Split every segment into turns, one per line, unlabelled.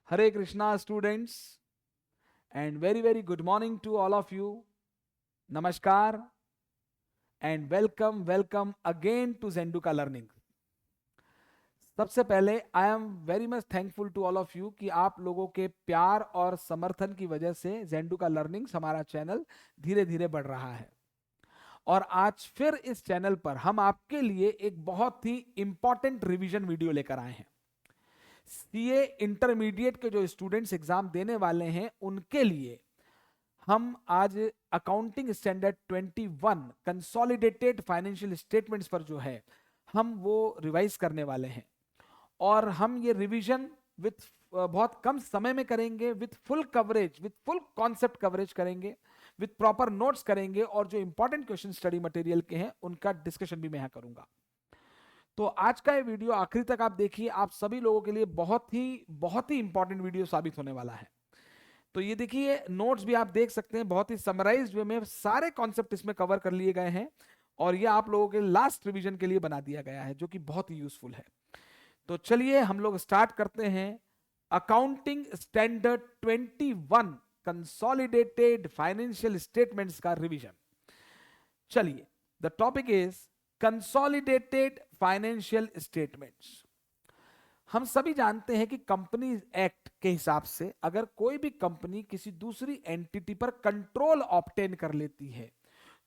Hare Krishna students, and very good morning to all of you. Namaskar and welcome again to Zenduka Learning. सबसे पहले I am very much thankful to all of you कि आप लोगों के प्यार और समर्थन की वजह से जेंडुका लर्निंग्स हमारा चैनल धीरे धीरे बढ़ रहा है। और आज फिर इस चैनल पर हम आपके लिए एक बहुत ही इंपॉर्टेंट रिवीजन वीडियो लेकर आए हैं। सीए इंटरमीडिएट के जो स्टूडेंट्स एग्जाम देने वाले हैं उनके लिए हम आज accounting standard 21 consolidated financial statements पर जो है हम वो रिवाइज करने वाले हैं। और हम ये रिवीजन विथ बहुत कम समय में करेंगे, with full coverage, with full concept coverage करेंगे, विथ प्रॉपर नोट्स करेंगे, और जो इंपॉर्टेंट क्वेश्चन स्टडी मटेरियल के हैं उनका डिस्कशन भी मैं यहाँ करूंगा। तो आज का ये वीडियो आखिरी तक आप देखिए, आप सभी लोगों के लिए बहुत ही इंपॉर्टेंट वीडियो साबित होने वाला है। तो ये देखिए, नोट्स भी आप देख सकते हैं, बहुत ही समराइज्ड वे में सारे कॉन्सेप्ट इसमें कवर कर लिए गए हैं, और ये आप लोगों के लास्ट रिवीजन के लिए बना दिया गया है, जो कि बहुत ही यूजफुल है। तो चलिए हम लोग स्टार्ट करते हैं accounting standard 21 consolidated financial statements का रिवीजन। चलिए, the topic is consolidated financial statements. हम सभी जानते हैं कि कंपनीज एक्ट के हिसाब से अगर कोई भी कंपनी किसी दूसरी एंटिटी पर कंट्रोल ऑब्टेन कर लेती है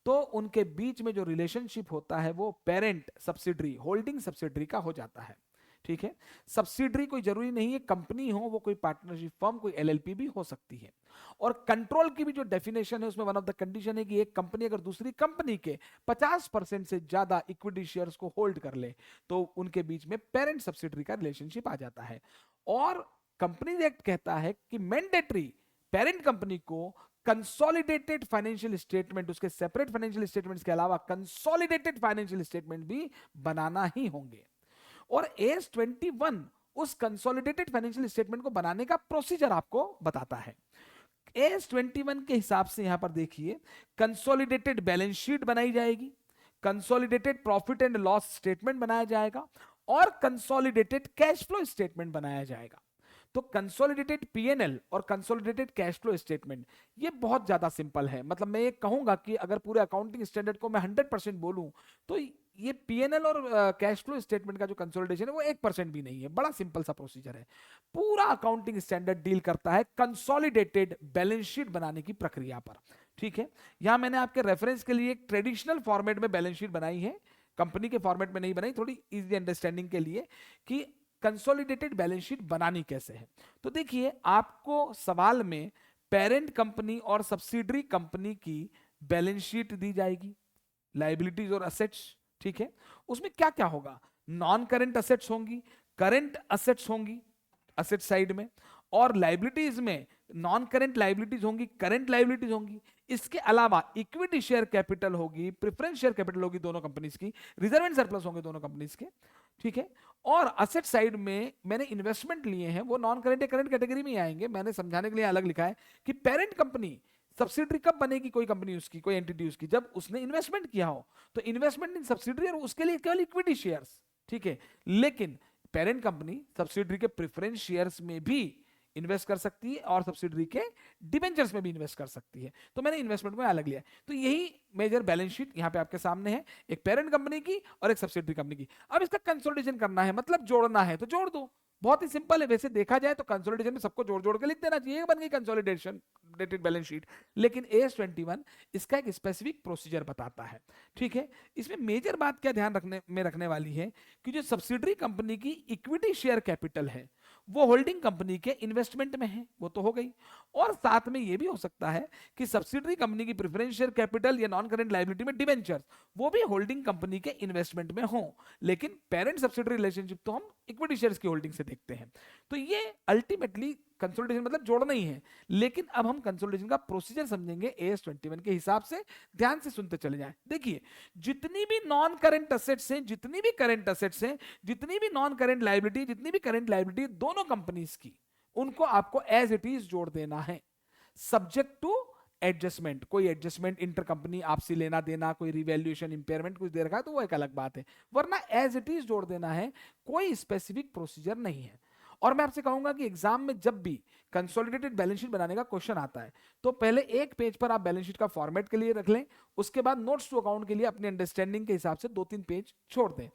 तो उनके बीच में जो रिलेशनशिप होता है वो पेरेंट सब्सिडरी, होल्डिंग सब्सिडरी का हो जाता है। ठीक है, सब्सिडरी कोई जरूरी नहीं है कंपनी हो, वो कोई पार्टनरशिप फर्म, कोई एलएलपी भी हो सकती है। और कंट्रोल की भी जो डेफिनेशन है उसमें वन ऑफ द कंडीशन है कि एक कंपनी अगर दूसरी कंपनी के 50% से ज्यादा इक्विटी शेयर्स को होल्ड कर ले तो उनके बीच में पेरेंट सब्सिडरी का रिलेशनशिप आ जाता है। और कंपनीज एक्ट कहता है कि मैंडेटरी पेरेंट कंपनी को कंसोलिडेटेड फाइनेंशियल स्टेटमेंट, उसके सेपरेट फाइनेंशियल स्टेटमेंट्स के अलावा कंसोलिडेटेड फाइनेंशियल स्टेटमेंट भी बनाना ही होंगे। और एस 21 उस कंसोलिडेटेड फाइनेंशियल स्टेटमेंट को बनाने का प्रोसीजर आपको बताता है। एस 21 के हिसाब से यहां पर देखिए, कंसोलिडेटेड बैलेंस शीट बनाई जाएगी, consolidated profit and loss statement बनाया जाएगा, और कंसोलिडेटेड कैश फ्लो स्टेटमेंट बनाया जाएगा। तो कंसोलिडेटेड पीएनएल और कंसोलिडेटेड कैश फ्लो स्टेटमेंट ये बहुत ज्यादा सिंपल है। मतलब मैं ये कहूंगा कि अगर पूरे अकाउंटिंग स्टैंडर्ड को मैं 100% बोलूं तो ये पीएनएल और कैश फ्लो स्टेटमेंट का जो कंसोलिडेशन है वो 1% भी नहीं है। बड़ा सिंपल सा प्रोसीजर है। पूरा अकाउंटिंग स्टैंडर्ड डील करता है कंसोलिडेटेड बैलेंस शीट बनाने की प्रक्रिया पर। ठीक है, यहां मैंने आपके रेफरेंस के लिए एक ट्रेडिशनल फॉर्मेट में बैलेंस शीट बनाई है, कंपनी के फॉर्मेट में नहीं बनाई, थोड़ी इजी अंडरस्टैंडिंग के लिए कि कंसोलिडेटेड बैलेंस शीट बनानी कैसे है। तो देखिए, आपको सवाल में पेरेंट कंपनी और सब्सिडरी कंपनी की बैलेंस शीट दी जाएगी, लायबिलिटीज और असेट्स। ठीक है, उसमें क्या क्या होगा, नॉन करेंट असेट्स होंगी, करेंट असेट्स होंगी असेट साइड में, और लायबिलिटीज में नॉन करेंट लायबिलिटीज होंगी, करेंट लायबिलिटीज होंगी। इसके अलावा इक्विटी शेयर कैपिटल होगी, प्रेफरेंस शेयर कैपिटल होगी दोनों कंपनीज की, रिजर्व एंड सरप्लस होंगे दोनों कंपनीज के। ठीक है, और असेट साइड में मैंने इन्वेस्टमेंट लिए हैं, वो नॉन करेंट या करेंट कैटेगरी में आएंगे। मैंने समझाने के लिए अलग लिखा है कि पेरेंट कंपनी सब्सिडरी कब बनेगी, कोई कंपनी उसकी, कोई एंटिटी उसकी, जब उसने इन्वेस्टमेंट किया हो। तो इन्वेस्टमेंट इन सब्सिडरी और उसके लिए केवल इक्विटी शेयर्स। ठीक है, लेकिन पेरेंट कंपनी सब्सिडरी के प्रेफरेंस शेयर्स में भी इन्वेस्ट कर सकती है और सब्सिडरी के डिबेंचर्स में भी इन्वेस्ट कर सकती है। तो मैंने इन्वेस्टमेंट को अलग लिया। तो यही मेजर बैलेंस शीट यहां पे आपके सामने है, एक पेरेंट कंपनी की और एक सब्सिडरी कंपनी की। अब इसका कंसोलिडेशन करना है, मतलब जोड़ना है, तो जोड़ दो। बहुत ही सिंपल है। वैसे देखा जाए तो कंसोलिडेशन में सबको जोड़ जोड़ के लिख देना चाहिए, बन गई कंसोलिडेशन डेटेड बैलेंस शीट। लेकिन एस 21 इसका एक स्पेसिफिक प्रोसीजर बताता है। ठीक है, इसमें मेजर बात क्या ध्यान रखने वाली है कि जो सब्सिडरी कंपनी की इक्विटी शेयर कैपिटल है वो होल्डिंग कंपनी के इन्वेस्टमेंट में है, वो तो हो गई। और साथ में ये भी हो सकता है कि सब्सिडरी कंपनी की प्रेफरेंस शेयर कैपिटल या नॉन करेंट लायबिलिटी में डिबेंचर्स वो भी होल्डिंग कंपनी के इन्वेस्टमेंट में हो, लेकिन पेरेंट सब्सिडरी रिलेशनशिप तो हम इक्विटी शेयर्स की होल्डिंग से देखते हैं। तो ये अल्टीमेटली कंसोलिडेशन मतलब जोड़ना ही है। लेकिन अब हम कंसोलिडेशन का प्रोसीजर समझेंगे एएस 21 के हिसाब से। ध्यान से सुनते चले जाएं। देखिए, जितनी भी नॉन करेंट असेट्स हैं, जितनी भी करेंट असेट्स हैं, जितनी भी नॉन करेंट लायबिलिटी, जितनी भी करेंट लायबिलिटी दोनों कंपनीज की, उनको आपको एज इट इज जोड़ देना है, सब्जेक्ट टू एडजस्टमेंट। कोई एडजस्टमेंट इंटर कंपनी आपसी लेना देना, कोई रिवैल्यूएशन इंपेयरमेंट कुछ दे रखा है तो वो एक अलग बात है, वरना एज इट इज जोड़ देना है। कोई स्पेसिफिक प्रोसीजर नहीं है। और मैं आपसे कहूंगा कि एग्जाम में जब भी कंसोलिडेटेड बैलेंस शीट बनाने का क्वेश्चन आता है तो पहले एक पेज पर आप बैलेंस शीट का फॉर्मेट के लिए रख लें, उसके बाद नोट्स टू अकाउंट के लिए अपनी अंडरस्टैंडिंग के हिसाब से 2-3 पेज छोड़ दें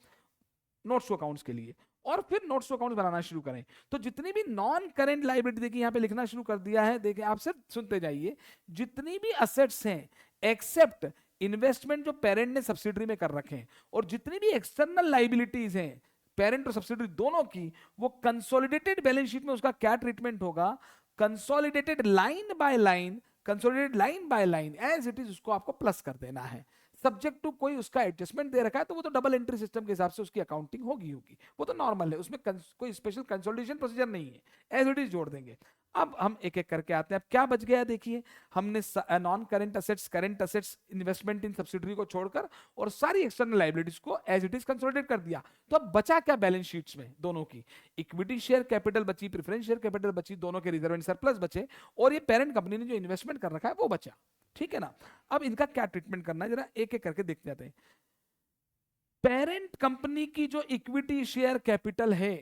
नोट्स टू अकाउंट्स के लिए, और फिर नोट्स टू अकाउंट्स बनाना शुरू करें। तो जितनी भी नॉन करेंट लायबिलिटी देखिए यहाँ पे लिखना शुरू कर दिया है, देखिए आप सिर्फ सुनते जाइए, जितनी भी असेट्स हैं एक्सेप्ट इन्वेस्टमेंट जो पेरेंट ने सब्सिडरी में कर रखे हैं, और जितनी भी एक्सटर्नल लाइबिलिटीज हैं पेरेंट और सब्सिडरी दोनों की, वो कंसोलिडेटेड बैलेंस शीट में उसका क्या ट्रीटमेंट होगा, consolidated line by line, consolidated line by line as it is उसको आपको प्लस कर देना है। सब्जेक्ट टू कोई उसका एडजस्टमेंट दे रखा है तो वो तो डबल एंट्री सिस्टम के हिसाब से उसकी अकाउंटिंग होगी, वो तो नॉर्मल है, उसमें कोई स्पेशल कंसोलिडेशन प्रोसीजर नहीं है, एज इट इज जोड़ देंगे। अब हम एक एक करके आते हैं। अब क्या बच गया देखिए, हमने non current assets, current assets, investment इन सब्सिडरी को छोड़कर और सारी एक्सटर्नल लायबिलिटीज को एज इट इज कंसोलिडेट कर दिया। तो अब बचा क्या बैलेंस शीट्स में दोनों की, इक्विटी शेयर कैपिटल बची, प्रेफरेंस शेयर कैपिटल बची, दोनों के रिजर्व एंड सरप्लस बचे, और ये पेरेंट कंपनी ने जो इन्वेस्टमेंट कर रखा है वो बचा। ठीक है ना। अब इनका क्या ट्रीटमेंट करना है जरा एक एक करके देखते जाते हैं। पेरेंट कंपनी की जो इक्विटी शेयर कैपिटल है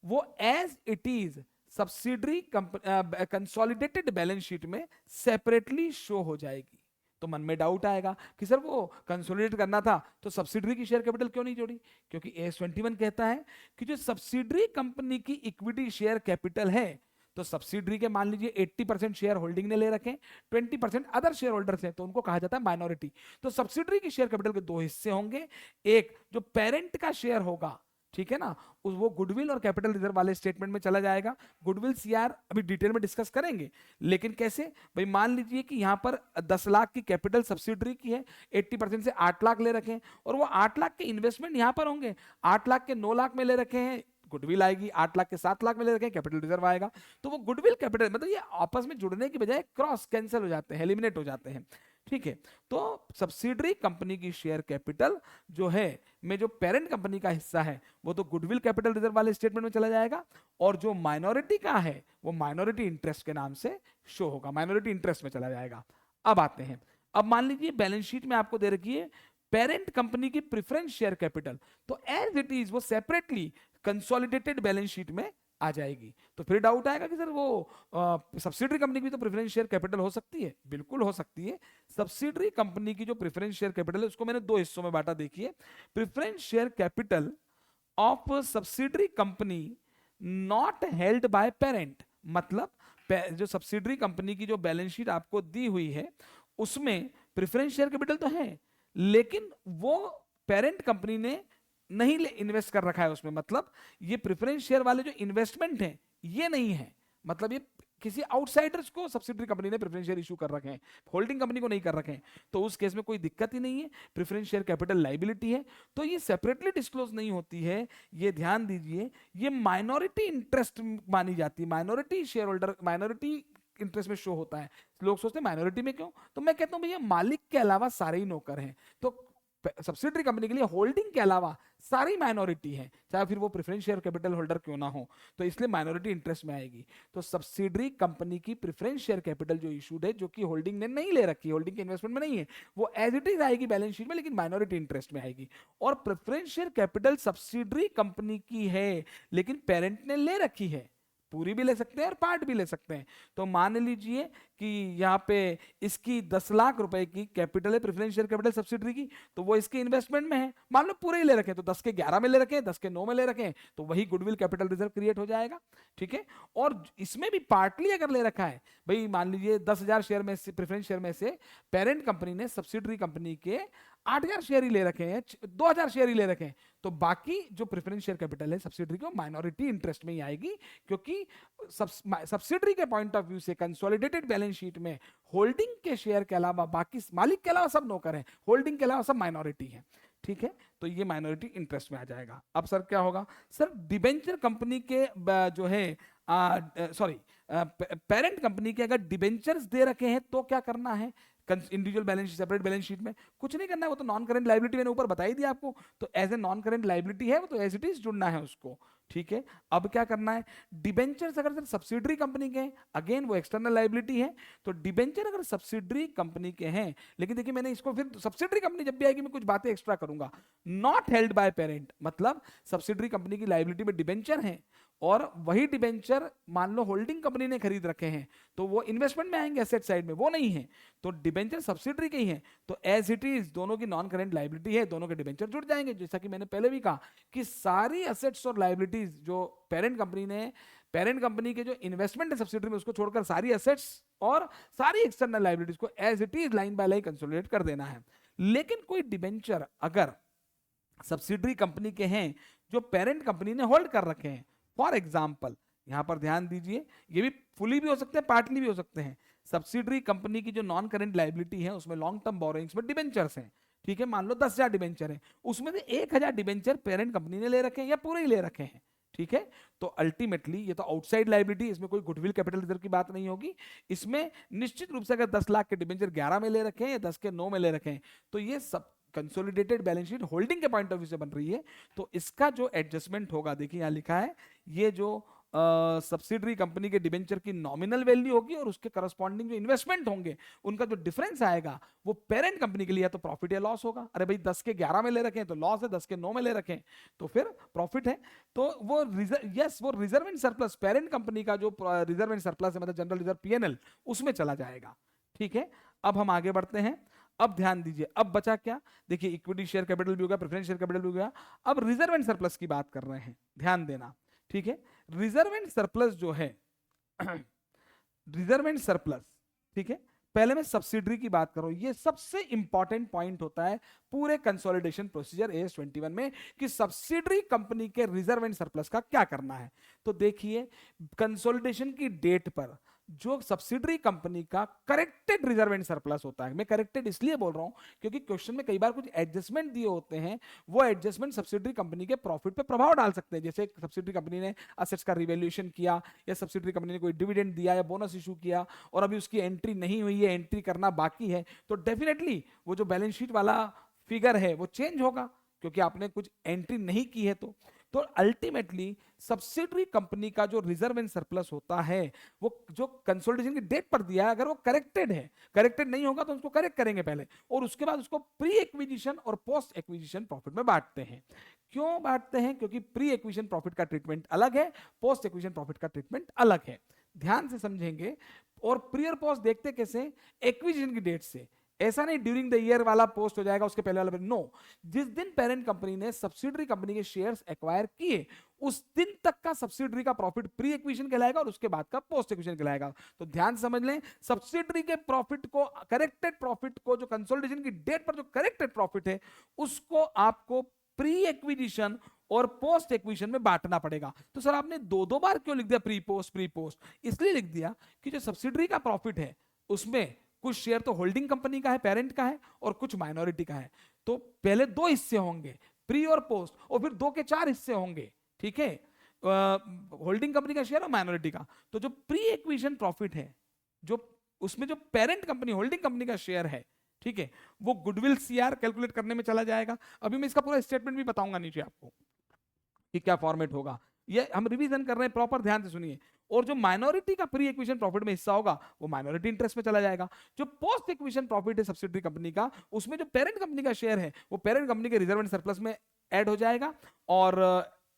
वो as it is subsidiary consolidated balance sheet में सेपरेटली शो हो जाएगी। तो मन में डाउट आएगा कि सर वो कंसोलिडेट करना था तो सब्सिडरी की शेयर कैपिटल क्यों नहीं जोड़ी, क्योंकि AS21 कहता है कि जो सब्सिडरी कंपनी की इक्विटी शेयर कैपिटल है, तो सब्सिडरी के मान लीजिए 80% शेयर होल्डिंग ने ले रखे, 20% अदर शेयर होल्डर्स हैं, तो उनको कहा जाता है माइनॉरिटी। तो सब्सिडरी की शेयर कैपिटल के दो हिस्से होंगे, एक जो पेरेंट का शेयर होगा, ठीक है ना, उस वो गुडविल और कैपिटल रिजर्व वाले स्टेटमेंट में चला जाएगा। गुडविल सीआर अभी डिटेल में डिस्कस करेंगे, लेकिन कैसे भाई, मान लीजिए कि यहां पर 10 लाख की कैपिटल सब्सिडरी की है, 80% से 8 लाख ले रखे हैं, और वो 8 लाख के इन्वेस्टमेंट यहां पर होंगे, 8 लाख के 9 लाख में ले रखे हैं, गुडविल आएगी, 8 लाख के 7 लाख में ले रखे हैं, कैपिटल रिजर्व आएगा। तो वो गुडविल कैपिटल मतलब ये आपस में जुड़ने की बजाय क्रॉस कैंसिल हो जाते हैं, एलिमिनेट हो जाते हैं। ठीक है, तो सब्सिडरी कंपनी की शेयर कैपिटल जो है में जो पेरेंट कंपनी का हिस्सा है वो तो गुडविल कैपिटल रिजर्व वाले स्टेटमेंट में चला जाएगा, और जो माइनॉरिटी का है वो माइनॉरिटी इंटरेस्ट के नाम से शो होगा, माइनॉरिटी इंटरेस्ट में चला जाएगा। अब आते हैं, अब मान लीजिए बैलेंस शीट में आपको दे रखी है पेरेंट कंपनी की प्रेफरेंस शेयर कैपिटल, तो एज इट इज वो सेपरेटली कंसोलिडेटेड बैलेंस शीट में आ जाएगी। तो फिर डाउट आएगा कि सर वो सब्सिडरी कंपनी की भी तो प्रेफरेंस शेयर कैपिटल हो सकती है, बिल्कुल हो सकती है। सब्सिडरी कंपनी की जो प्रेफरेंस शेयर कैपिटल है उसको मैंने दो हिस्सों में बांटा, देखिए, preference share capital of subsidiary company not held by parent, मतलब जो सब्सिडरी कंपनी की जो बैलेंस शीट आपको दी हुई है उसमें प्रेफरेंस शेयर कैपिटल तो है, लेकिन वो पेरेंट कंपनी ने नहीं इन्वेस्ट कर रखा है उसमें, मतलब ये प्रेफरेंस शेयर वाले जो इन्वेस्टमेंट है ये नहीं है, मतलब ये किसी आउटसाइडर्स को सब्सिडरी कंपनी ने प्रेफरेंस शेयर इशू कर रखे हैं, होल्डिंग कंपनी को नहीं कर रखे हैं, तो उस केस में कोई दिक्कत ही नहीं है, प्रेफरेंस शेयर कैपिटल लाइबिलिटी है, तो ये सेपरेटली डिस्क्लोज नहीं होती है, ये ध्यान दीजिए, ये माइनॉरिटी इंटरेस्ट मानी जाती है, minority share holder, minority interest में शो होता है। लोग सोचते हैं माइनॉरिटी में क्यों, तो मैं कहता हूं भैया मालिक के अलावा सारे ही नौकर हैं, तो सब्सिडरी कंपनी के लिए होल्डिंग के अलावा सारी माइनॉरिटी है, चाहे फिर वो प्रेफरेंस शेयर कैपिटल होल्डर क्यों ना हो, तो इसलिए माइनॉरिटी इंटरेस्ट में आएगी। तो सब्सिडरी कंपनी की प्रेफरेंस शेयर कैपिटल जो इशूड है, जो कि होल्डिंग ने नहीं ले रखी, होल्डिंग के इन्वेस्टमेंट में नहीं है, वो एज इट इज आएगी बैलेंस शीट में, लेकिन माइनॉरिटी इंटरेस्ट में आएगी। और preference share capital subsidiary company की है लेकिन पेरेंट ने ले रखी है, पूरी भी ले सकते हैं और पार्ट भी ले सकते हैं। तो मान लीजिए कि यहाँ पे इसकी 10 लाख रुपए की कैपिटल है, प्रेफरेंस शेयर कैपिटल सब्सिडरी की, तो वो इसके इन्वेस्टमेंट में है, मान लो पूरे ही ले रखे, तो 10 के 11 में ले रखे, 10 के 9 में ले रखे, तो वही गुडविल कैपिटल रिजर्व क्रिएट हो जाएगा। ठीक है, और इसमें भी पार्टली अगर ले रखा है, भाई मान लीजिए 10,000 शेयर में से, प्रेफरेंस शेयर में से पेरेंट कंपनी ने सब्सिडरी कंपनी के 8,000 शेयर ही ले रखे हैं, 2,000 शेयर ही ले रखे हैं, तो बाकी जो प्रेफरेंस शेयर कैपिटल है सब्सिडरी को माइनॉरिटी इंटरेस्ट में ही आएगी, क्योंकि सब्सिडरी के पॉइंट ऑफ व्यू से कंसोलिडेटेड बैलेंस शीट में होल्डिंग के शेयर के अलावा बाकी मालिक के अलावा सब नौकर हैं, होल्डिंग के अलावा सब माइनॉरिटी है। ठीक है, तो ये माइनॉरिटी इंटरेस्ट में आ जाएगा। अब सर क्या होगा, सर डिबेंचर कंपनी के जो है सॉरी पेरेंट कंपनी के अगर डिबेंचर्स दे रखे हैं तो क्या करना है, individual balance sheet, separate balance sheet में कुछ नहीं करना है, वो तो नॉन करेंट लायबिलिटी मैंने ऊपर बता ही दिया आपको, तो as a non current liability है वो, तो एज इट इज जुड़ना है उसको। ठीक है, अब क्या करना है, डिबेंचर्स अगर सब्सिडरी कंपनी के हैं, अगेन वो एक्सटर्नल लायबिलिटी है, तो डिबेंचर अगर सब्सिडरी कंपनी के हैं, लेकिन देखिए मैंने इसको फिर सब्सिडरी कंपनी जब भी आएगी मैं कुछ बातें एक्स्ट्रा करूंगा, नॉट हेल्ड बाय पेरेंट, मतलब सब्सिडरी कंपनी की लायबिलिटी में डिबेंचर है और वही डिबेंचर मान लो होल्डिंग कंपनी ने खरीद रखे हैं तो वो इन्वेस्टमेंट में आएंगे, एसेट साइड में वो नहीं है, तो डिबेंचर सब्सिडरी के ही है, तो एज इट इज दोनों की नॉन करेंट लायबिलिटी है, दोनों के डिबेंचर जुड़ जाएंगे। जैसा कि मैंने पहले भी कहा कि सारी एसेट्स और लायबिलिटीज जो पेरेंट कंपनी ने, पेरेंट कंपनी के जो इन्वेस्टमेंट है सब्सिडरी में, उसको छोड़कर सारी एसेट्स और सारी एक्सटर्नल लायबिलिटीज को as it is line by line consolidate कर देना है। लेकिन कोई डिबेंचर अगर सब्सिडरी कंपनी के हैं जो पेरेंट कंपनी ने होल्ड कर रखे हैं, फॉर एग्जाम्पल यहां पर ध्यान दीजिए, ये भी फुली भी हो सकते हैं, पार्टली भी हो सकते हैं। सब्सिडरी कंपनी की जो नॉन करेंट लायबिलिटी है उसमें लॉन्ग टर्म बोरोइंग्स में डिबेंचर्स हैं, ठीक है, मान लो 10,000 डिबेंचर है, उसमें से 1,000 डिबेंचर पेरेंट कंपनी ने ले रखे हैं या पूरे ही ले रखे हैं, ठीक है। तो अल्टीमेटली ये तो आउटसाइड लायबिलिटी, इसमें कोई गुडविल कैपिटल रिजर्व की बात नहीं होगी। इसमें निश्चित रूप से अगर 10 लाख के डिबेंचर 11 में ले रखे हैं या 10 के 9 में ले रखे हैं, तो ये सब कंसोलिडेटेड बैलेंस शीट होल्डिंग के पॉइंट ऑफ व्यू से बन रही है, तो इसका जो एडजस्टमेंट होगा, देखिए यहां लिखा है, ये जो सब्सिडरी कंपनी के डिबेंचर की नॉमिनल वैल्यू होगी और उसके करस्पॉन्डिंग जो इन्वेस्टमेंट होंगे उनका जो डिफरेंस आएगा वो पेरेंट कंपनी के लिए तो प्रॉफिट या लॉस होगा। अरे भाई 10 के 11 में ले रखे हैं तो लॉस है, 10 के 9 में ले रखे हैं तो फिर प्रॉफिट है। तो वो वो reserve and surplus, parent company का जो रिजर्व एंड सरप्लस है, मतलब जनरल रिजर्व पीएनएल, उसमें चला जाएगा, ठीक है। अब हम आगे बढ़ते हैं। अब ध्यान दीजिए, अब बचा क्या, देखिए इक्विटी शेयर कैपिटल भी हो गया, प्रेफरेंस शेयर कैपिटल भी हो गया, अब रिजर्व एंड सरप्लस की बात कर रहे हैं, ध्यान देना, ठीक है। रिजर्व एंड सरप्लस जो है रिजर्व एंड सरप्लस, ठीक है, पहले मैं सब्सिडरी की बात कर रहा हूं, ये सबसे इंपॉर्टेंट पॉइंट होता है पूरे कंसोलिडेशन प्रोसीजर AS 21 में कि सब्सिडरी कंपनी के रिजर्व एंड सरप्लस का क्या करना है। तो देखिए कंसोलिडेशन की डेट पर जो सब्सिडरी कंपनी का करेक्टेड रिजर्व एंड सरप्लस होता है, मैं करेक्टेड इसलिए बोल रहा हूं क्योंकि क्वेश्चन में कई बार कुछ एडजस्टमेंट दिए होते हैं, वो एडजस्टमेंट सब्सिडरी कंपनी के प्रॉफिट पे प्रभाव डाल सकते हैं। जैसे सब्सिडरी कंपनी ने असेट्स का रिवैल्यूएशन किया, या सब्सिडरी कंपनी ने कोई डिविडेंड दिया या बोनस इशू किया और अभी उसकी एंट्री नहीं हुई है, एंट्री करना बाकी है, तो डेफिनेटली वो जो बैलेंस शीट वाला फिगर है वो चेंज होगा क्योंकि आपने कुछ एंट्री नहीं की है। तो अल्टीमेटली सब्सिडरी कंपनी का जो रिजर्व एंड सरप्लस होता है वो जो कंसोलिडेशन की डेट पर दिया है, अगर वो करेक्टेड है, करेक्टेड नहीं होगा तो उसको करेक्ट करेंगे पहले और उसके बाद उसको प्री एक्विजिशन और पोस्ट एक्विजिशन प्रॉफिट में बांटते हैं। क्यों बांटते हैं? क्योंकि प्री एक्विजिशन प्रॉफिट का ट्रीटमेंट अलग है, पोस्ट एक्विजिशन प्रॉफिट का ट्रीटमेंट अलग है। ध्यान से समझेंगे। और प्री और पोस्ट देखते कैसे? एक्विजिशन की डेट से। ऐसा नहीं ड्यूरिंग द ईयर वाला पोस्ट हो जाएगा उसके पहले वाला, नो, जिस दिन पेरेंट कंपनी ने सब्सिडरी कंपनी के शेयर्स एक्वायर किए उस दिन तक का सब्सिडरी का प्रॉफिट प्री एक्विजिशन कहलाएगा और उसके बाद का पोस्ट एक्विजिशन कहलाएगा। तो ध्यान समझ लें, सब्सिडरी के प्रॉफिट को, करेक्टेड प्रॉफिट को, जो कंसोलिडेशन की डेट पर जो करेक्टेड प्रॉफिट है उसको आपको प्री एक्विजिशन और पोस्ट एक्विजिशन में बांटना पड़ेगा। तो सर आपने दो दो बार क्यों लिख दिया प्री पोस्ट? इसलिए लिख दिया कि जो सब्सिडरी का प्रॉफिट है उसमें कुछ शेयर तो होल्डिंग कंपनी का है, पेरेंट का है, और कुछ माइनॉरिटी का है। तो पहले दो हिस्से होंगे, प्री और पोस्ट, और फिर 2 के 4 हिस्से होंगे, ठीक है, होल्डिंग कंपनी का शेयर और माइनॉरिटी का। तो जो प्री एक्विजिशन प्रॉफिट है, जो उसमें जो पेरेंट कंपनी होल्डिंग कंपनी का शेयर है, ठीक है, वो गुडविल सीआर कैलकुलेट करने में चला जाएगा। अभी मैं इसका पूरा स्टेटमेंट भी बताऊंगा नीचे आपको कि क्या फॉर्मेट होगा। ये हम रिवीजन कर रहे हैं, प्रॉपर ध्यान से सुनिए। और जो माइनॉरिटी का प्री एक्विजिशन प्रॉफिट में हिस्सा होगा वो माइनॉरिटी इंटरेस्ट में चला जाएगा। जो पोस्ट एक्विजिशन प्रॉफिट है सब्सिडरी कंपनी का, उसमें जो पेरेंट कंपनी का शेयर है वो पेरेंट कंपनी के रिजर्व एंड सरप्लस में ऐड हो जाएगा, और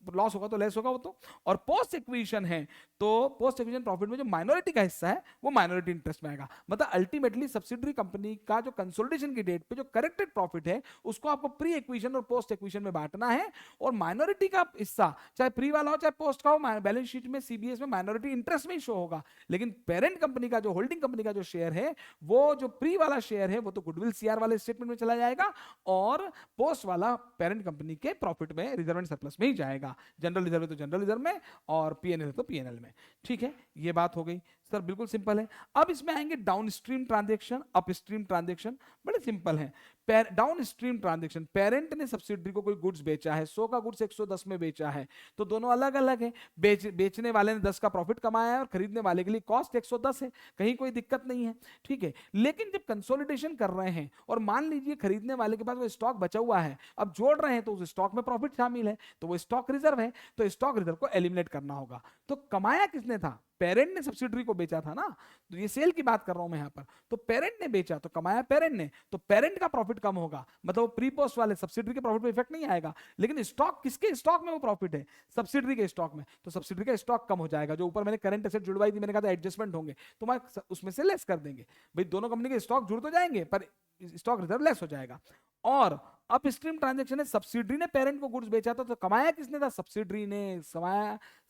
लॉस होगा तो लेस होगा वो तो। और पोस्ट एक्विजिशन है तो पोस्ट एक्विजिशन प्रॉफिट में जो माइनॉरिटी का हिस्सा है वो माइनॉरिटी इंटरेस्ट में आएगा। मतलब अल्टीमेटली सब्सिडरी कंपनी का जो कंसोलिडेशन की डेट पे जो करेक्टेड प्रॉफिट है उसको आपको प्री एक्विजिशन और पोस्ट एक्विजिशन में बांटना है, और माइनॉरिटी का हिस्सा चाहे प्री वाला हो चाहे पोस्ट का हो, बैलेंस शीट में सीबीएस में माइनॉरिटी इंटरेस्ट में ही शो होगा। लेकिन पेरेंट कंपनी का जो होल्डिंग कंपनी का जो शेयर है, वो जो प्री वाला शेयर है वो तो गुडविल सीआर वाले स्टेटमेंट में चला जाएगा, और पोस्ट वाला पेरेंट कंपनी के प्रॉफिट में रिजर्व एंड सरप्लस में ही जाएगा। जनरल रिजर्व है तो जनरल रिजर्व में, और पीएनएल है तो पीएनएल में। ठीक है, ये बात हो गई सर, बिल्कुल सिंपल है। अब इसमें आएंगे डाउनस्ट्रीम ट्रांजैक्शन, अपस्ट्रीम ट्रांजैक्शन, बड़े सिंपल हैं। डाउनस्ट्रीम ट्रांजैक्शन, पेरेंट ने सब्सिडरी को कोई गुड्स बेचा है, 100 का गुड्स 110 में बेचा है, तो दोनों अलग अलग है। बेचने वाले ने 10 का प्रॉफिट कमाया है और खरीदने वाले के लिए कॉस्ट 110 है, कहीं कोई दिक्कत नहीं है, ठीक है। लेकिन जब कंसोलिडेशन कर रहे हैं और मान लीजिए खरीदने वाले के पास वो स्टॉक बचा हुआ है, अब जोड़ रहे हैं तो उस स्टॉक में प्रॉफिट शामिल है, तो वो स्टॉक रिजर्व है, तो स्टॉक रिजर्व को एलिमिनेट करना होगा। तो कमाया किसने था? पेरेंट ने सब्सिडरी को बेचा था ना, तो ये सेल की बात कर रहा हूं मैं यहां पर। तो पेरेंट ने बेचा तो कमाया पेरेंट ने, तो पेरेंट का प्रॉफिट कम होगा, मतलब प्री पोस्ट वाले सब्सिडरी के प्रॉफिट पे इफेक्ट नहीं आएगा। लेकिन स्टॉक, किसके स्टॉक में वो प्रॉफिट है? सब्सिडरी के स्टॉक में, तो सब्सिडरी का स्टॉक कम हो जाएगा। जो ऊपर मैंने करंट एसेट जुड़वाई थी, मैंने कहा था एडजस्टमेंट होंगे, तो मैं उसमें से लेस कर देंगे। भाई दोनों कंपनी के स्टॉक जुड़ तो जाएंगे पर स्टॉक रिजर्व लेस हो जाएगा। और अपस्ट्रीम ट्रांजैक्शन है, सब्सिडरी ने पेरेंट को गुड्स बेचा था, तो कमाया किसने था? सब्सिडरी ने।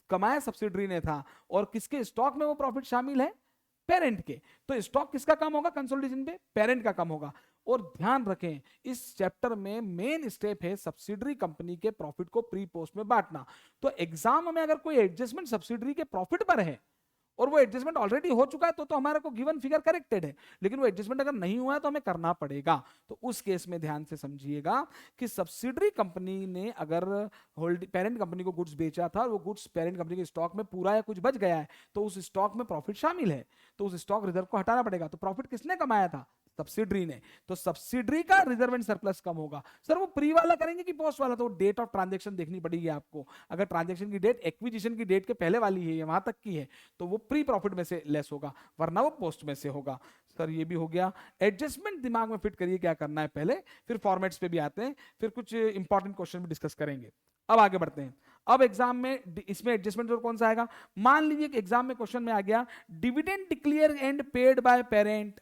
कमाया सब्सिडरी ने था, और किसके स्टॉक में वो प्रॉफिट शामिल है? पेरेंट के। तो स्टॉक किसका कम होगा कंसोलिडेशन पे? पेरेंट का कम होगा। और ध्यान रखें, इस चैप्टर में मेन स्टेप है सब्सिडरी कंपनी के प्रॉफिट को प्री पोस्ट में बांटना। तो एग्जाम में अगर कोई एडजस्टमेंट सब्सिडरी के प्रॉफिट पर है और वो एडजस्टमेंट ऑलरेडी हो चुका है, तो हमारे को गिवन फिगर करेक्टेड है। लेकिन वो एडजस्टमेंट अगर नहीं हुआ है तो हमें करना पड़ेगा। तो उस केस में ध्यान से समझिएगा कि सब्सिडरी कंपनी ने अगर पेरेंट कंपनी को गुड्स बेचा था और वो गुड्स पेरेंट कंपनी के स्टॉक में पूरा या कुछ बच गया है, तो उस स्टॉक में प्रॉफिट शामिल है, तो उस स्टॉक रिजर्व को हटाना पड़ेगा। तो प्रॉफिट किसने कमाया था? सब्सिडरी ने। तो सब्सिडरी का रिजर्व एंड सरप्लस कम होगा। सर वो प्री वाला करेंगे कि पोस्ट वाला? तो डेट ऑफ ट्रांजैक्शन देखनी पड़ेगी आपको। अगर ट्रांजैक्शन की डेट एक्विजिशन की डेट के पहले वाली है या वहां तक की है, तो वो प्री प्रॉफिट में से लेस होगा, वरना वो पोस्ट में से होगा। सर ये भी हो गया। एडजस्टमेंट दिमाग में फिट करिए क्या करना है पहले, फिर फॉर्मेट्स पे भी आते हैं, फिर कुछ इंपॉर्टेंट क्वेश्चन भी डिस्कस करेंगे। अब आगे बढ़ते हैं। अब एग्जाम में इसमें एडजस्टमेंट और कौन सा आएगा? मान लीजिए कि एग्जाम में क्वेश्चन में आ गया dividend declare and paid by parent,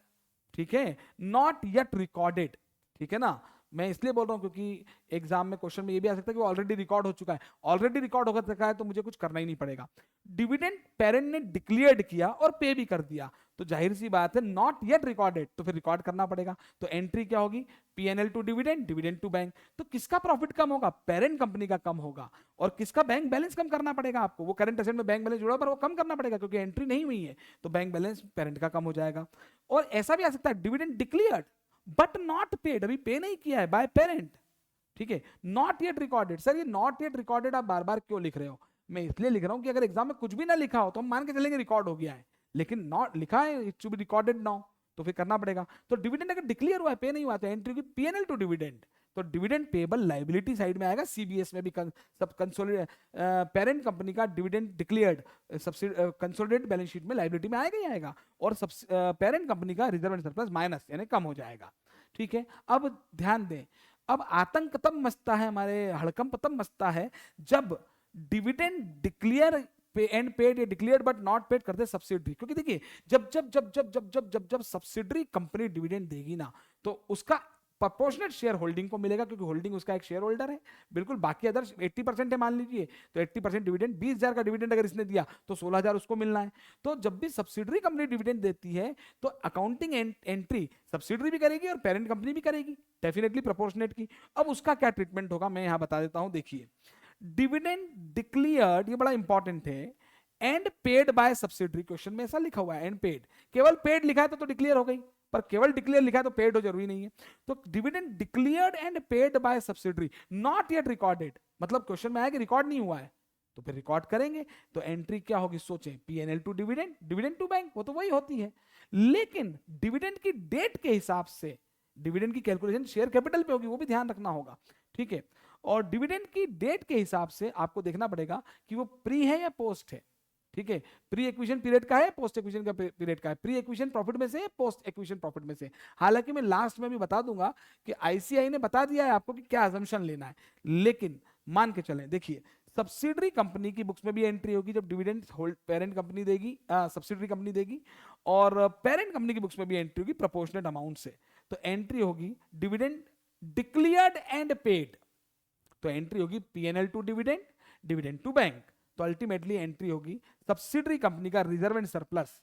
ठीक है, नॉट येट रिकॉर्डेड। ठीक है ना, मैं इसलिए बोल रहा हूं क्योंकि एग्जाम में क्वेश्चन में ये भी आ सकता है कि वो ऑलरेडी रिकॉर्ड हो चुका है। ऑलरेडी रिकॉर्ड हो चुका है तो मुझे कुछ करना ही नहीं पड़ेगा। डिविडेंड पेरेंट ने डिक्लेयर्ड किया और पे भी कर दिया, तो जाहिर सी बात है नॉट येट रिकॉर्डेड, तो फिर रिकॉर्ड करना पड़ेगा। तो एंट्री क्या होगी? PNL to dividend, dividend to bank. तो किसका प्रॉफिट कम होगा? पेरेंट कंपनी का कम होगा। और किसका? बैंक बैलेंस कम करना पड़ेगा आपको। वो करंट एसेट में बैंक बैलेंस जुड़ा पर वो कम करना पड़ेगा क्योंकि एंट्री नहीं हुई है, तो बैंक बैलेंस पेरेंट का कम हो जाएगा। और ऐसा भी आ सकता है dividend declared but not paid, अभी पे नहीं किया है, बाय पेरेंट। ठीक है, नॉट येट रिकॉर्डेड। सर ये नॉट येट रिकॉर्डेड आप बार बार क्यों लिख रहे हो? मैं इसलिए लिख रहा हूं कि अगर एग्जाम में कुछ भी ना लिखा हो तो हम मान के चलेंगे रिकॉर्ड हो गया है, लेकिन नॉट लिखा है it should be recorded now, तो फिर करना पड़ेगा। तो डिविडेंड अगर डिक्लेयर हुआ है, पे नहीं हुआ, तो एंट्री की पीएनएल टू डिविडेंड। तो डिविडेंड पेबल लायबिलिटी साइड में आएगा। सीबीएस में भी सब कंसोलिडेट पेरेंट कंपनी का dividend declared consolidated balance sheet में लायबिलिटी में आएगा ही आएगा, और पेरेंट कंपनी का रिजर्व एंड सरप्लस माइनस यानी कम हो जाएगा। ठीक है, अब ध्यान दें, अब आतंक तब मचता है, हमारे हड़कंप तब मचता है जब डिविडेंड डिक्लेयर पे एंड पेड या डिक्लेयर्ड बट नॉट पेड करते सब्सिडरी। क्योंकि देखिए जब जब जब जब जब जब जब जब सब्सिडरी कंपनी डिविडेंड देगी ना, तो उसका प्रोपोर्शनेट शेयर होल्डिंग को मिलेगा, क्योंकि होल्डिंग उसका एक शेयर होल्डर है। बिल्कुल, बाकी अदर 80% है मान लीजिए, तो 80% डिविडेंड, 20,000 का डिविडेंड अगर इसने दिया तो 16,000 उसको मिलना है। तो जब भी सब्सिडरी कंपनी डिविडेंड देती है तो अकाउंटिंग एंट्री सब्सिडरी भी करेगी और पेरेंट कंपनी भी करेगी, डेफिनेटली प्रोपोर्शनेट की। अब उसका क्या ट्रीटमेंट होगा मैं यहां बता देता हूं। देखिए, डिविडेंड डिक्लेयर्ड, ये बड़ा इंपॉर्टेंट है, and paid by subsidiary. Question में ऐसा लिखा हुआ है एंड पेड, केवल पेड लिखा है तो डिक्लेयर हो गई, पर केवल डिक्लेयर लिखा है तो पेड हो जरूरी नहीं है। तो dividend declared and paid by subsidiary not yet recorded, मतलब क्वेश्चन में आया कि रिकॉर्ड नहीं हुआ है, तो फिर रिकॉर्ड करेंगे। तो एंट्री क्या होगी? सोचें, PNL to dividend, dividend to bank, वो तो वही होती है। लेकिन डिविडेंड की डेट के हिसाब से डिविडेंड की कैलकुलेशन शेयर कैपिटल पे होगी, वो भी ध्यान रखना होगा। ठीक है, और डिविडेंड की डेट के हिसाब से आपको देखना पड़ेगा कि वो प्री है या पोस्ट है। ठीक है, प्री एक्विजिशन पीरियड का है, पोस्ट एक्विजिशन का पीरियड का है, प्री एक्विजिशन प्रॉफिट में से, पोस्ट एक्विजिशन प्रॉफिट में से। हालांकि मैं लास्ट में भी बता दूंगा कि आईसीआई ने बता दिया है आपको कि क्या अजम्पशन लेना है, लेकिन मान के चलें। देखिए, सब्सिडरी कंपनी की बुक्स में भी एंट्री होगी जब डिविडेंड होल्ड पेरेंट कंपनी देगी, सब्सिडरी कंपनी देगी, और पेरेंट कंपनी की बुक्स में भी एंट्री होगी प्रोपोर्शनेट अमाउंट से। तो एंट्री होगी डिविडेंड डिक्लेयर्ड एंड पेड, तो एंट्री होगी PNL to dividend, dividend to bank. तो अल्टीमेटली एंट्री होगी सब्सिडरी कंपनी का रिजर्व एंड सरप्लस।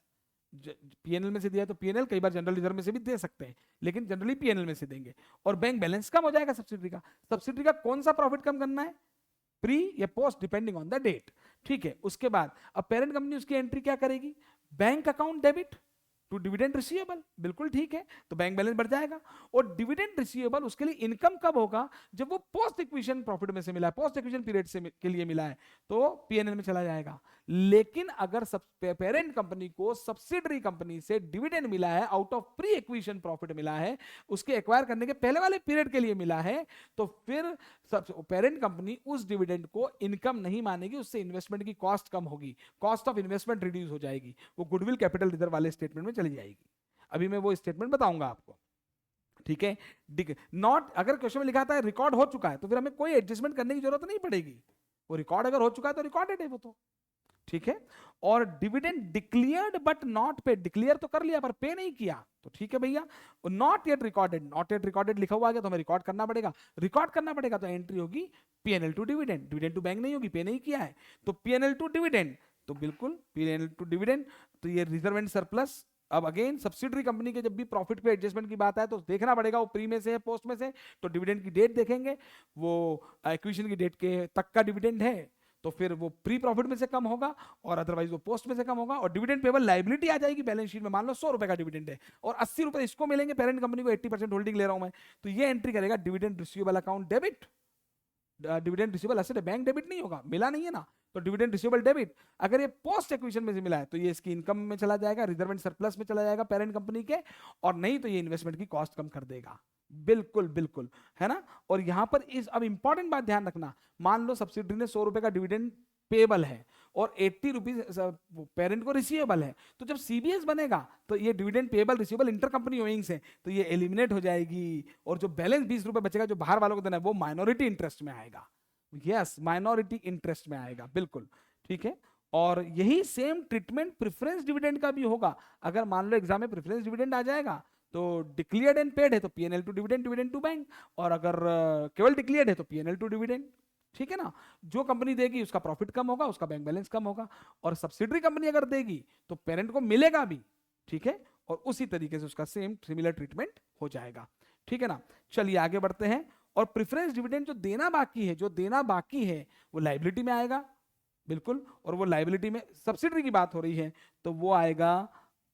पीएनएल में से दिया है तो पीएनएल, कई बार जनरल रिजर्व में से भी दे सकते हैं, लेकिन जनरली पीएनएल में से देंगे। और बैंक बैलेंस कम हो जाएगा सब्सिडरी का। सब्सिडरी का कौन सा प्रॉफिट कम करना है, प्री या post, depending on the date. ठीक है, उसके बाद अब पेरेंट कंपनी उसकी एंट्री क्या करेगी? Bank account debit to dividend receivable, बिल्कुल ठीक है, तो बैंक बैलेंस बढ़ जाएगा। और डिविडेंड रिसीवेबल उसके लिए इनकम कब होगा? जब वो पोस्ट एक्विजिशन प्रॉफिट में से मिला है, पोस्ट एक्विजिशन पीरियड से के लिए मिला है, तो पीएनएल में चला जाएगा। लेकिन अगर पेरेंट कंपनी को सब्सिडरी कंपनी से डिविडेंड मिला है, out of pre acquisition profit मिला है, उसके एक्वायर करने के पहले वाले पीरियड के लिए मिला है, तो फिर पेरेंट कंपनी उस डिविडेंड को इनकम नहीं मानेगी, उससे इन्वेस्टमेंट की कॉस्ट कम होगी, कॉस्ट ऑफ इन्वेस्टमेंट रिड्यूस हो जाएगी, वो गुडविल कैपिटल रिजर्व वाले स्टेटमेंट में चली जाएगी। अभी मैं वो स्टेटमेंट बताऊंगा आपको, ठीक है। नॉट, अगर क्वेश्चन में लिखा था रिकॉर्ड हो चुका है तो फिर हमें कोई एडजस्टमेंट करने की जरूरत नहीं पड़ेगी, वो रिकॉर्ड अगर हो चुका है तो रिकॉर्डेड है वो तो, ठीक है। और dividend declared but not paid, declare तो कर लिया पर पे नहीं किया, तो ठीक है भैया। Not yet recorded, not yet recorded लिखा हुआ है तो हमें रिकॉर्ड करना पड़ेगा, रिकॉर्ड करना पड़ेगा तो एंट्री होगी PNL to dividend, dividend to bank नहीं होगी, पे नहीं किया है तो पीएनएल टू डिविडेंड, तो बिल्कुल पीएनएल टू डिविडेंड, तो ये रिजर्व एंड सरप्लस। अब अगेन सब्सिडरी कंपनी के जब भी प्रॉफिट पे एडजस्टमेंट की बात आए तो देखना पड़ेगा वो प्री में से है पोस्ट में से, तो डिविडेंड की डेट देखेंगे, वो एक्विजिशन की डेट के तक का डिविडेंड है तो फिर वो प्री प्रॉफिट में से कम होगा और अदरवाइज वो पोस्ट में से कम होगा, और डिविडेंड पेबल लायबिलिटी आ जाएगी बैलेंस शीट में। मान लो 100 रुपए का डिविडेंड है और 80 रुपए इसको मिलेंगे, पेरेंट कंपनी को 80% होल्डिंग ले रहा हूं मैं, तो ये एंट्री करेगा dividend receivable account debit, dividend receivable asset, bank debit नहीं होगा, मिला नहीं है ना, तो डिविडेंड रिसीवेबल डेबिट। अगर ये पोस्ट एक्विजिशन में से मिला है तो ये इसकी इनकम में चला जाएगा, रिजर्व एंड सरप्लस में चला जाएगा पेरेंट कंपनी के, और नहीं तो ये इन्वेस्टमेंट की कॉस्ट कम कर देगा, बिल्कुल बिल्कुल, है ना। और यहां पर इस अब इंपॉर्टेंट बात ध्यान रखना, मान लो सब्सिडरी ने 100 रुपए का डिविडेंड पेबल है और 80 रुपीज पेरेंट को रिसीवेबल है, तो जब सीबीएस बनेगा तो ये dividend payable receivable inter company owings है तो ये एलिमिनेट हो जाएगी, और जो बैलेंस 20 रुपए बचेगा जो बाहर वालों को देना है वो माइनॉरिटी इंटरेस्ट में आएगा, यस माइनॉरिटी इंटरेस्ट में आएगा, बिल्कुल ठीक है। और यही सेम ट्रीटमेंट प्रेफरेंस डिविडेंड का भी होगा, अगर मान लो एग्जाम में प्रेफरेंस डिविडेंड आ जाएगा तो डिक्लेयर्ड एंड पेड है तो PNL to dividend, dividend to bank, और अगर केवल डिक्लेयर्ड है तो पीएनएल टू डिविडेंड, ठीक है ना। जो कंपनी देगी उसका प्रॉफिट कम होगा, उसका बैंक बैलेंस कम होगा, और सब्सिडरी कंपनी अगर देगी तो पेरेंट को मिलेगा भी, ठीक है, और उसी तरीके से उसका सेम सिमिलर ट्रीटमेंट हो जाएगा, ठीक है ना। चलिए आगे बढ़ते हैं, और प्रेफरेंस डिविडेंड जो देना बाकी है, जो देना बाकी है वो लायबिलिटी में आएगा, बिल्कुल, और वो लायबिलिटी में सब्सिडरी की बात हो रही है तो वो आएगा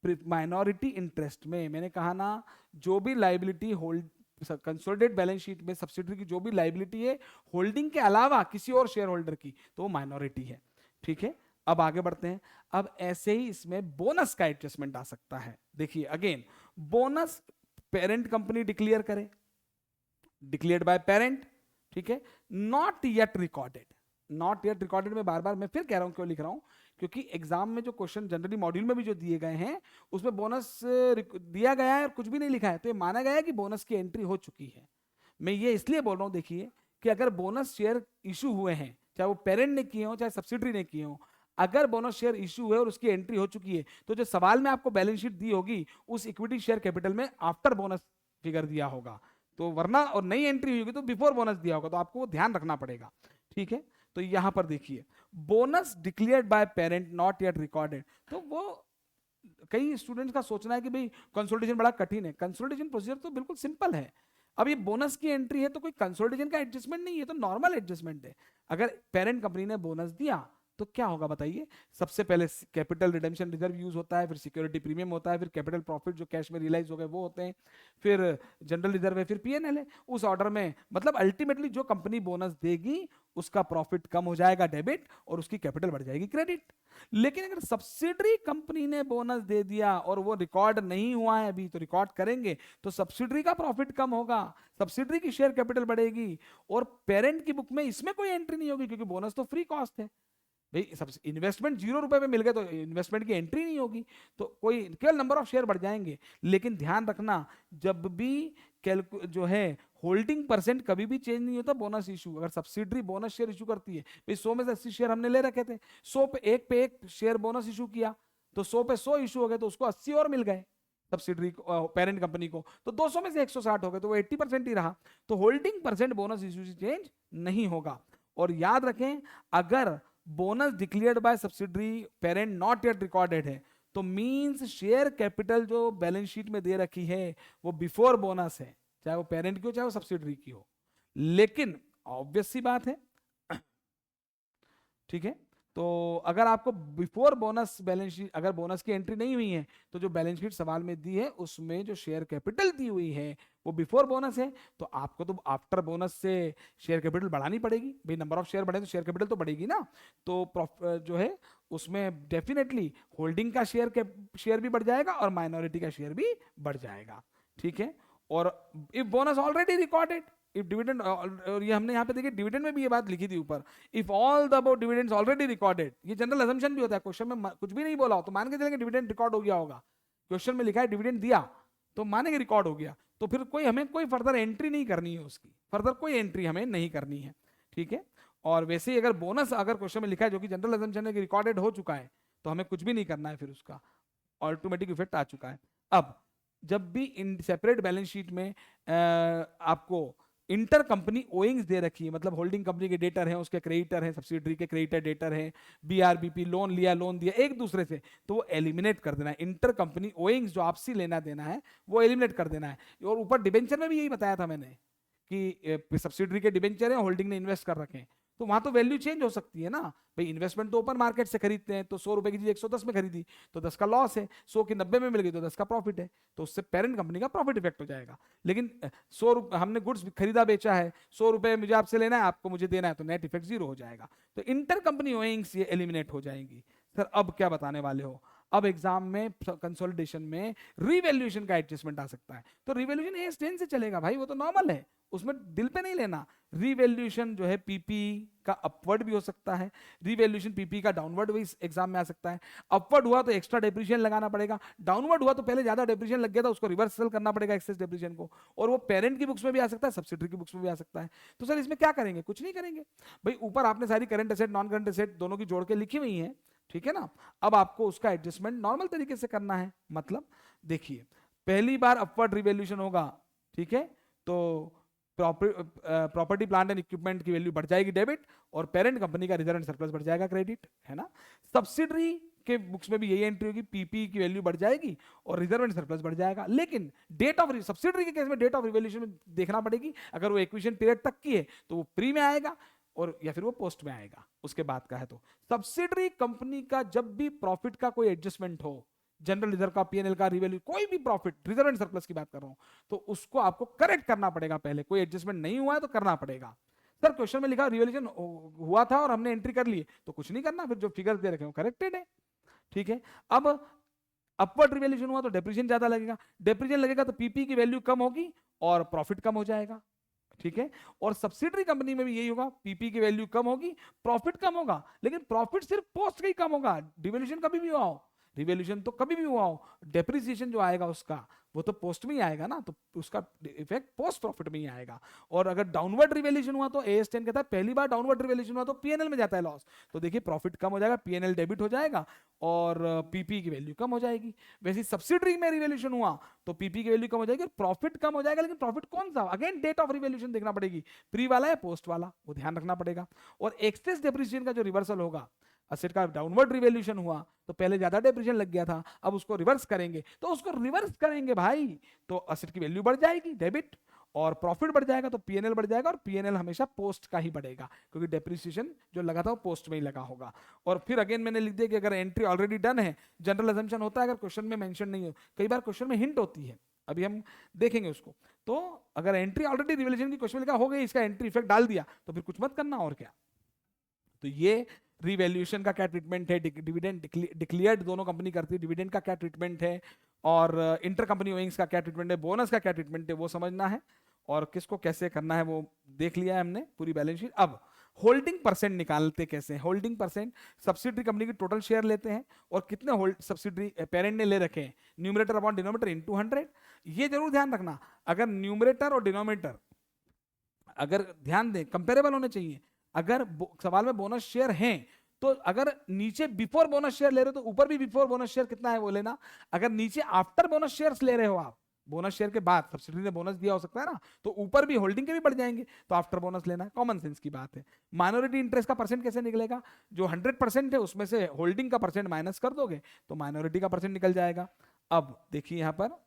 माइनॉरिटी इंटरेस्ट में। मैंने कहा ना, जो भी liability hold consolidated balance sheet में सब्सिडरी की जो भी लायबिलिटी है होल्डिंग के अलावा किसी और शेयर होल्डर की, तो वो माइनॉरिटी है, ठीक है। अब आगे बढ़ते हैं, अब ऐसे ही इसमें बोनस का एडजस्टमेंट आ सकता है। देखिए again, bonus parent company declare करे, डिक्लेयर्ड बाय पेरेंट, ठीक है, not yet recorded, not yet recorded में बार बार मैं फिर कह रहा हूं, क्यों लिख रहा हूं, क्योंकि एग्जाम में जो क्वेश्चन जनरली मॉड्यूल में भी जो दिए गए हैं उसमें बोनस दिया गया है और कुछ भी नहीं लिखा है, तो ये माना गया है कि बोनस की एंट्री हो चुकी है। मैं ये इसलिए बोल रहा हूं, देखिए कि अगर बोनस शेयर इशू हुए हैं, चाहे वो पेरेंट ने किए हो चाहे सब्सिडरी ने किए हो, अगर बोनस शेयर इशू हुए और उसकी एंट्री हो चुकी है तो जो सवाल में आपको बैलेंस शीट दी होगी उस इक्विटी शेयर कैपिटल में आफ्टर बोनस फिगर दिया होगा, तो वरना और नई एंट्री हुई होगी तो बिफोर बोनस दिया होगा, तो आपको वो ध्यान रखना पड़ेगा, ठीक है। तो यहां पर देखिए, bonus declared by parent not yet recorded, तो वो कई स्टूडेंट्स का सोचना है कि भाई कंसोलिडेशन बड़ा कठिन है, कंसोलिडेशन प्रोसीजर तो बिल्कुल सिंपल है। अब ये बोनस की एंट्री है तो कोई कंसोलिडेशन का एडजस्टमेंट नहीं है, तो नॉर्मल एडजस्टमेंट है। अगर पेरेंट कंपनी ने बोनस दिया तो क्या होगा बताइए, सबसे पहले कैपिटल रिडेम्पशन रिजर्व यूज होता है, फिर सिक्योरिटी प्रीमियम होता है, फिर कैपिटल प्रॉफिट जो कैश में रियलाइज हो गए वो होते हैं, फिर जनरल रिजर्व है, फिर पीएनएल है, उस ऑर्डर में, मतलब अल्टीमेटली जो कंपनी बोनस देगी उसका प्रॉफिट कम हो जाएगा डेबिट और उसकी कैपिटल बढ़ जाएगी क्रेडिट। लेकिन अगर सब्सिडरी कंपनी ने बोनस दे दिया और वो रिकॉर्ड नहीं हुआ है अभी, तो रिकॉर्ड करेंगे तो सब्सिडरी का प्रॉफिट कम होगा, सब्सिडरी की शेयर कैपिटल बढ़ेगी, और पेरेंट की बुक में इसमें कोई एंट्री नहीं होगी क्योंकि बोनस तो फ्री कॉस्ट है भाई, सब इन्वेस्टमेंट 0 रुपए में मिल गए तो इन्वेस्टमेंट की एंट्री नहीं होगी, तो कोई केवल नंबर ऑफ शेयर बढ़ जाएंगे। लेकिन ध्यान रखना, जब भी जो है होल्डिंग परसेंट कभी भी चेंज नहीं होता बोनस इशू, अगर सब्सिडरी बोनस शेयर इशू करती है, भाई 100 में से 80 शेयर हमने ले रखे थे, 100 पे एक शेयर बोनस इशू किया तो 100 पे 100 इशू हो गए तो उसको 80 और मिल गए सब्सिडरी पेरेंट कंपनी को, तो 200 में से 160 हो गए तो वो 80% ही रहा, तो होल्डिंग परसेंट बोनस इशू से चेंज नहीं होगा। और याद रखें, अगर bonus declared by subsidiary parent not yet recorded है तो मींस शेयर कैपिटल जो बैलेंस शीट में दे रखी है वो बिफोर बोनस है, चाहे वो पेरेंट की हो चाहे वो सब्सिडरी की हो। लेकिन ऑब्वियस सी बात है, ठीक है, तो अगर आपको बिफोर बोनस बैलेंस शीट, अगर बोनस की एंट्री नहीं हुई है तो जो बैलेंस शीट सवाल में दी है उसमें जो शेयर कैपिटल दी हुई है वो बिफोर बोनस है, तो आपको तो आफ्टर बोनस से शेयर कैपिटल बढ़ानी पड़ेगी भाई, नंबर ऑफ शेयर बढ़े तो शेयर कैपिटल तो बढ़ेगी ना। तो जो है उसमें डेफिनेटली होल्डिंग का शेयर भी बढ़ जाएगा और माइनॉरिटी का शेयर भी बढ़ जाएगा, ठीक है। और if bonus already recorded, if dividend, और ये हमने यहाँ पे देखिए डिविडेंड में भी ये बात लिखी थी ऊपर, if all the about dividends already recorded, ये जनरल अजम्पशन भी होता है, क्वेश्चन में कुछ भी नहीं बोला हो तो मान के चलेंगे डिविडेंड रिकॉर्ड हो गया होगा, क्वेश्चन में लिखा है डिविडेंड दिया तो मानेंगे रिकॉर्ड हो गया, तो फिर कोई हमें कोई फर्दर एंट्री नहीं करनी है, उसकी फर्दर कोई एंट्री हमें नहीं करनी है, ठीक है। और वैसे ही अगर बोनस अगर क्वेश्चन में लिखा है जो कि जनरल अजम्पशन है कि रिकॉर्डेड हो चुका है, तो हमें कुछ भी नहीं करना है, फिर उसका ऑटोमेटिक इफेक्ट आ चुका है। अब जब भी इन सेपरेट बैलेंस शीट में आपको इंटर कंपनी ओइंग्स दे रखी है, मतलब होल्डिंग कंपनी के डेटर हैं, उसके क्रेडिटर हैं, सब्सिडरी के क्रेडिटर डेटर हैं, बीआरबीपी लोन लिया लोन दिया एक दूसरे से, तो वो एलिमिनेट कर देना है। इंटर कंपनी ओइंग्स जो आपसी लेना देना है वो एलिमिनेट कर देना है। और ऊपर डिबेंचर में भी यही बताया था मैंने कि सब्सिडरी के डिबेंचर हैं, होल्डिंग ने इन्वेस्ट कर रखे हैं, तो वहां तो वैल्यू चेंज हो सकती है ना भाई। इन्वेस्टमेंट तो ओपन मार्केट से खरीदते हैं, तो 100 रुपए की चीज 110 में खरीदी तो 10 का लॉस है, 100 की 90 में मिल गई तो 10 का प्रॉफिट है, तो उससे पेरेंट कंपनी का प्रॉफिट इफेक्ट हो जाएगा। लेकिन 100 हमने गुड्स खरीदा बेचा है, 100 रुपए मुझे आपसे लेना है, आपको मुझे देना है, तो नेट इफेक्ट 0 हो जाएगा। तो इंटर कंपनी ओइंग्स ये एलिमिनेट हो जाएंगी। सर अब क्या बताने वाले हो? अब एग्जाम में कंसोलिडेशन में रिवैल्यूएशन का एडजस्टमेंट आ सकता है, तो रिवैल्यूएशन एज 10 से चलेगा भाई, वो तो नॉर्मल है, उसमें दिल पे नहीं लेना। रिवैल्यूएशन जो है पीपी का अपवर्ड भी हो सकता है, रिवैल्यूएशन पीपी का डाउनवर्ड भी एग्जाम में आ सकता है। अपवर्ड हुआ तो एक्स्ट्रा डेप्रिसिएशन लगाना पड़ेगा, डाउनवर्ड हुआ तो पहले ज्यादा डेप्रिसिएशन लग गया था उसको रिवर्सल करना पड़ेगा एक्सेस डेप्रिसिएशन को, और वो पेरेंट की बुक्स में भी आ सकता है, सब्सिडरी की बुक्स में भी आ सकता है। तो सर इसमें क्या करेंगे? कुछ नहीं करेंगे भाई, ऊपर आपने सारी current asset non current asset दोनों की जोड़ के लिखी हुई है, ठीक है ना। अब आपको उसका एडजस्टमेंट नॉर्मल तरीके से करना है। मतलब देखिए पहली बार अपवर्ड रिवैल्यूएशन होगा, ठीक है, तो प्रॉपर्टी प्लांट एंड इक्विपमेंट की वैल्यू बढ़ जाएगी डेबिट, और पेरेंट कंपनी का रिजर्व एंड सरप्लस बढ़ जाएगा क्रेडिट, है ना। सब्सिडरी के बुक्स में भी यही एंट्री होगी, पीपी की वैल्यू बढ़ जाएगी और रिजर्व एंड सरप्लस बढ़ जाएगा। लेकिन डेट ऑफ सब्सिडरी के केस में डेट ऑफ रिवैल्यूएशन में देखना पड़ेगी, अगर वो एक्विजिशन पीरियड तक की है तो वो प्री में आएगा, और या फिर वो पोस्ट में आएगा उसके बाद का है। तो सब्सिडरी कंपनी का जब भी प्रॉफिट का कोई एडजस्टमेंट हो, जनरल रिजर्व का, पीएनएल का, रिवैल्यू, कोई भी प्रॉफिट, रिजर्व एंड सरप्लस की बात कर रहा हूं, तो उसको आपको करेक्ट करना पड़ेगा पहले। कोई एडजस्टमेंट नहीं हुआ है तो करना पड़ेगा। सर क्वेश्चन में लिखा रिवैल्यूएशन हुआ था और हमने एंट्री कर ली, तो कुछ नहीं करना, फिर जो फिगर्स दे रखे हैं करेक्टेड है, ठीक है। अब अपवर्ड रिवैल्यूएशन हुआ तो डेप्रिसिएशन ज्यादा लगेगा, डेप्रिसिएशन लगेगा तो पीपी की वैल्यू कम होगी और प्रॉफिट कम हो जाएगा, ठीक है। और सब्सिडरी कंपनी में भी यही होगा, पीपी की वैल्यू कम होगी, प्रॉफिट कम होगा, लेकिन प्रॉफिट सिर्फ पोस्ट का ही कम होगा, डिवैल्यूएशन कभी भी हुआ हो, रिवैल्यूएशन तो कभी भी हुआ हो, डेप्रिसिएशन जो आएगा उसका वो तो पोस्ट में ही आएगा ना, तो उसका इफेक्ट पोस्ट प्रॉफिट में ही आएगा। और अगर डाउनवर्ड रिवैल्यूएशन हुआ तो एएस 10 कहता है पहली बार डाउनवर्ड रिवैल्यूएशन हुआ तो पीएनएल में जाता है लॉस, तो देखिए प्रॉफिट कम हो जाएगा, पीएनएल डेबिट हो जाएगा और पीपी की वैल्यू कम हो जाएगी। वैसे सब्सिडरी में रिवैल्यूएशन हुआ तो पीपी की वैल्यू कम हो जाएगी, प्रॉफिट कम हो जाएगा, लेकिन प्रॉफिट कौन सा? अगेन डेट ऑफ रिवैल्यूएशन देखना पड़ेगी, प्री वाला है पोस्ट वाला, वो ध्यान रखना पड़ेगा। और एक्सेस डेप्रिसिएशन का जो रिवर्सल होगा, असेट का डाउनवर्ड रिवैल्यूएशन हुआ तो पहले ज्यादा डेप्रिसिएशन लग गया था, अब उसको रिवर्स करेंगे, तो उसको रिवर्स करेंगे भाई, तो असेट की वैल्यू बढ़ जाएगी डेबिट, और प्रॉफिट बढ़ जाएगा तो पीएनएल बढ़ जाएगा, और पीएनएल हमेशा पोस्ट का ही बढ़ेगा क्योंकि डेप्रिसिएशन जो लगा था वो पोस्ट में ही लगा होगा। और फिर अगेन मैंने लिख दिया कि अगर एंट्री ऑलरेडी डन है, जनरल अजम्पशन होता है अगर क्वेश्चन में मेंशन नहीं हो, कई बार क्वेश्चन में हिंट होती है, अभी हम देखेंगे उसको। तो अगर एंट्री ऑलरेडी रिवैल्यूएशन की क्वेश्चन में लिखा हो गई, इसका एंट्री इफेक्ट डाल दिया तो फिर कुछ मत करना, और क्या। तो ये रिवैल्यूएशन का क्या ट्रीटमेंट है, डिविडेंड डिक्लेयर्ड दोनों कंपनी करती है, डिविडेंड का क्या ट्रीटमेंट है, और इंटर कंपनी ओइंग्स का क्या ट्रीटमेंट है, बोनस का क्या ट्रीटमेंट है, वो समझना है, और किसको कैसे करना है वो देख लिया है हमने पूरी बैलेंस शीट। अब होल्डिंग परसेंट निकालते कैसे? होल्डिंग परसेंट सब्सिडरी कंपनी की टोटल शेयर लेते हैं और कितने होल्ड सब्सिडरी पेरेंट ने ले रखे हैं, न्यूमरेटर अपॉन डिनोमिनेटर इनटू 100। ये जरूर ध्यान रखना, अगर न्यूमरेटर और डिनोमिनेटर अगर ध्यान दें कंपेरेबल होने चाहिए। अगर सवाल में बोनस शेयर हैं तो अगर नीचे बिफोर बोनस शेयर ले रहे हो तो ऊपर भी बिफोर बोनस शेयर कितना है वो लेना। अगर नीचे आफ्टर बोनस शेयर्स ले रहे हो आप, बोनस शेयर के बाद सब्सिडी ने बोनस दिया हो सकता है ना, तो ऊपर भी होल्डिंग के भी बढ़ जाएंगे, तो आफ्टर बोनस लेना है, कॉमन सेंस की बात है। माइनॉरिटी इंटरेस्ट का परसेंट कैसे निकलेगा? जो 100% है उसमें से होल्डिंग का परसेंट माइनस कर दोगे तो माइनॉरिटी का परसेंट निकल जाएगा। अब देखिए यहां पर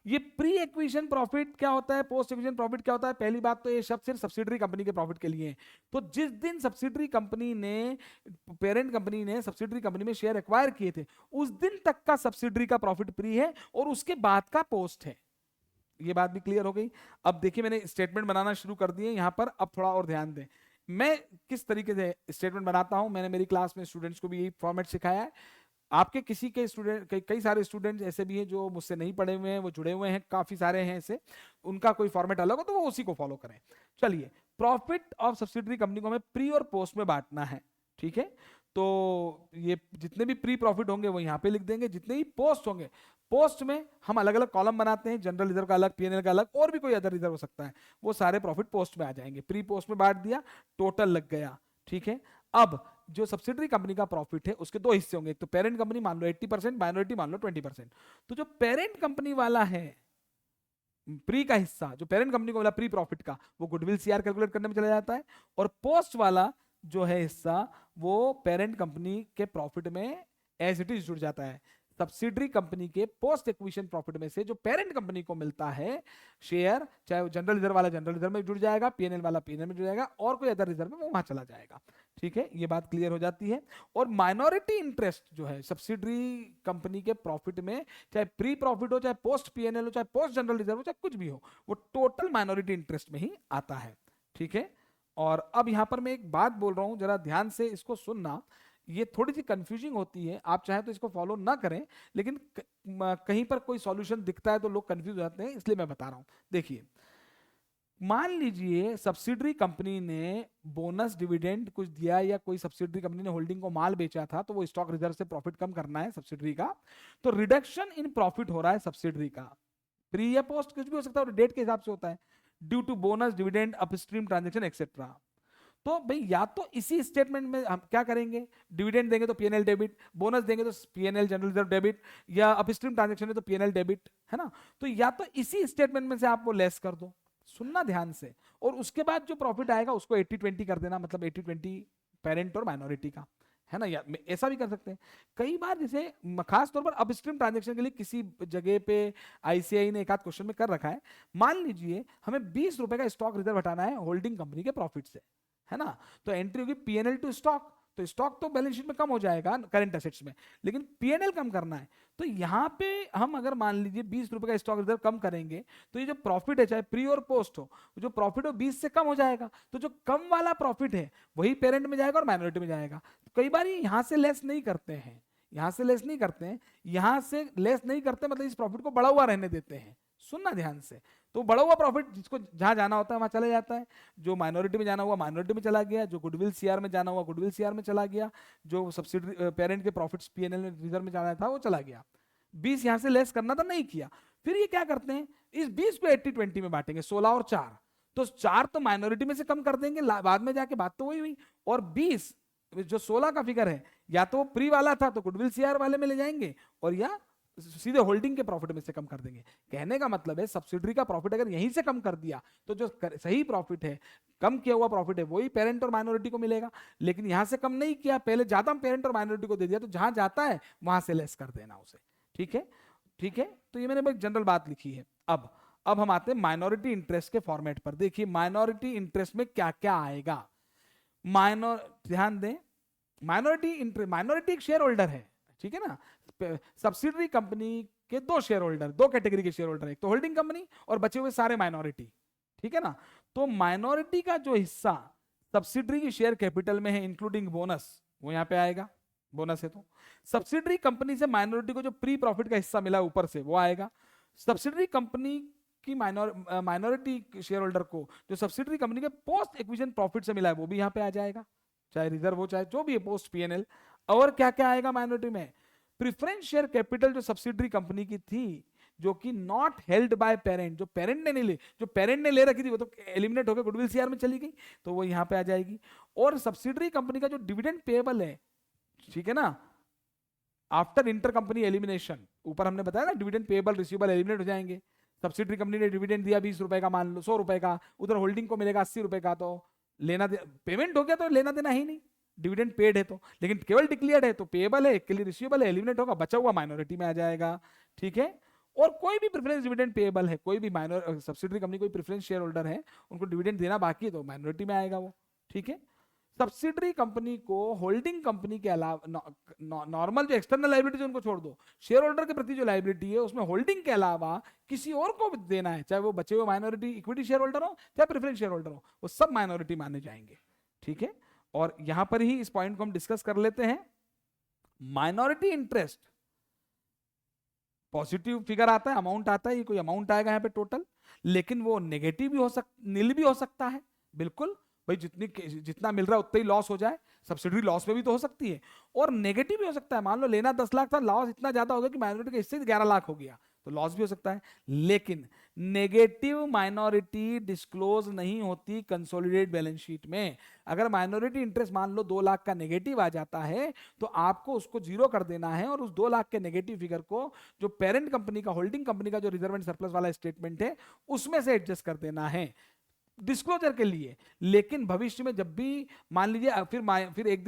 ये प्री एक्विजिशन प्रॉफिट क्या होता है, पोस्ट एक्विजिशन प्रॉफिट क्या होता है। पहली बात तो ये शब्द सिर्फ सब्सिडरी कंपनी के प्रॉफिट के लिए है। तो जिस दिन सब्सिडरी कंपनी ने, पेरेंट कंपनी ने सब्सिडरी कंपनी में शेयर एक्वायर किए थे, उस दिन तक का सब्सिडरी का प्रॉफिट प्री है और उसके बाद का पोस्ट है। ये बात भी क्लियर हो गई। अब देखिए मैंने स्टेटमेंट बनाना शुरू कर दिए यहाँ पर, अब थोड़ा और ध्यान दें मैं किस तरीके से स्टेटमेंट बनाता हूं। मैंने मेरी क्लास में स्टूडेंट्स को भी यही फॉर्मेट सिखाया है। आपके किसी के स्टूडेंट कई सारे स्टूडेंट्स ऐसे भी हैं जो मुझसे नहीं पढ़े हुए हैं, वो जुड़े हुए हैं, काफी सारे हैं ऐसे, उनका कोई फॉर्मेट अलग हो तो वो उसी को फॉलो करें। चलिए, प्रॉफिट ऑफ सब्सिडरी कंपनी को हमें प्री और पोस्ट में बांटना है, ठीक है। तो ये जितने भी प्री प्रॉफिट होंगे वो यहाँ पे लिख देंगे, जितने ही पोस्ट होंगे पोस्ट में हम अलग अलग कॉलम बनाते हैं, जनरल रिजर्व का अलग, पीएनएल का अलग, और भी कोई अदर रिजर्व हो सकता है, वो सारे प्रॉफिट पोस्ट में आ जाएंगे। प्री पोस्ट में बांट दिया, टोटल लग गया, ठीक है। अब जो सब्सिडरी कंपनी का प्रॉफिट है उसके दो हिस्से होंगे, एक तो पेरेंट कंपनी मान लो 80%, माइनॉरिटी मान लो 20%। तो जो पेरेंट कंपनी वाला है प्री का हिस्सा, जो पेरेंट कंपनी को मिला प्री प्रॉफिट का, वो गुडविल सीआर कैलकुलेट करने में चला जाता है, और पोस्ट वाला जो है हिस्सा वो पेरेंट कंपनी के प्रॉफिट में एज इट इज जुड़ जाता है। सब्सिडरी कंपनी के पोस्ट एक्विजिशन प्रॉफिट में से जो पेरेंट कंपनी को मिलता है शेयर, चाहे वो जनरल रिजर्व वाला जनरल रिजर्व में जुड़ जाएगा, पीएनएल वाला पीएनएल में जुड़ जाएगा, और कोई अदर रिजर्व में वो वहां चला जाएगा, ठीक है। ये बात क्लियर हो जाती है। और माइनॉरिटी इंटरेस्ट जो है सब्सिडरी कंपनी के प्रॉफिट में, चाहे प्री प्रॉफिट हो, चाहे पोस्ट पीएनएल हो, चाहे पोस्ट जनरल रिजर्व हो, चाहे कुछ भी हो, वो टोटल माइनॉरिटी इंटरेस्ट में ही आता है, ठीक है। और अब यहां पर मैं एक बात बोल रहा हूं, जरा ध्यान से इसको सुनना, ये थोड़ी सी कंफ्यूजिंग होती है, आप चाहे तो इसको फॉलो ना करें, लेकिन कहीं पर कोई सॉल्यूशन दिखता है तो लोग कंफ्यूज हो जाते हैं, इसलिए मैं बता रहा हूं। देखिए, मान लीजिए सब्सिडरी कंपनी ने बोनस डिविडेंड कुछ दिया, या कोई सब्सिडरी कंपनी ने होल्डिंग को माल बेचा था, तो वो स्टॉक रिजर्व से प्रॉफिट कम करना है सब्सिडरी का, तो रिडक्शन इन प्रॉफिट हो रहा है सब्सिडरी का, प्री या पोस्ट कुछ भी हो सकता है, डेट के हिसाब से होता है, due to bonus dividend upstream transaction etcetera. तो भाई या तो इसी स्टेटमेंट में हम क्या करेंगे, डिविडेंड देंगे तो पीएनएल डेबिट, बोनस देंगे तो पीएनएल जनरल रिजर्व डेबिट, या अपस्ट्रीम ट्रांजैक्शन है तो पीएनएल डेबिट, है ना। तो या तो इसी स्टेटमेंट में से आप वो लेस कर दो, सुनना ध्यान से, और उसके बाद जो प्रॉफिट आएगा उसको 80-20 कर देना, मतलब 80-20 पेरेंट और माइनॉरिटी का, है ना। या ऐसा भी कर सकते हैं। कई बार जैसे खास तौर पर अपस्ट्रीम ट्रांजैक्शन के लिए किसी जगह पे आईसीआई ने एक आध क्वेश्चन में कर रखा है, मान लीजिए हमें 20 रुपए का स्टॉक रिजर्व हटाना है होल्डिंग कंपनी के प्रॉफिट से, है ना। तो एंट्री होगी पीएनएल टू स्टॉक, तो स्टॉक तो बैलेंस शीट में कम हो जाएगा करंट एसेट्स में, लेकिन पीएनएल कम करना है। तो यहां पे हम अगर मान लीजिए 20 रुपए का स्टॉक रिजर्व कम करेंगे, तो ये जो प्रॉफिट है चाहे प्री और पोस्ट हो, जो प्रॉफिट हो 20 से कम हो जाएगा, तो जो कम वाला प्रॉफिट है वही पेरेंट में जाएगा और माइनॉरिटी में जाएगा। तो कई बार यहां से लेस नहीं करते हैं, यहां से लेस नहीं करते हैं, यहां से लेस नहीं करते, मतलब इस प्रॉफिट को बढ़ा हुआ रहने देते हैं, सुनना ध्यान से। तो बढ़ा हुआ प्रॉफिट जिसको जहां जाना होता है वहां चला जाता है, जो माइनॉरिटी में जाना हुआ माइनॉरिटी में चला गया, जो गुडविल सीआर में जाना हुआ गुडविल सीआर में चला गया, जो सब्सिडरी पेरेंट के प्रॉफिट्स पीएनएल में रिजर्व में जाना था वो चला गया। 20 यहां से लेस करना था, नहीं किया। फिर ये क्या करते हैं, इस 20 को 80-20 में बांटेंगे, 16 और 4, तो 4 तो माइनॉरिटी में से कम कर देंगे, बाद में जाके बात तो वही हुई। और 20 जो 16 का फिगर है, या तो प्री वाला था तो गुडविल सीआर वाले में ले जाएंगे, और या सीधे होल्डिंग के प्रॉफिट में से कम कर देंगे। कहने का मतलब है सब्सिडरी का प्रॉफिट अगर यहीं से कम कर दिया तो जो सही प्रॉफिट है, कम किया हुआ प्रॉफिट है, वही पेरेंट और माइनॉरिटी को मिलेगा। लेकिन यहां से कम नहीं किया, पहले ज्यादा पेरेंट और माइनॉरिटी को दे दिया, तो जहां जाता है वहां से लेस कर देना उसे, ठीक है। ठीक है, तो ये मैंने एक जनरल बात लिखी है। अब हम आते हैं माइनॉरिटी इंटरेस्ट के फॉर्मेट पर। देखिए माइनॉरिटी इंटरेस्ट में क्या क्या आएगा। ध्यान दें, माइनॉरिटी एक शेयर होल्डर है, ठीक है ना। सब्सिडरी कंपनी के दो शेयर होल्डर, दो कैटेगरी के शेयर होल्डर, एक तो होल्डिंग कंपनी और बचे हुए सारे माइनॉरिटी, ठीक है ना। तो माइनॉरिटी का जो हिस्सा सब्सिडरी की शेयर कैपिटल में है इंक्लूडिंग बोनस, वो यहां पे आएगा, बोनस है तो। सब्सिडरी कंपनी से माइनॉरिटी को जो प्री प्रॉफिट का हिस्सा मिला ऊपर से वो आएगा। सब्सिडरी कंपनी की माइनॉरिटी शेयर होल्डर को जो सब्सिडरी कंपनी के पोस्ट एक्विजिशन प्रॉफिट से मिला है वो भी यहां पे आ जाएगा, चाहे रिजर्व हो चाहे जो भी है पोस्ट पीएनएल। और क्या क्या आएगा माइनॉरिटी में, प्रेफरेंस शेयर कैपिटल जो सब्सिडरी कंपनी की थी, जो कि नॉट हेल्ड बाय पेरेंट, जो पेरेंट ने नहीं ली, जो पेरेंट ने ले रखी थी वो तो एलिमिनेट होकर गुडविल सीआर में चली गई, तो वो यहां पे आ जाएगी। और सब्सिडरी कंपनी का जो डिविडेंड पेएबल है, ठीक है ना, आफ्टर इंटर कंपनी एलिमिनेशन, ऊपर हमने बताया ना डिविडेंड पेएबल रिसीवेबल एलिमिनेट हो जाएंगे। सब्सिडरी कंपनी ने डिविडेंड दिया 20 रुपए का, मान लो 100 रुपए का, उधर होल्डिंग को मिलेगा 80 रुपए का, तो लेना पेमेंट हो गया तो लेना देना ही नहीं, डिविडेंड पेड है तो। लेकिन केवल डिक्लेयर्ड है तो पेएबल है, के लिए रिसीवेबल है, एलिमिनेट होगा, बचा हुआ माइनॉरिटी में आ जाएगा, ठीक है। और कोई भी प्रेफरेंस डिविडेंड पेएबल है, कोई भी माइनर सब्सिडरी कंपनी कोई प्रेफरेंस शेयर होल्डर है, उनको डिविडेंड देना बाकी है तो माइनॉरिटी में आएगा वो, ठीक है। सब्सिडरी कंपनी को होल्डिंग कंपनी के अलावा नॉर्मल जो एक्सटर्नल लायबिलिटी उनको छोड़ दो, शेयर होल्डर के प्रति जो लायबिलिटी है उसमें होल्डिंग के अलावा किसी और को देना है, चाहे वो बचे हुए माइनॉरिटी इक्विटी शेयर होल्डर हो चाहे प्रेफरेंस शेयर होल्डर हो, वो सब माइनॉरिटी माने जाएंगे। ठीक है, और यहां पर ही इस पॉइंट को हम डिस्कस कर लेते हैं। माइनॉरिटी इंटरेस्ट पॉजिटिव फिगर आता है, अमाउंट आता है, ये कोई अमाउंट आएगा यहाँ पे टोटल, लेकिन वो नेगेटिव भी हो सकता, नील भी हो सकता है। बिल्कुल भाई, जितना मिल रहा है उतना ही लॉस हो जाए, सब्सिडी लॉस में भी तो हो सकती है, और नेगेटिव भी हो सकता है। मान लो लेना 10 लाख था, लॉस इतना ज्यादा हो गया कि माइनॉरिटी के हिस्से 11 लाख हो गया, तो लॉस भी हो सकता है। लेकिन नेगेटिव माइनॉरिटी डिस्क्लोज नहीं होती कंसोलिडेटेड बैलेंस शीट में। अगर माइनॉरिटी इंटरेस्ट मान लो 2 लाख का नेगेटिव आ जाता है, तो आपको उसको जीरो कर देना है, और उस 2 लाख के नेगेटिव फिगर को जो पेरेंट कंपनी का, होल्डिंग कंपनी का जो रिजर्व एंड सरप्लस वाला स्टेटमेंट है उसमें से एडजस्ट कर देना है डिस्क्लोजर के लिए। लेकिन भविष्य में जब भी मान लीजिए फिर एक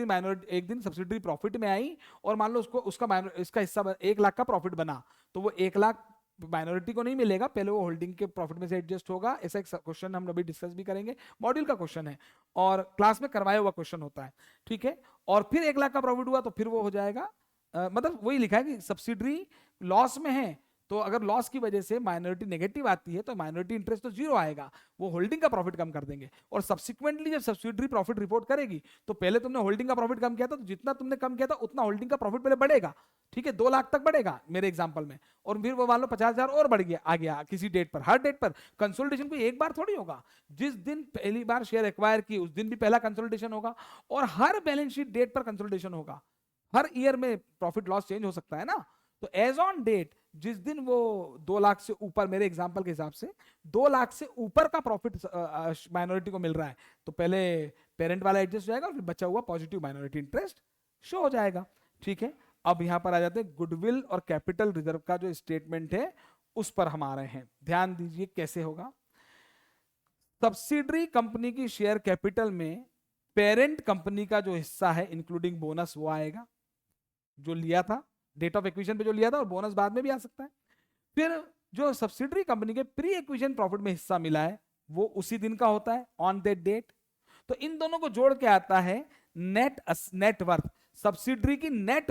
दिन सब्सिडरी प्रॉफिट में आई, और मान लो इसका हिस्सा 1 लाख का प्रॉफिट बना, तो वो 1 लाख माइनॉरिटी को नहीं मिलेगा, पहले वो होल्डिंग के प्रॉफिट में से एडजस्ट होगा। ऐसा एक क्वेश्चन हम अभी डिस्कस भी करेंगे, मॉड्यूल का क्वेश्चन है और क्लास में करवाया हुआ क्वेश्चन होता है। ठीक है, और फिर 1 लाख का प्रॉफिट हुआ तो फिर वो हो जाएगा, मतलब वही लिखा है कि सब्सिडरी लॉस में है, तो अगर लॉस की वजह से माइनॉरिटी नेगेटिव आती है तो माइनॉरिटी इंटरेस्ट तो जीरो आएगा, वो होल्डिंग का प्रॉफिट कम कर देंगे। और सब्सिक्वेंटली जब सब्सिडरी प्रॉफिट रिपोर्ट करेगी, तो पहले तुमने होल्डिंग का प्रॉफिट कम किया था, तो जितना तुमने कम किया था उतना होल्डिंग का प्रॉफिट पहले बढ़ेगा। ठीक है, 2 लाख तक बढ़ेगा मेरे एग्जांपल में, और फिर वो मान लो 50,000 और बढ़ गया, आ गया किसी डेट पर। हर डेट पर कंसोलिडेशन कोई एक बार थोड़ी होगा, जिस दिन पहली बार शेयर एक्वायर की उस दिन भी पहला कंसोलिडेशन होगा, और हर बैलेंस शीट डेट पर कंसोलिडेशन होगा। हर ईयर में प्रॉफिट लॉस चेंज हो सकता है ना, तो एज ऑन डेट जिस दिन वो 2 लाख से ऊपर, मेरे एग्जांपल के हिसाब से 2 लाख से ऊपर का प्रॉफिट माइनॉरिटी को मिल रहा है, तो पहले पेरेंट वाला एडजस्ट हो जाएगा, और फिर बचा हुआ पॉजिटिव माइनॉरिटी इंटरेस्ट शो हो जाएगा। ठीक है, अब यहां पर आ जाते हैं गुडविल और कैपिटल रिजर्व का जो स्टेटमेंट है उस पर हम आ रहे हैं। ध्यान दीजिए कैसे होगा। सब्सिडरी कंपनी की शेयर कैपिटल में पेरेंट कंपनी का जो हिस्सा है इंक्लूडिंग बोनस वो आएगा, जो लिया था डेट ऑफ एक्विजिशन पे जो लिया था, और बोनस बाद में भी आ सकता है। फिर जो सब्सिडरी कंपनी के प्री एक्विजिशन प्रॉफिट में हिस्सा मिला है वो उसी दिन का होता है, ऑन दैट डेट। तो इन दोनों को जोड़ के आता है नेट वर्थ। सब्सिडरी की नेट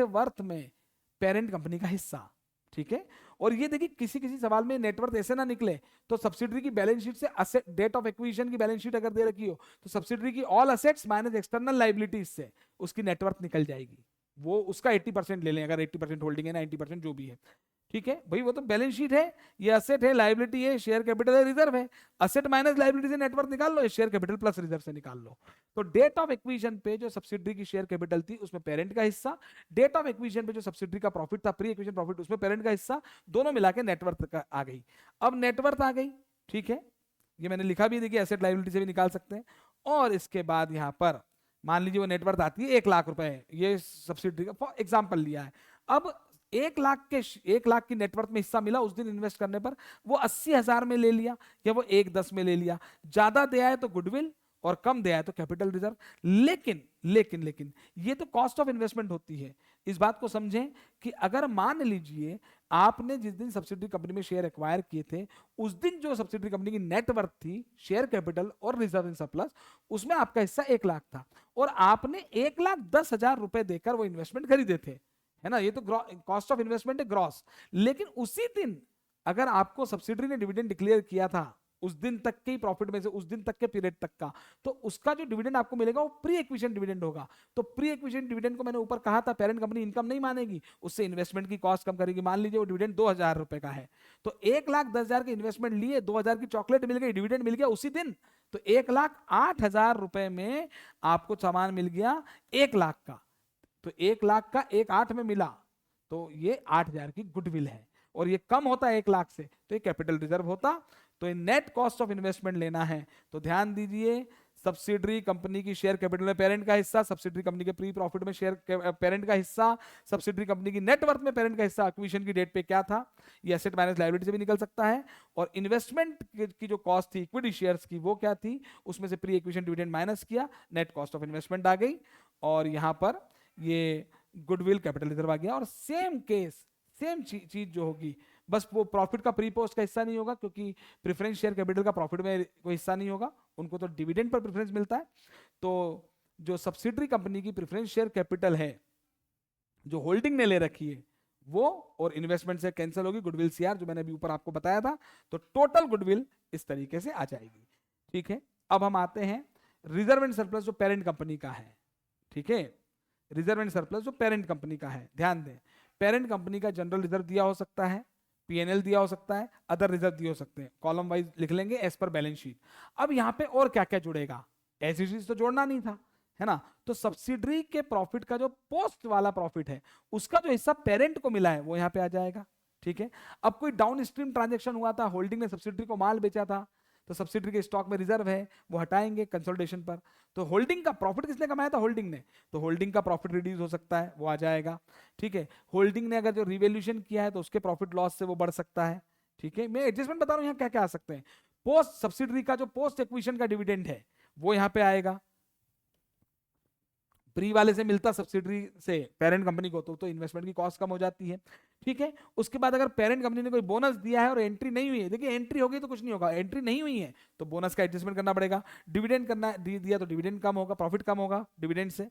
वर्थ में पेरेंट कंपनी का हिस्सा। ठीक है, और ये देखिए किसी किसी सवाल में नेटवर्थ ऐसे ना निकले, तो सब्सिडरी की बैलेंस शीट से असेट, डेट ऑफ एक्विजिशन की बैलेंस शीट अगर दे रखी हो, तो सब्सिडरी की all assets minus external liabilities से उसकी नेटवर्थ निकल जाएगी। वो उसका 80% ले लें, अगर 80% होल्डिंग है, 90% जो भी है। ठीक है भाई, वो तो बैलेंस शीट है, ये असेट है, लायबिलिटी है, शेयर कैपिटल है, रिजर्व है। असेट माइनस लायबिलिटी से नेटवर्थ निकाल लो, शेयर कैपिटल प्लस रिजर्व से निकाल लो। तो डेट ऑफ एक्विजिशन पे जो सब्सिडरी की शेयर कैपिटल थी उसमें पेरेंट का हिस्सा, डेट ऑफ एक्विजिशन पे जो सब्सिडरी का प्रॉफिट था, प्री एक्विजिशन प्रॉफिट, उसमें पेरेंट का हिस्सा, दोनों मिला के नेटवर्थ आ गई। अब नेटवर्थ आ गई, ठीक है, ये मैंने लिखा भी, देखिए एसेट लायबिलिटी से भी निकाल सकते हैं। और इसके बाद यहां पर मान लीजिए वो नेटवर्थ आती है 1 लाख रुपए, ये सब्सिडरी का फॉर एग्जाम्पल लिया है। अब 1 लाख की नेटवर्थ में हिस्सा मिला उस दिन इन्वेस्ट करने पर, वो 80,000 में ले लिया या वो 1,10 में ले लिया। ज्यादा दिया है तो गुडविल और कम दिया है तो कैपिटल रिजर्व। लेकिन लेकिन लेकिन ये तो कॉस्ट ऑफ इन्वेस्टमेंट होती है। इस बात को समझें कि अगर मान लीजिए आपने जिस दिन सब्सिडरी कंपनी में शेयर एक्वायर किए थे, उस दिन जो सब्सिडरी कंपनी की नेटवर्थ थी, शेयर कैपिटल और रिजर्व इन सरप्लस, उसमें आपका हिस्सा 1 लाख था, और आपने 1,10,000 रुपए देकर वो इन्वेस्टमेंट खरीदे थे, है ना। ये तो कॉस्ट ऑफ इन्वेस्टमेंट है ग्रॉस। लेकिन उसी दिन अगर आपको सब्सिडरी ने डिविडेंड डिक्लेयर किया था उस दिन तक के प्रॉफिट में से, उस दिन तक के पीरियड तक का, तो उसका जो डिविडेंड आपको मिलेगा वो प्री एक्विजिशन डिविडेंड होगा। तो प्री एक्विजिशन डिविडेंड को मैंने ऊपर कहा था पेरेंट कंपनी इनकम नहीं मानेगी, उससे इन्वेस्टमेंट की कॉस्ट कम करेगी। मान लीजिए वो डिविडेंड 2,000 रुपए का है, तो 1,10,000 के इन्वेस्टमेंट लिए, 2,000 की चॉकलेट मिल गई, डिविडेंड मिल गया उसी दिन, तो 1,08,000 रुपए में आपको सामान मिल गया 1 लाख का। तो 1 लाख का 1,08 में मिला, तो ये 8,000 की गुडविल है, और ये कम होता है 1 लाख से तो ये कैपिटल रिजर्व होता। तो ये नेट कॉस्ट ऑफ इन्वेस्टमेंट लेना है, तो ध्यान दीजिए सब्सिडरी कंपनी की शेयर कैपिटल में पेरेंट का हिस्सा, सब्सिडरी कंपनी के प्री प्रॉफिट में शेयर पेरेंट का हिस्सा, सब्सिडरी कंपनी की नेटवर्थ में पेरेंट का हिस्सा, एक्विजिशन की डेट पे क्या था, ये एसेट माइनस लायबिलिटी से भी निकल सकता है। और इन्वेस्टमेंट की जो कॉस्ट थी इक्विटी शेयर्स की वो क्या थी, उसमें से प्री एक्विजिशन डिविडेंड माइनस किया, नेट कॉस्ट ऑफ इन्वेस्टमेंट आ गई, और यहां पर ये गुडविल कैपिटल रिजर्व आ गया। और सेम केस, सेम चीज जो होगी बस वो प्रॉफिट का प्री पोस्ट का हिस्सा नहीं होगा, क्योंकि प्रेफरेंस शेयर कैपिटल का प्रॉफिट में कोई हिस्सा नहीं होगा, उनको तो डिविडेंड पर प्रेफरेंस मिलता है। तो जो सब्सिडरी कंपनी की प्रेफरेंस शेयर कैपिटल है जो होल्डिंग ने ले रखी है वो और इन्वेस्टमेंट से कैंसिल होगी, गुडविल सीआर जो मैंने अभी ऊपर आपको बताया था, तो टोटल गुडविल इस तरीके से आ जाएगी। ठीक है, अब हम आते हैं रिजर्व एंड सरप्लस जो पेरेंट कंपनी का है। ठीक है, रिजर्व एंड सरप्लस जो पेरेंट कंपनी का है, ध्यान दें पेरेंट कंपनी का जनरल रिजर्व दिया हो सकता है, पीएनएल दिया हो सकता है, अदर रिजर्व दिए हो सकते हैं, कॉलम वाइज लिख लेंगे एज पर बैलेंस शीट। अब यहाँ पे और क्या क्या जुड़ेगा, ऐसी चीज तो जोड़ना नहीं था, है ना। तो सब्सिडरी के प्रॉफिट का जो पोस्ट वाला प्रॉफिट है उसका जो हिस्सा पेरेंट को मिला है वो यहाँ पे आ जाएगा। ठीक है, अब कोई डाउन स्ट्रीम ट्रांजेक्शन हुआ था, होल्डिंग ने सब्सिडरी को माल बेचा था, तो सब्सिडरी के स्टॉक में रिजर्व है वो हटाएंगे कंसोलिडेशन पर। तो होल्डिंग का प्रॉफिट किसने कमाया था, होल्डिंग ने, तो होल्डिंग का प्रॉफिट रिड्यूस हो सकता है, वो आ जाएगा। ठीक है, होल्डिंग ने अगर जो रिवैल्यूएशन किया है तो उसके प्रॉफिट लॉस से वो बढ़ सकता है। ठीक है, मैं एडजस्टमेंट बता रहा हूं यहाँ क्या क्या आ सकते हैं। पोस्ट सब्सिडरी का जो पोस्ट एक्विजिशन का डिविडेंड है वो यहाँ पे आएगा, प्री वाले से मिलता सब्सिडरी से पेरेंट कंपनी को, तो इन्वेस्टमेंट की कॉस्ट कम हो जाती है। ठीक है, उसके बाद अगर पेरेंट कंपनी ने कोई बोनस दिया है और एंट्री नहीं हुई है, देखिए एंट्री होगी तो कुछ नहीं होगा, एंट्री नहीं हुई है तो बोनस का एडजस्टमेंट करना पड़ेगा। डिविडेंड करना दिया तो डिविडेंड कम होगा, प्रॉफिट कम होगा डिविडेंड से।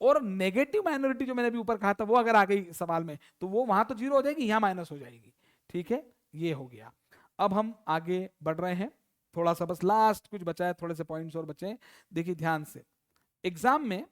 और नेगेटिव माइनॉरिटी जो मैंने अभी ऊपर कहा था वो अगर आ गई सवाल में तो वो वहां तो जीरो हो जाएगी, यहाँ माइनस हो जाएगी। ठीक है, ये हो गया। अब हम आगे बढ़ रहे हैं, थोड़ा सा बस लास्ट कुछ बचा है, थोड़े से पॉइंट्स और बचे हैं, देखिए ध्यान से। एग्जाम में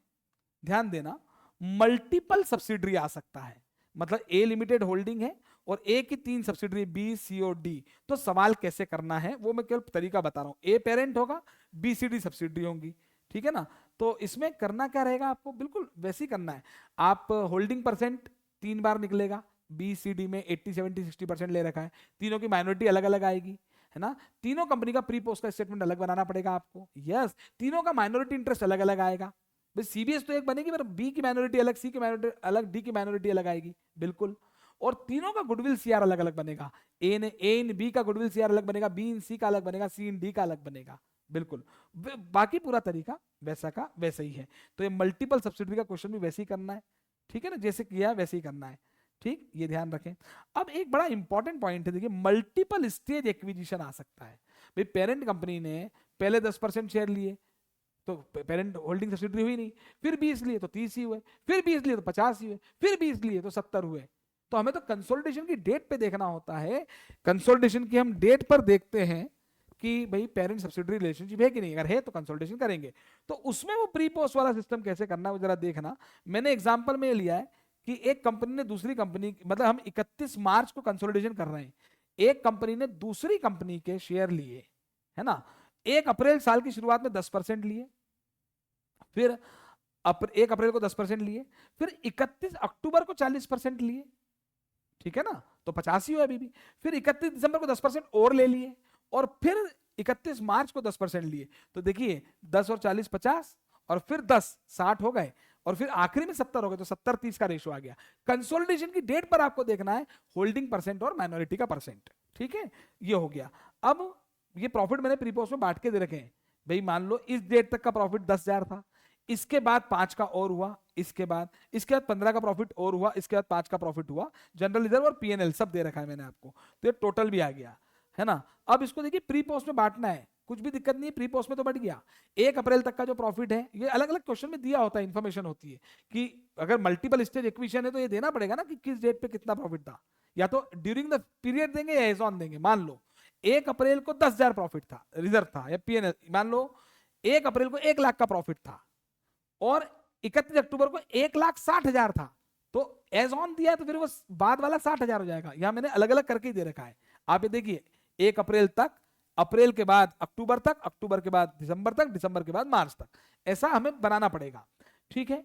ध्यान देना, मल्टीपल सब्सिडरी आ सकता है, मतलब ए लिमिटेड होल्डिंग है और ए की 3 सब्सिडरी बी सी और डी, तो सवाल कैसे करना है वो मैं केवल तरीका बता रहा हूं। ए पेरेंट होगा, बी सी डी सब्सिडरी होंगी, ठीक है ना। तो इसमें करना क्या रहेगा, आपको बिल्कुल वैसे ही करना है। आप होल्डिंग परसेंट 3 बार निकलेगा, बी सी डी में 80 70 60% ले रखा है, तीनों की माइनॉरिटी अलग अलग आएगी, है ना। तीनों कंपनी का प्री पोस्ट का स्टेटमेंट अलग बनाना पड़ेगा आपको, यस। तीनों का माइनॉरिटी इंटरेस्ट अलग अलग आएगा, सीबीएस तो एक बनेगी पर बी की माइनॉरिटी अलग, सी की माइनॉरिटी अलग, डी की माइनॉरिटी अलग आएगी, बिल्कुल। और तीनों का गुडविल सीआर अलग अलग बनेगा, ए इन बी का गुडविल सीआर अलग बनेगा, बी इन सी का अलग बनेगा, सी इन डी का अलग बनेगा, बिल्कुल। बाकी पूरा तरीका वैसा का वैसा ही है। तो ये मल्टीपल सब्सिडरी का क्वेश्चन भी वैसे ही करना है, ठीक है ना, जैसे किया वैसे ही करना है, ठीक, ये ध्यान रखें। अब एक बड़ा इंपॉर्टेंट पॉइंट है, देखिए मल्टीपल स्टेज एक्विजिशन आ सकता है। भाई पेरेंट कंपनी ने पहले 10% शेयर लिए तो पेरेंट होल्डिंग सब्सिडरी हुई नहीं, फिर 20 लिए तो 30 ही हुए, फिर 20 लिए तो 50 ही हुए, फिर 20 लिए तो 70 हुए। तो हमें तो कंसोलिडेशन की डेट पे देखना होता है, कंसोलिडेशन की हम डेट पर देखते हैं कि भाई पेरेंट सब्सिडरी रिलेशनशिप है कि नहीं, अगर है तो कंसोलिडेशन करेंगे। तो उसमें वो प्री पोस्ट वाला सिस्टम कैसे करना है वो जरा देखना। मैंने एग्जांपल में लिया है कि एक कंपनी ने दूसरी कंपनी, मतलब हम 31 मार्च को कंसोलिडेशन कर रहे हैं, एक कंपनी ने दूसरी कंपनी के शेयर लिए, है ना, 1 अप्रैल साल की शुरुआत में 10% लिए, फिर 1 अप्रैल को 10% लिए, फिर 31 अक्टूबर को 40% लिए, ठीक है ना, तो 50 ही हुआ अभी भी। फिर 31 दिसंबर को 10% और ले लिए, और फिर 31 मार्च को 10% लिए। तो देखिए 10 और 40 50, और फिर 10 60 हो गए, और फिर आखिरी में 70 हो गए, तो 70-30 का रेशो आ गया। कंसोलिडेशन की डेट पर आपको देखना है होल्डिंग परसेंट और माइनॉरिटी का परसेंट, ठीक है, ये हो गया। अब ये प्रॉफिट मैंने प्रीपोस्ट में बांट के दे रखे हैं, भाई मान लो इस डेट तक का प्रॉफिट 10,000 था, इसके बाद 5 का और हुआ, इसके बाद 15 का प्रॉफिट और हुआ, इसके बाद 5 का प्रॉफिट हुआ, जनरल रिजर्व और पीएनएल सब दे रखा है मैंने आपको, तो ये टोटल भी आ गया, है ना। अब इसको देखिए प्री पोस्ट में बांटना है, कुछ भी दिक्कत नहीं है, प्री पोस्ट में तो बढ़ गया। 1 अप्रैल तक का जो प्रॉफिट है, ये अलग अलग क्वेश्चन में दिया होता है, इंफॉर्मेशन होती है कि अगर मल्टीपल स्टेज एक्विजिशन है तो ये देना पड़ेगा ना कि किस डेट पे कितना प्रॉफिट था, या तो ड्यूरिंग द पीरियड देंगे या एज ऑन देंगे। मान लो 1 अप्रैल को 10,000 प्रॉफिट था, रिजर्व था या पीएनएल, मान लो 1 अप्रैल को 1 लाख का प्रॉफिट था और 31 अक्टूबर को 1,60,000 था, तो एज ऑन दिया है तो फिर वो बाद वाला 60,000 हो जाएगा। यहां मैंने अलग अलग करके ही दे रखा है, आप ये देखिए 1 अप्रैल तक, अप्रैल के बाद अक्टूबर तक, अक्टूबर के बाद दिसंबर तक, दिसंबर के बाद मार्च तक, ऐसा हमें बनाना पड़ेगा, ठीक है।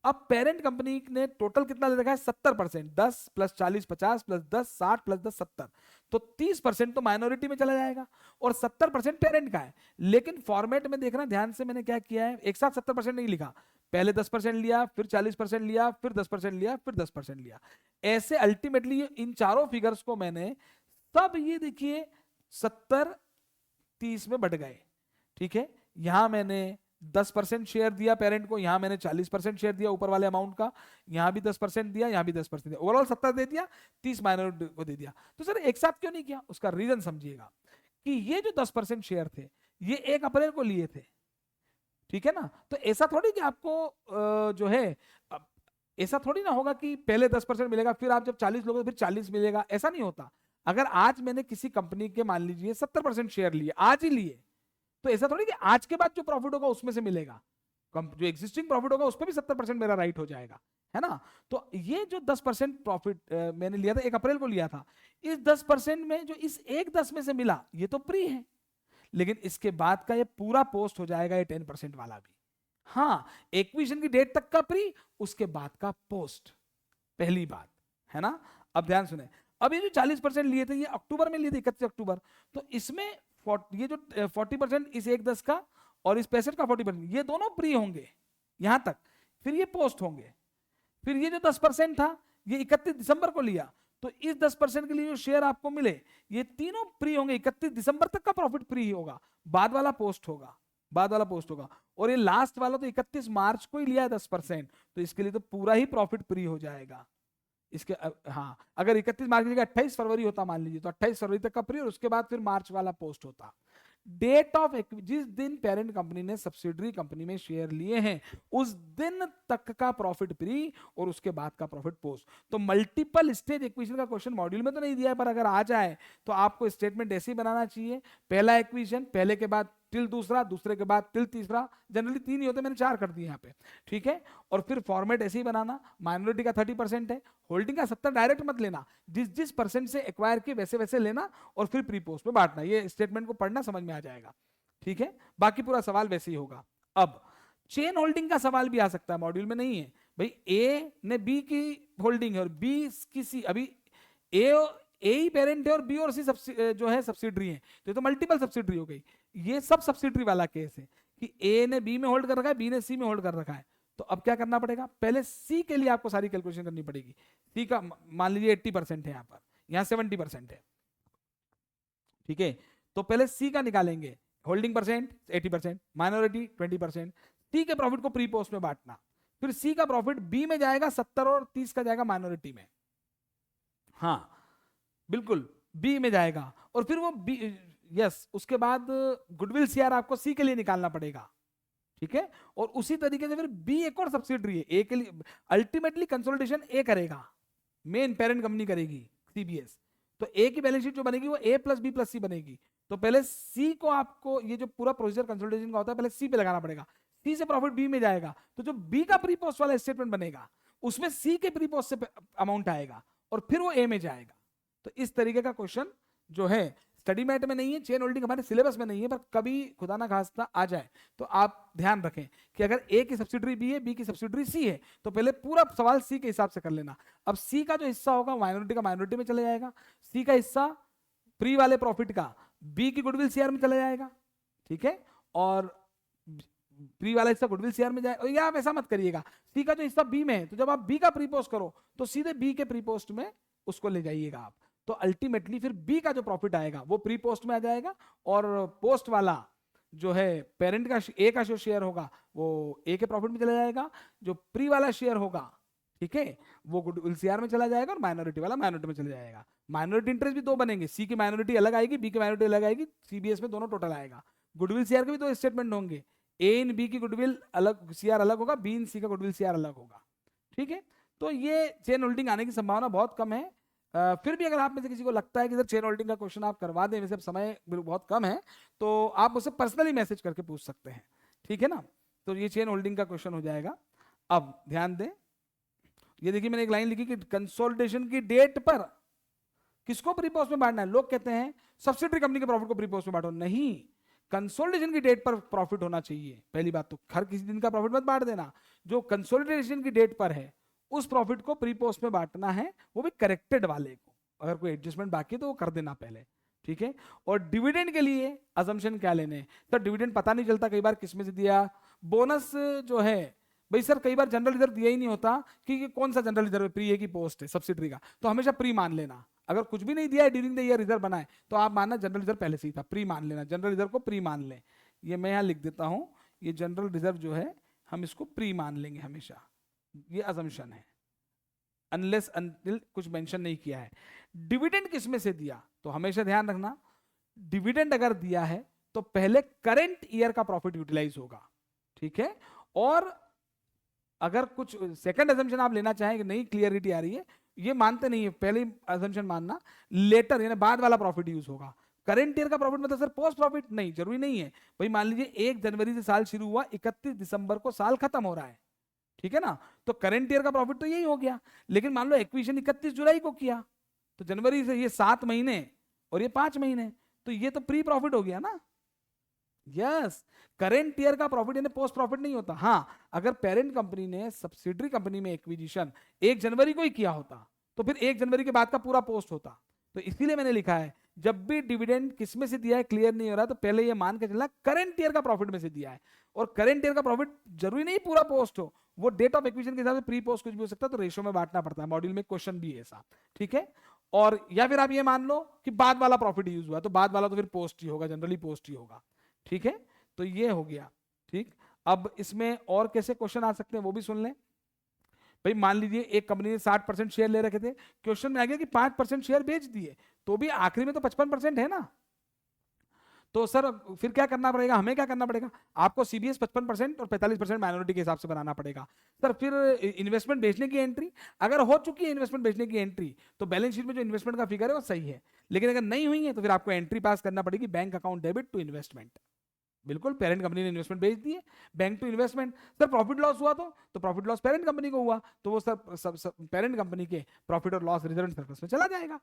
अब पेरेंट कंपनी ने टोटल कितना दे रखा है, 70%, 10 प्लस 40 50 प्लस 10 60 प्लस 10 70, तो 30% तो माइनॉरिटी में चला जाएगा और 70% पेरेंट का है। लेकिन फॉर्मेट में देखना ध्यान से, मैंने क्या किया है, एक साथ 70% नहीं लिखा, पहले 10% लिया, फिर 40% लिया, फिर 10% लिया, फिर 10% लिया, ऐसे अल्टीमेटली इन चारों फिगर्स को मैंने सब ये देखिए 70 30 में बढ़ गए, ठीक है। यहां मैंने 10% शेयर दिया पेरेंट को, यहां मैंने 40% शेयर दिया ऊपर वाले अमाउंट का, यहां भी 10% दिया, यहां भी 10% दिया, ओवरऑल 70 दे दिया, 30 माइनॉरिटी को दे दिया। तो सर एक साथ क्यों नहीं किया? उसका रीजन समझिएगा कि ये जो 10% शेयर थे ये 1 अप्रैल को लिए थे, ठीक है ना। तो ऐसा थोड़ी कि आपको जो है ऐसा थोड़ी ना होगा कि पहले 10% मिलेगा, फिर आप जब 40 लोगे फिर 40 मिलेगा, ऐसा नहीं होता। अगर आज मैंने किसी कंपनी के मान लीजिए 70% शेयर लिए, आज ही लिए, तो ऐसा थोड़ी कि आज के बाद जो प्रॉफिट होगा उसमें से मिलेगा, जो एग्जिस्टिंग प्रॉफिट होगा उस पर भी 70% मेरा राइट हो जाएगा, है ना। तो ये जो 10% प्रॉफिट मैंने लिया था 1 अप्रैल को लिया था, इस 10% में जो इस 1/10 में से मिला ये तो प्री है, लेकिन इसके बाद का ये पूरा पोस्ट हो जाएगा ये 10% वाला भी। हाँ, एक्विजिशन की डेट तक का प्री, उसके बाद का पोस्ट, पहली बात, है ना। अब ध्यान सुने, अब ये जो 40% लिए थे ये अक्टूबर में लिए थे, 31 अक्टूबर, तो इसमें ये जो 40% इस 1/10 का और इस 65 का 40%, ये दोनों प्री होंगे यहां तक, फिर ये पोस्ट होंगे। फिर ये जो 10% था ये 31 दिसंबर को लिया, तो इस 10% के लिए जो शेयर आपको मिले ये तीनों प्री होंगे, 31 दिसंबर तक का प्रॉफिट प्री होगा, बाद वाला पोस्ट होगा, बाद वाला पोस्ट होगा। और ये लास्ट वाला तो 31 मार्च को ही लिया है 10%, तो इसके लिए तो पूरा ही प्रॉफिट प्री हो जाएगा इसके। हाँ, अगर 31 मार्च की जगह 28 फरवरी होता मान लीजिए, तो 28 फरवरी तक का प्री और उसके बाद फिर मार्च वाला पोस्ट होता। डेट ऑफ जिस दिन पेरेंट कंपनी ने सब्सिडरी कंपनी में शेयर लिए हैं उस दिन तक का प्रॉफिट प्री और उसके बाद का प्रॉफिट पोस्ट। तो मल्टीपल स्टेज एक्विजिशन का क्वेश्चन मॉड्यूल में तो नहीं दिया है, पर अगर आ जाए तो आपको स्टेटमेंट ऐसे ही बनाना चाहिए, पहला एक्विजिशन, पहले के बाद टिल दूसरा, दूसरे के बाद टिल तीसरा, जनरली 3 ही होते, मैंने 4 कर दिए यहाँ पे, ठीक है। और फिर फॉर्मेट ऐसे ही बनाना, माइनॉरिटी का 30% है, होल्डिंग का 70 डायरेक्ट मत लेना, जिस जिस परसेंट से एक्वायर किए वैसे वैसे लेना और फिर प्री पोस्ट में बांटना। ये स्टेटमेंट को पढ़ना समझ में आ जाएगा, ठीक है। बाकी पूरा सवाल वैसे ही होगा। अब चेन होल्डिंग का सवाल भी आ सकता है, मॉड्यूल में नहीं है भाई, ए ने बी की होल्डिंग है और बी की सी, अभी ए ही पेरेंट है और बी और सी जो है सब्सिडरी है, तो मल्टीपल सब्सिडरी हो गई। ये सब सब्सिडरी वाला केस है कि ए ने बी में होल्ड कर रखा है, बी ने सी में होल्ड कर रखा है। तो अब क्या करना पड़ेगा, पहले सी के लिए आपको सारी कैलकुलेशन करनी पड़ेगी। सी का मान लीजिए 80% है, यहाँ पर यहाँ 70% है, ठीक है। तो पहले सी का निकालेंगे, होल्डिंग परसेंट 80%, माइनॉरिटी 20%, सी के प्रॉफिट को प्री पोस्ट में बांटना, फिर सी का प्रॉफिट बी में जाएगा 70 और 30 का जाएगा माइनॉरिटी में, हाँ बिल्कुल बी में जाएगा। और फिर वो बी, यस, उसके बाद गुडविल सीआर आपको सी के लिए निकालना पड़ेगा, ठीक है। और उसी तरीके से फिर बी एक और सब्सिडरी है, ए के लिए अल्टीमेटली कंसोलिडेशन ए करेगा, मेन पेरेंट कंपनी करेगी सीबीएस, तो ए की बैलेंस शीट जो बनेगी वो ए प्लस बी प्लस सी बनेगी। तो पहले सी को आपको, ये जो पूरा प्रोसीजर कंसोलिडेशन का होता है, पहले सी पे लगाना पड़ेगा, सी से प्रॉफिट बी में जाएगा, तो जो बी का प्री पोस्ट वाला स्टेटमेंट बनेगा उसमें सी के प्री पोस्ट से अमाउंट आएगा और फिर वो ए में जाएगा। तो इस तरीके का क्वेश्चन जो है स्टडी मैट में नहीं है, चेन होल्डिंग हमारे सिलेबस में नहीं है, पर कभी खुदा ना खास्ता आ जाए तो आप ध्यान रखें कि अगर ए की सब्सिडरी बी है, बी की सब्सिडरी सी है, तो पहले पूरा सवाल सी के हिसाब से कर लेना। अब सी का जो हिस्सा होगा माइनॉरिटी का माइनॉरिटी में चले जाएगा, सी का हिस्सा प्री वाले प्रॉफिट का बी की गुडविल सीआर में चला जाएगा, ठीक है। और प्री वाला हिस्सा गुडविल सीआर में जाएगा, या आप ऐसा मत करिएगा, सी का जो हिस्सा बी में है तो जब आप बी का प्री पोस्ट करो तो सीधे बी के प्री पोस्ट में उसको ले जाइएगा आप। तो अल्टीमेटली फिर बी का जो प्रॉफिट आएगा वो प्री पोस्ट में आ जाएगा और पोस्ट वाला जो है पेरेंट का ए का जो शेयर होगा वो ए के प्रॉफिट में चला जाएगा, जो प्री वाला शेयर होगा, ठीक है, वो गुडविल सीआर में चला जाएगा और माइनॉरिटी वाला माइनॉरिटी में चला जाएगा। माइनॉरिटी इंटरेस्ट भी 2 बनेंगे, सी की माइनॉरिटी अलग आएगी, बी की माइनॉरिटी अलग आएगी, सीबीएस में दोनों टोटल आएगा। गुडविल सीआर के भी 2 स्टेटमेंट होंगे, ए इन बी की गुडविल अलग सीआर अलग होगा, बी इन सी का गुडविल सीआर अलग होगा, ठीक है। तो ये चेन होल्डिंग आने की संभावना बहुत कम है। फिर भी अगर आप में से किसी को लगता है कि सर चेन होल्डिंग का क्वेश्चन आप करवा दें, वैसे समय बहुत कम है, तो आप मुझसे पर्सनली मैसेज करके पूछ सकते हैं, ठीक है ना। तो ये चेन होल्डिंग का क्वेश्चन हो जाएगा। अब ध्यान दें, ये देखिए मैंने एक लाइन लिखी कि कंसोलिडेशन की डेट पर किसको प्री पोस्ट में बांटना है। लोग कहते हैं सब्सिडरी कंपनी के प्रॉफिट को प्री पोस्ट में बांटो, नहीं, कंसोलिडेशन की डेट पर प्रॉफिट होना चाहिए। पहली बात तो हर किसी दिन का प्रॉफिट मत बांट देना, जो कंसोलिडेशन की डेट पर है उस प्रॉफिट को प्री पोस्ट में बांटना है, वो भी करेक्टेड वाले को। अगर कोई एडजस्टमेंट बाकी है तो वो कर देना पहले, ठीक है। और डिविडेंड के लिए अजम्पशन क्या लेने, तो डिविडेंड पता नहीं चलता कई बार किसमें से दिया। बोनस जो है भाई सर कई बार जनरल रिजर्व दिया ही नहीं होता कि कौन सा जनरल रिजर्व है, प्री ए की पोस्ट है सब्सिडरी का, तो हमेशा प्री मान लेना। अगर कुछ भी नहीं दिया है ड्यूरिंग द ईयर रिजर्व बना है तो आप मानना जनरल रिजर्व पहले से ही था, प्री मान लेना, जनरल रिजर्व को प्री मान लें। ये मैं यहाँ लिख देता हूँ, ये जनरल रिजर्व जो है हम इसको प्री मान लेंगे हमेशा, ये अजम्पशन है, अनलेस अनटिल कुछ मेंशन नहीं किया है। डिविडेंड किस में से दिया, तो हमेशा ध्यान रखना डिविडेंड अगर दिया है तो पहले करंट ईयर का प्रॉफिट यूटिलाइज होगा, ठीक है। और अगर कुछ सेकंड अजम्पशन आप लेना चाहें कि नहीं क्लियरिटी आ रही है, ये मानते नहीं है, पहले अजम्पशन मानना लेटर यानी बाद वाला प्रॉफिट यूज होगा। करंट ईयर का प्रॉफिट मतलब सर पोस्ट प्रॉफिट, नहीं जरूरी नहीं है भाई। मान लीजिए 1 जनवरी से साल शुरू हुआ, 31 दिसंबर को साल खत्म हो रहा है, ठीक है ना, तो करंट ईयर का प्रॉफिट तो यही हो गया। लेकिन मान लो एक्विजिशन 31 जुलाई को किया, तो जनवरी से ये 7 महीने और ये 5 महीने, तो ये तो प्री प्रॉफिट हो गया ना। यस, करेंट ईयर का प्रॉफिट यानी पोस्ट प्रॉफिट नहीं होता। हाँ, अगर पेरेंट कंपनी ने सब्सिडरी कंपनी में एक्विजिशन 1 जनवरी को ही किया होता तो फिर 1 जनवरी के बाद का पूरा पोस्ट होता। तो इसीलिए मैंने लिखा है जब भी डिविडेंड किस में से दिया है क्लियर नहीं हो रहा, तो पहले ये मान के चलना करंट ईयर का प्रॉफिट में से दिया है। और करंट ईयर का प्रॉफिट जरूरी नहीं पूरा पोस्ट हो, वो डेट ऑफ एक्विजिशन के हिसाब से प्री पोस्ट कुछ भी हो सकता है, तो रेशियो में बांटना पड़ता है। मॉड्यूल में क्वेश्चन भी है ऐसा, ठीक है। और या फिर आप ये मान लो कि बाद वाला प्रॉफिट यूज हुआ, तो बाद वाला तो फिर पोस्ट ही होगा, जनरली पोस्ट ही होगा, ठीक है। तो ये हो गया, ठीक। अब इसमें और कैसे क्वेश्चन आ सकते हैं वो भी सुन लें। भाई मान लीजिए एक कंपनी ने 60% शेयर ले रखे थे, क्वेश्चन में आ गया कि 5% शेयर बेच दिए, तो भी आखिरी में तो 55% है ना। तो सर फिर क्या करना पड़ेगा, हमें क्या करना पड़ेगा, आपको सीबीएस 55% और 45% माइनॉरिटी के हिसाब से बनाना पड़ेगा। सर फिर इन्वेस्टमेंट बेचने की एंट्री अगर हो चुकी है, इन्वेस्टमेंट बेचने की एंट्री, तो बैलेंस शीट में जो इन्वेस्टमेंट का फिगर है वो सही है। लेकिन अगर नहीं हुई है तो फिर आपको एंट्री पास करना पड़ेगी, bank account debit to investment. बिल्कुल, पेरेंट कंपनी ने इन्वेस्टमेंट बेच दी है, bank to investment. Sir profit loss हुआ तो प्रॉफिट लॉस पेरेंट कंपनी को हुआ, तो वो सर पेरेंट कंपनी के प्रॉफिट और लॉस रिजर्व सर्कस में चला जाएगा,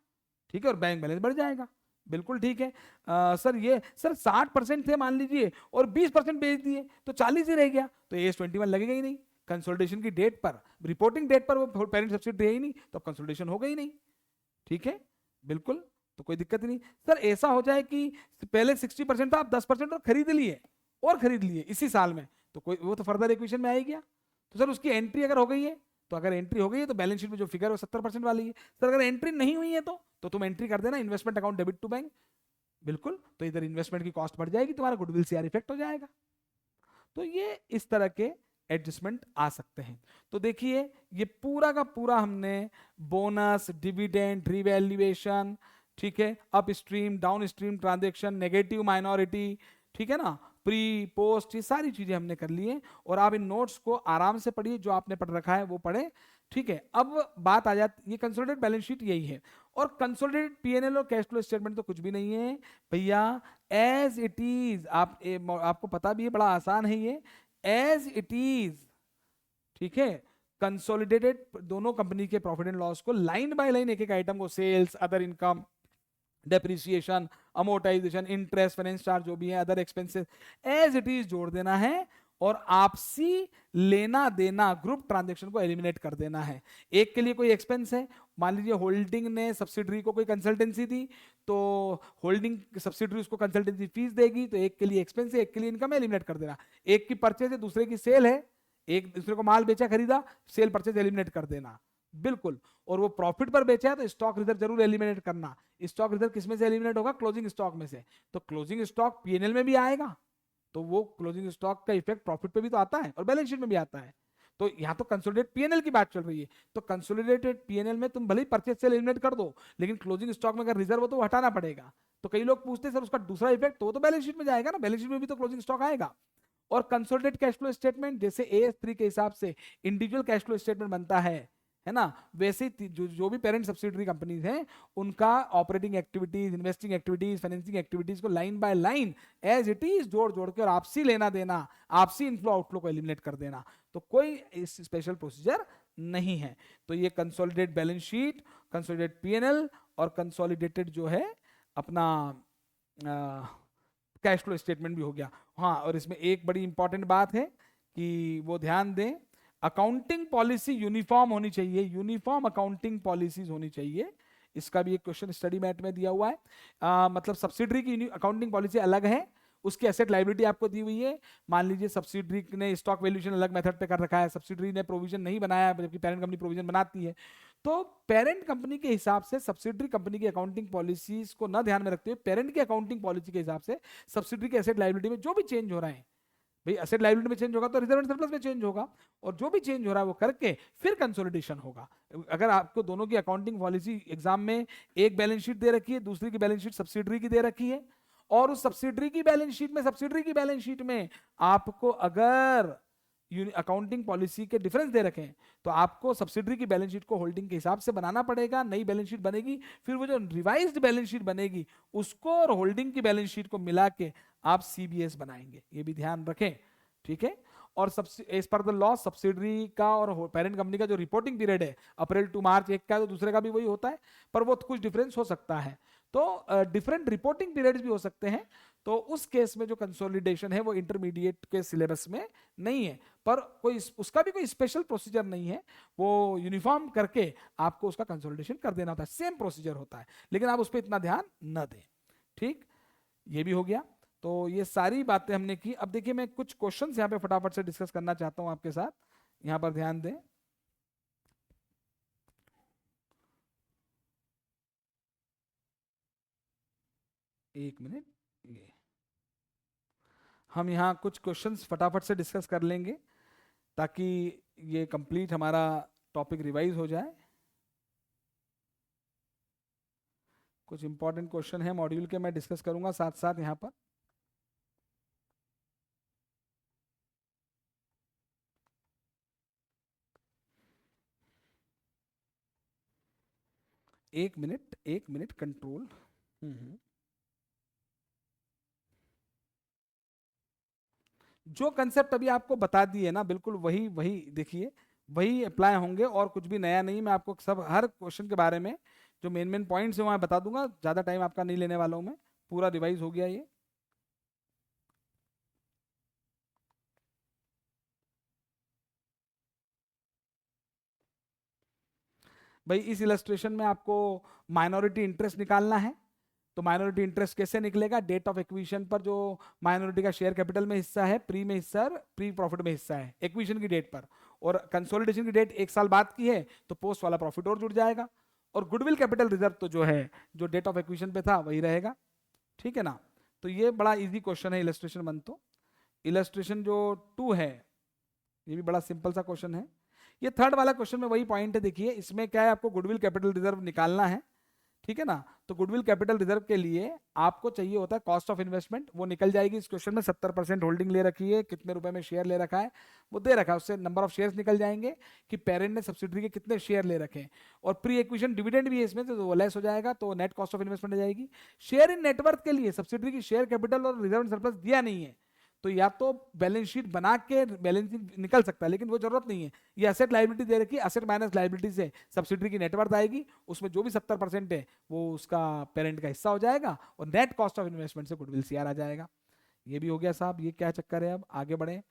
ठीक है, और बैंक बैलेंस बढ़ जाएगा। बिल्कुल ठीक है। सर ये सर 60% थे मान लीजिए और 20% बेच दिए, तो 40 ही रह गया, तो AS21 लगेगा ही नहीं। कंसोलिडेशन की डेट पर, रिपोर्टिंग डेट पर वो पेरेंट सब्सिडी है ही नहीं, तो कंसोलिडेशन होगा ही नहीं, ठीक है। बिल्कुल, तो कोई दिक्कत नहीं। सर ऐसा हो जाए कि पहले 60% था, आप 10% और खरीद लिए इसी साल में, तो कोई वो तो फर्दर इक्वेशन में आ ही गया। तो सर उसकी एंट्री अगर हो गई है, तो अगर एंट्री हो गई है तो बैलेंस शीट में जो फिगर है वो 70% वाली है। सर अगर एंट्री नहीं हुई है तो तुम एंट्री कर देना investment account debit to bank. बिल्कुल, तो इधर इन्वेस्टमेंट की कॉस्ट बढ़ जाएगी, तुम्हारा गुडविल सीआर इफेक्ट हो जाएगा। तो ये इस तरह के एडजस्टमेंट आ सकते हैं। तो देखिए ये पूरा का पूरा हमने बोनस, डिविडेंड, रिवैल्यूएशन, ठीक है, up stream down stream transaction, negative minority, ठीक है ना, प्री पोस्ट, ये सारी चीजें हमने कर ली है। और आप इन नोट्स को आराम से पढ़िए, जो आपने पढ़ रखा है वो पढ़े, ठीक है। अब बात आ जाती, ये कंसोलिडेटेड बैलेंस शीट यही है, और कंसोलिडेटेड पीएनएल और कैश फ्लो स्टेटमेंट तो कुछ भी नहीं है भैया, एज इट इज। आपको पता भी है, बड़ा आसान है ये, एज इट इज, ठीक है। कंसोलिडेटेड दोनों कंपनी के प्रॉफिट एंड लॉस को लाइन बाय लाइन एक एक आइटम को, sales, other income, depreciation, amortisation, interest, finance charge जो भी है, other expenses, as it is जोड़ देना है, और आपसी लेना देना ग्रुप ट्रांजैक्शन को एलिमिनेट कर देना है। एक के लिए कोई एक्सपेंस है, मान लीजिए होल्डिंग ने सब्सिडरी को कोई कंसल्टेंसी दी, तो होल्डिंग सब्सिडरी उसको कंसल्टेंसी फीस देगी, तो एक के लिए एक्सपेंस है, एक के लिए इनकम है, एलिमिनेट कर देना। एक की परचेज है, दूसरे की सेल है, एक दूसरे को माल बेचा खरीदा, सेल परचेज एलिमिनेट कर देना, बिल्कुल। और वो प्रॉफिट पर बेचा है तो स्टॉक रिजर्व जरूर एलिमिनेट करना। स्टॉक रिजर्व किस में से एलिमिनेट होगा, क्लोजिंग स्टॉक में से, तो क्लोजिंग स्टॉक पीएनएल में भी आएगा, तो वो क्लोजिंग स्टॉक का इफेक्ट प्रॉफिट पे भी तो आता है और बैलेंस शीट में भी आता है। तो यहाँ तो कंसोलिडेटेड पीएनएल की बात चल रही है, तो कंसोलिडेटेड पीएनएल में तुम भले ही परचेज सेल एलिमिनेट कर दो, लेकिन क्लोजिंग स्टॉक में अगर रिजर्व हो तो हटाना पड़ेगा। तो कई लोग पूछते हैं सर उसका दूसरा इफेक्ट, तो वो तो बैलेंस शीट में जाएगा ना, बैलेंस शीट में भी तो क्लोजिंग स्टॉक आएगा। और कंसोलिडेटेड कैश फ्लो स्टेटमेंट जैसे AS3 के हिसाब से इंडिविजुअल कैश फ्लो स्टेटमेंट बनता है ना, वैसे जो भी पेरेंट सब्सिडरी कंपनीज हैं उनका operating activities, investing activities, financing activities को line by line as it is जोड़ जोड़ के और आपसी लेना देना, आपसी इनफ्लो आउटफ्लो को एलिमिनेट कर देना, तो कोई स्पेशल प्रोसीजर नहीं है। तो ये consolidated balance sheet, consolidated PNL और कंसोलिडेटेड जो है अपना कैश फ्लो स्टेटमेंट भी हो गया। हाँ, और इसमें एक बड़ी इंपॉर्टेंट बात है कि वो ध्यान दें, अकाउंटिंग पॉलिसी यूनिफॉर्म होनी चाहिए, यूनिफॉर्म अकाउंटिंग पॉलिसीज होनी चाहिए। इसका भी एक क्वेश्चन स्टडी मैट में दिया हुआ है। मतलब सब्सिडरी की अकाउंटिंग पॉलिसी अलग है, उसकी एसेट लायबिलिटी आपको दी हुई है। मान लीजिए सब्सिडरी ने स्टॉक वैल्यूएशन अलग मेथड पे कर रखा है, सब्सिडरी ने प्रोविजन नहीं बनाया जबकि पेरेंट कंपनी प्रोविजन बनाती है, तो पेरेंट कंपनी के हिसाब से सब्सिडरी कंपनी की अकाउंटिंग पॉलिसीज को ना ध्यान में रखते हुए पेरेंट की अकाउंटिंग पॉलिसी के हिसाब से सब्सिडरी के एसेट लायबिलिटी में जो भी चेंज हो रहा है भाई एसेट लायबिलिटी में चेंज होगा तो रिजर्व एंड सरप्लस में चेंज होगा, और जो भी चेंज हो रहा है वो करके फिर कंसोलिडेशन होगा। अगर आपको दोनों की अकाउंटिंग पॉलिसी एग्जाम में एक बैलेंस शीट दे रखी है, दूसरी की बैलेंस शीट सब्सिडरी की दे रखी है, और उस सब्सिडरी की बैलेंस शीट में आपको अगर अकाउंटिंग पॉलिसी के डिफरेंस दे रखे हैं तो आपको सब्सिडरी की बैलेंस शीट को होल्डिंग के हिसाब से बनाना पड़ेगा, नई बैलेंस शीट बनेगी, फिर वो जो रिवाइज्ड बैलेंस शीट बनेगी उसको और होल्डिंग की बैलेंस शीट को मिला के आप सीबीएस बनाएंगे, ये भी ध्यान रखें, ठीक है। और as per the law subsidiary का और पेरेंट कंपनी का जो रिपोर्टिंग पीरियड है अप्रैल टू मार्च, एक का है तो दूसरे का भी वही होता है, पर वो कुछ डिफरेंस हो सकता है, तो डिफरेंट रिपोर्टिंग पीरियड्स भी हो सकते हैं। तो उस केस में जो कंसोलिडेशन है वो इंटरमीडिएट के सिलेबस में नहीं है, पर कोई उसका भी कोई स्पेशल प्रोसीजर नहीं है, वो यूनिफॉर्म करके आपको उसका कंसोलिडेशन कर देना होता है, सेम प्रोसीजर होता है, लेकिन आप उस पर इतना ध्यान न दें, ठीक। ये भी हो गया, तो ये सारी बातें हमने की। अब देखिए मैं कुछ क्वेश्चंस यहाँ पे फटाफट से डिस्कस करना चाहता हूं आपके साथ, यहाँ पर ध्यान दें। एक मिनट, ये हम यहाँ कुछ क्वेश्चंस फटाफट से डिस्कस कर लेंगे ताकि ये कंप्लीट हमारा टॉपिक रिवाइज हो जाए। कुछ इंपॉर्टेंट क्वेश्चन है मॉड्यूल के मैं डिस्कस करूंगा साथ साथ यहाँ पर। एक मिनट कंट्रोल। जो कंसेप्ट अभी आपको बता दिए ना, बिल्कुल वही वही देखिए, वही अप्लाई होंगे और कुछ भी नया नहीं। मैं आपको सब हर क्वेश्चन के बारे में जो मेन मेन पॉइंट्स है वहां बता दूंगा, ज्यादा टाइम आपका नहीं लेने वाला हूं मैं, पूरा रिवाइज हो गया ये। भाई इस इलस्ट्रेशन में आपको माइनॉरिटी इंटरेस्ट निकालना है, तो माइनॉरिटी इंटरेस्ट कैसे निकलेगा? डेट ऑफ एक्विजिशन पर जो माइनॉरिटी का शेयर कैपिटल में हिस्सा है, प्री में हिस्सा, प्री प्रॉफिट में हिस्सा है एक्विजिशन की डेट पर, और कंसोलिडेशन की डेट एक साल बाद की है तो पोस्ट वाला प्रॉफिट और जुड़ जाएगा, और गुडविल कैपिटल रिजर्व तो जो है जो डेट ऑफ एक्विजिशन पे था वही रहेगा, ठीक है ना। तो ये बड़ा इजी क्वेश्चन है इलस्ट्रेशन 1। तो इलस्ट्रेशन जो 2 है ये भी बड़ा सिंपल सा क्वेश्चन है। ये थर्ड वाला क्वेश्चन में वही पॉइंट है, देखिए इसमें क्या है, आपको गुडविल कैपिटल रिजर्व निकालना है, ठीक है ना। तो गुडविल कैपिटल रिजर्व के लिए आपको चाहिए होता है कॉस्ट ऑफ इन्वेस्टमेंट, वो निकल जाएगी इस क्वेश्चन में। 70% होल्डिंग ले रखी है, कितने रुपए में शेयर ले रखा है वो दे रखा है, उससे नंबर ऑफ शेयर्स निकल जाएंगे कि पेरेंट ने सब्सिडरी के कितने शेयर ले रखे हैं, और प्री एक्विजिशन डिविडेंड भी है इसमें तो वो लेस हो जाएगा, तो नेट कॉस्ट ऑफ इन्वेस्टमेंट हो जाएगी। शेयर इन नेटवर्थ के लिए सब्सिडरी की शेयर कैपिटल और रिजर्व सरप्लस दिया नहीं है, तो या तो बैलेंस शीट बना के बैलेंस निकल सकता है, लेकिन वो जरूरत नहीं है। ये एसेट लायबिलिटी दे रखी है, एसेट माइनस लायबिलिटी से सब्सिडरी की नेटवर्थ आएगी, उसमें जो भी 70% है वो उसका पेरेंट का हिस्सा हो जाएगा, और नेट कॉस्ट ऑफ इन्वेस्टमेंट से गुडविल सीआर आ जाएगा। ये भी हो गया साहब, ये क्या चक्कर है, अब आगे बढ़े।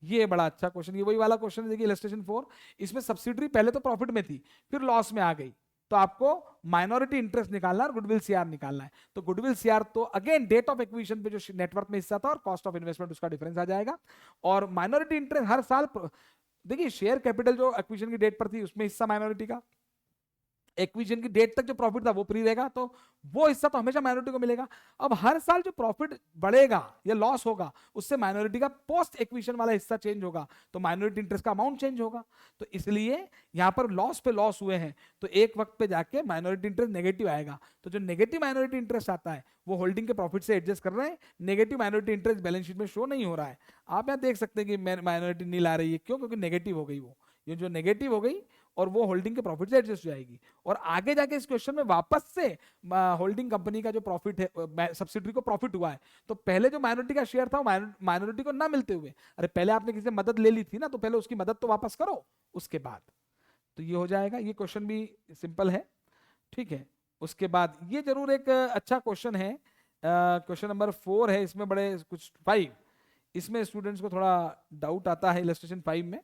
ये बड़ा अच्छा क्वेश्चन, ये वही वाला क्वेश्चन है, देखिए इलस्ट्रेशन 4, इसमें सब्सिडरी पहले तो प्रॉफिट में थी फिर लॉस में आ गई, तो आपको माइनॉरिटी इंटरेस्ट निकालना और गुडविल सीआर निकालना है। तो गुडविल सीआर तो अगेन डेट ऑफ एक्विजिशन पे जो नेटवर्क में हिस्सा था और कॉस्ट ऑफ इन्वेस्टमेंट उसका डिफरेंस आ जाएगा, और माइनॉरिटी इंटरेस्ट हर साल देखिए शेयर कैपिटल जो एक्विजिशन की डेट पर थी उसमें हिस्सा माइनॉरिटी का, एक्विजिशन की डेट तक जो प्रॉफिट था वो फ्री रहेगा, तो वो हिस्सा तो हमेशा माइनॉरिटी को मिलेगा। अब हर साल जो प्रॉफिट बढ़ेगा या लॉस होगा उससे माइनॉरिटी का पोस्ट एक्विजिशन वाला हिस्सा चेंज होगा, तो माइनॉरिटी इंटरेस्ट का अमाउंट चेंज होगा। तो इसलिए यहां पर लॉस पे लॉस हुए हैं, तो एक वक्त पे जाके माइनॉरिटी इंटरेस्ट नेगेटिव आएगा, तो जो नेगेटिव माइनॉरिटी इंटरेस्ट आता है वो होल्डिंग के प्रॉफिट से एडजस्ट कर रहे हैं, negative minority interest balance sheet में शो नहीं हो रहा है। आप यहाँ देख सकते हैं कि माइनॉरिटी नील आ रही है, क्यों? क्योंकि नेगेटिव हो गई, वो ये जो नेगेटिव हो गई और वो होल्डिंग के प्रॉफिट से एडजस्ट हो जाएगी, और आगे जाके इस क्वेश्चन में वापस से होल्डिंग कंपनी का जो प्रॉफिट है, सब्सिडरी को प्रॉफिट हुआ है, तो पहले जो माइनॉरिटी का शेयर था माइनॉरिटी को ना मिलते हुए, अरे पहले आपने किसी से मदद ले ली थी ना, तो पहले उसकी मदद तो वापस करो उसके बाद, तो ये हो जाएगा। ये क्वेश्चन भी सिंपल है, ठीक है। उसके बाद ये जरूर एक अच्छा क्वेश्चन है, क्वेश्चन नंबर 4 है, इसमें बड़े कुछ 5, इसमें स्टूडेंट्स को थोड़ा डाउट आता है इलस्ट्रेशन 5 में।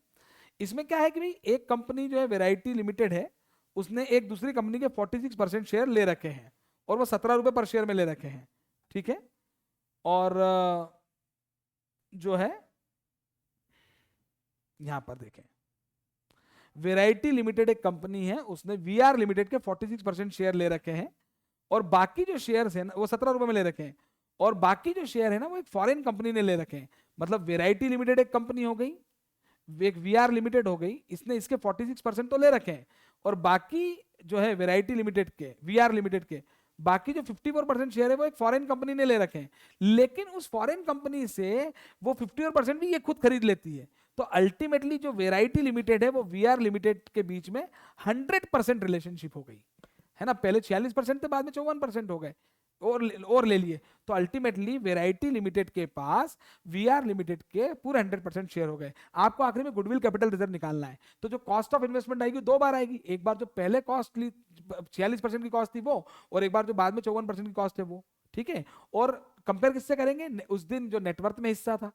इसमें क्या है कि भाई एक कंपनी जो है वैरायटी लिमिटेड है, उसने एक दूसरी कंपनी के 46% शेयर ले रखे हैं, और वो 17 रुपए पर शेयर में ले रखे हैं, ठीक है। और जो है यहां पर देखें, वैरायटी लिमिटेड एक कंपनी है, उसने वीआर लिमिटेड के 46% शेयर ले रखे हैं, और बाकी जो शेयर है ना वो 17 रुपए में ले रखे हैं, और बाकी जो शेयर है ना वो एक फॉरेन कंपनी ने ले रखे हैं, मतलब वेराइटी लिमिटेड एक कंपनी हो गई, एक वीआर लिमिटेड हो गई, इसने इसके 46% तो ले रखे हैं, और बाकी जो है वेराइटी लिमिटेड के, वीआर लिमिटेड के बाकी जो 54% शेयर है वो एक फॉरेन कंपनी ने ले रखे हैं, लेकिन उस फॉरेन कंपनी से वो 54% भी ये खुद खरीद लेती है। तो अल्टीमेटली जो वेराइटी लिमिटेड है वो वीआर लिमिटेड के बीच में 100% रिलेशनशिप हो गई है ना। पहले 46% थे, बाद में 54% हो गए, और ले लिए। तो अल्टीमेटली वेराइटी लिमिटेड के पास वीआर लिमिटेड के पूरे 100% शेयर हो गए। आपको आखिरी में गुडविल कैपिटल रिजर्व निकालना है, तो जो कॉस्ट ऑफ इन्वेस्टमेंट आएगी दो बार आएगी, एक बार जो पहले कॉस्ट ली 46% की कॉस्ट थी वो, और एक बार जो बाद में 54% की कॉस्ट है वो, ठीक है। और कंपेयर किससे करेंगे, उस दिन जो नेटवर्थ में हिस्सा था,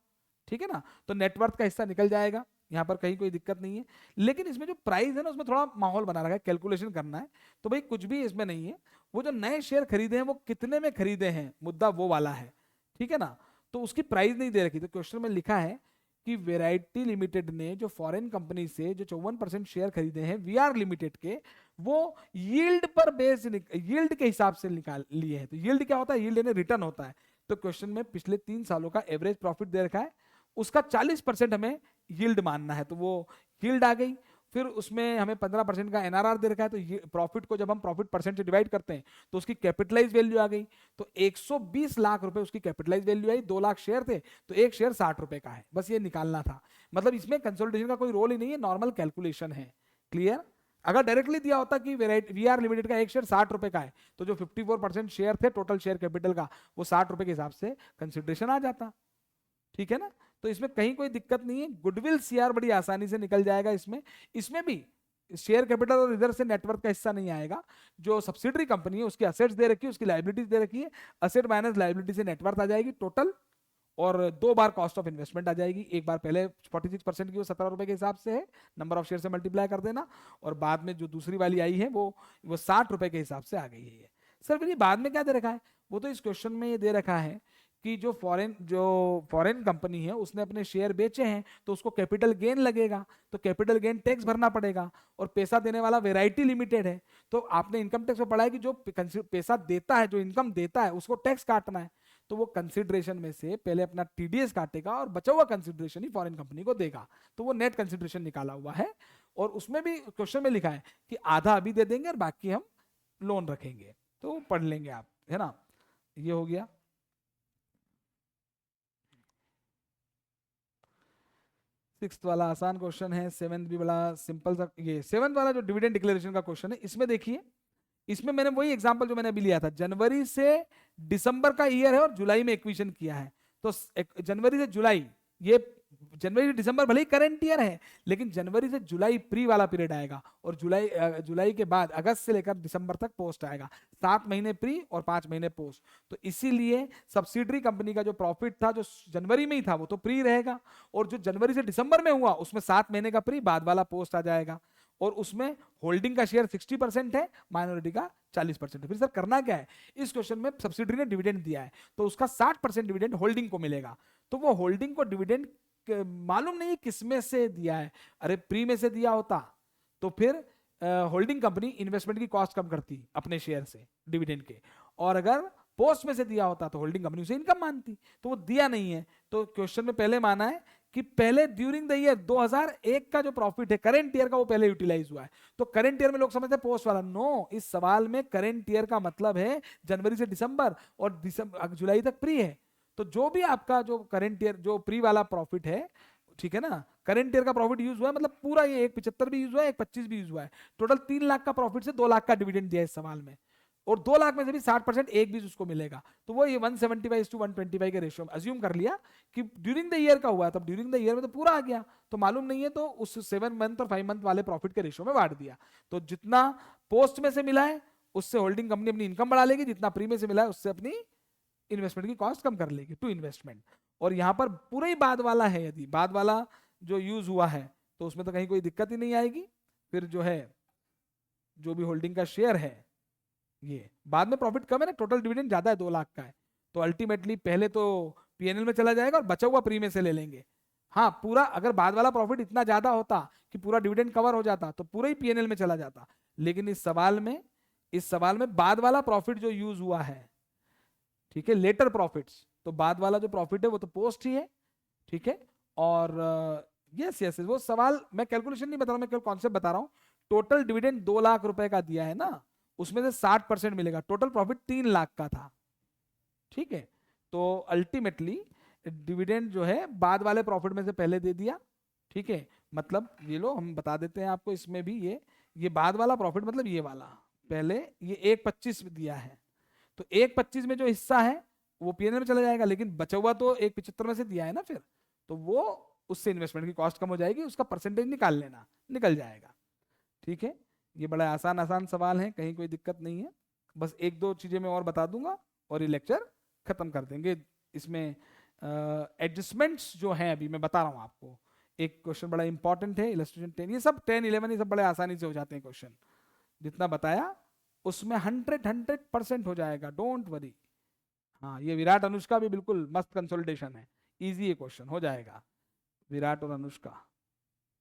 ठीक है ना, तो नेटवर्थ का हिस्सा निकल जाएगा, यहाँ पर कहीं कोई दिक्कत नहीं है। लेकिन इसमें जो प्राइस है ना उसमें थोड़ा माहौल बना रखा है, कैलकुलेशन करना है, तो भाई कुछ भी इसमें नहीं है, वो जो नए शेयर खरीदे हैं वो कितने में खरीदे हैं, मुद्दा वो वाला है, ठीक है ना। तो उसकी प्राइस नहीं दे रखी, तो क्वेश्चन में लिखा है कि वेराइटी लिमिटेड ने जो फॉरेन कंपनी से जो 54% शेयर खरीदे हैं वीआर लिमिटेड के, वो यील्ड पर बेस, यील्ड के हिसाब से निकाल लिए हैं। तो यील्ड क्या होता है, यील्ड यानी रिटर्न होता है। तो क्वेश्चन में पिछले 3 सालों का एवरेज प्रॉफिट दे रखा है, उसका 40% हमें यील्ड मानना है, तो वो यील्ड आ गई। फिर उसमें हमें 15% का एनआरआर दे रखा है, तो ये प्रॉफिट को जब हम प्रॉफिट परसेंट से डिवाइड करते हैं तो उसकी कैपिटलाइज वैल्यू आ गई, तो 120 लाख रुपए उसकी कैपिटलाइज वैल्यू आई। 2 लाख शेयर थे तो एक शेयर 60 रुपए का है, बस ये निकालना था। मतलब इसमें कंसोलिडेशन का कोई रोल ही नहीं है, नॉर्मल कैलकुलेशन है। क्लियर। अगर डायरेक्टली दिया होता कि वीआर लिमिटेड का एक शेयर 60 रुपए का है, तो जो 54% शेयर थे टोटल शेयर कैपिटल का, वो 60 रुपए के हिसाब से कंसिडरेशन आ जाता, ठीक है ना। तो इसमें कहीं कोई दिक्कत नहीं है, गुडविल सीआर बड़ी आसानी से निकल जाएगा। इसमें भी शेयर कैपिटल और इधर से नेटवर्क का हिस्सा नहीं आएगा। जो सब्सिडरी कंपनी है उसकी असेट्स दे रखी है, उसकी लाइबिलिटीज दे रखी है, असेट माइनस लाइबिलिटी से नेटवर्क आ जाएगी टोटल, और 2 बार कॉस्ट ऑफ इन्वेस्टमेंट आ जाएगी। एक बार पहले 46% की वो 17 रुपए के हिसाब से है, नंबर ऑफ शेयर से मल्टीप्लाई कर देना, और बाद में जो दूसरी वाली आई है वो 60 रुपए के हिसाब से आ गई है। सर फिर ये बाद में क्या दे रखा है, वो तो इस क्वेश्चन में ये दे रखा है कि जो फॉरेन कंपनी है उसने अपने शेयर बेचे हैं तो उसको कैपिटल गेन लगेगा, तो कैपिटल गेन टैक्स भरना पड़ेगा, और पैसा देने वाला वेराइटी लिमिटेड है। तो आपने इनकम टैक्स में पढ़ा है कि जो पैसा देता है, जो इनकम देता है, उसको टैक्स काटना है। तो वो कंसिडरेशन में से पहले अपना टीडीएस काटेगा और बचा हुआ कंसिडरेशन ही फॉरेन कंपनी को देगा, तो वो नेट कंसिडरेशन निकाला हुआ है। और उसमें भी क्वेश्चन में लिखा है कि आधा अभी दे देंगे और बाकी हम लोन रखेंगे, तो पढ़ लेंगे आप, है ना। ये हो गया। सिक्स्थ वाला आसान क्वेश्चन है, सेवेंथ भी बड़ा सिंपल सा। ये सेवेंथ वाला जो डिविडेंड डिक्लेरेशन का क्वेश्चन है, इसमें देखिए, इसमें मैंने वही एग्जांपल जो मैंने अभी लिया था, जनवरी से दिसंबर का ईयर है और जुलाई में एक्विजिशन किया है। तो जनवरी से जुलाई, ये जनवरी से दिसंबर भले ही करंट ईयर है, लेकिन जनवरी से जुलाई प्री वाला पीरियड आएगा, और जुलाई के बाद अगस्त से लेकर दिसंबर तक पोस्ट आएगा। 7 महीने प्री और 5 महीने पोस्ट। तो इसीलिए सब्सिडरी कंपनी का जो प्रॉफिट था जो जनवरी में ही था वो तो प्री रहेगा, और जो जनवरी से दिसंबर में हुआ उसमें 7 महीने का प्री, बाद वाला पोस्ट आ जाएगा। और उसमें होल्डिंग का शेयर 60% है, माइनॉरिटी का 40% है। फिर सर करना क्या है, इस क्वेश्चन में सब्सिडरी ने डिविडेंड दिया है तो उसका 60% डिविडेंड होल्डिंग को मिलेगा। तो वो होल्डिंग को डिविडेंड मालूम नहीं किसमें से दिया है, अरे प्री में से दिया होता तो फिर होल्डिंग कंपनी इन्वेस्टमेंट की कॉस्ट कम करती अपने शेयर से डिविडेंड के, और अगर पोस्ट में से दिया होता तो होल्डिंग कंपनी उसे इनकम मानती। तो वो दिया नहीं है, तो क्वेश्चन में पहले माना है कि पहले ड्यूरिंग द ईयर 2001 का जो प्रॉफिट है करंट ईयर का वो पहले यूटिलाइज हुआ है। तो करंट ईयर में लोग समझते हैं पोस्ट वाला, नो, इस सवाल में करंट ईयर का मतलब है जनवरी से दिसंबर, और दिसंबर जुलाई तक प्री है। तो जो भी आपका जो करंट ईयर जो प्री वाला प्रॉफिट है, ठीक है ना, करंट ईयर का प्रॉफिट यूज हुआ है, मतलब पूरा ये 175 भी यूज हुआ है, 125 भी यूज हुआ है, टोटल 3 लाख का प्रॉफिट से 2 लाख का डिविडेंड दिया है इस सवाल में, और 2 लाख में से भी 60% एक बीस उसको मिलेगा। तो वो ये 175:125 के रेशियो में अज्यूम कर लिया कि ड्यूरिंग द ईयर का हुआ है, तब ड्यूरिंग द ईयर में तो पूरा आ गया, तो मालूम नहीं है तो उस 7 मंथ और 5 मंथ वाले प्रॉफिट के रेशियो में बांट दिया। तो जितना पोस्ट में से मिला है उससे होल्डिंग कंपनी अपनी इनकम बढ़ा लेगी, जितना प्री में से मिला है उससे अपनी इन्वेस्टमेंट की कॉस्ट कम कर लेगी टू इन्वेस्टमेंट। और यहाँ पर पूरा ही बाद वाला है, यदि बाद वाला जो यूज हुआ है तो उसमें तो कहीं कोई दिक्कत ही नहीं आएगी। फिर जो है जो भी होल्डिंग का शेयर है, ये बाद में प्रॉफिट कम है ना, टोटल डिविडेंड ज्यादा है, 2 लाख का है, तो अल्टीमेटली पहले तो पीएनएल में चला जाएगा और बचा हुआ प्री में से ले लेंगे। हाँ, पूरा अगर बाद वाला प्रॉफिट इतना ज्यादा होता कि पूरा डिविडेंड कवर हो जाता तो पूरा ही पीएनएल में चला जाता, लेकिन इस सवाल में बाद वाला प्रॉफिट जो यूज हुआ है, ठीक है, लेटर प्रॉफिट्स, तो बाद वाला जो प्रॉफिट है वो तो पोस्ट ही है, ठीक है। और यस यस, वो सवाल मैं कैलकुलेशन नहीं बता रहा हूं, मैं केवल कॉन्सेप्ट बता रहा हूं। टोटल डिविडेंड 2 लाख रुपए का दिया है ना, उसमें से 60% मिलेगा, टोटल प्रॉफिट 3 लाख का था। ठीक है, तो अल्टीमेटली डिविडेंड जो है बाद वाले प्रॉफिट में से पहले दे दिया। ठीक है, मतलब ये लो हम बता देते हैं आपको, इसमें भी ये बाद वाला प्रॉफिट मतलब ये वाला, पहले ये 1.25 दिया है, तो 1.25 में जो हिस्सा है वो पीएनएल में चला जाएगा, लेकिन बचा हुआ तो 1.75 में से दिया है ना, फिर तो वो उससे इन्वेस्टमेंट की कॉस्ट कम हो जाएगी, उसका परसेंटेज निकाल लेना, निकल जाएगा। ठीक है, ये बड़ा आसान आसान सवाल है, कहीं कोई दिक्कत नहीं है। बस एक दो चीजें मैं और बता दूंगा और ये लेक्चर खत्म कर देंगे। इसमें एडजस्टमेंट्स जो हैं अभी मैं बता रहा हूं आपको, एक क्वेश्चन बड़ा इंपॉर्टेंट है, इलस्ट्रेशन 10, ये सब 10 11 ये सब बड़े आसानी से हो जाते हैं क्वेश्चन, जितना बताया उसमें 100% हो जाएगा, डोंट वरी। हाँ, ये विराट अनुष्का भी बिल्कुल मस्त कंसोलिडेशन है, इजी ये क्वेश्चन हो जाएगा, विराट और अनुष्का,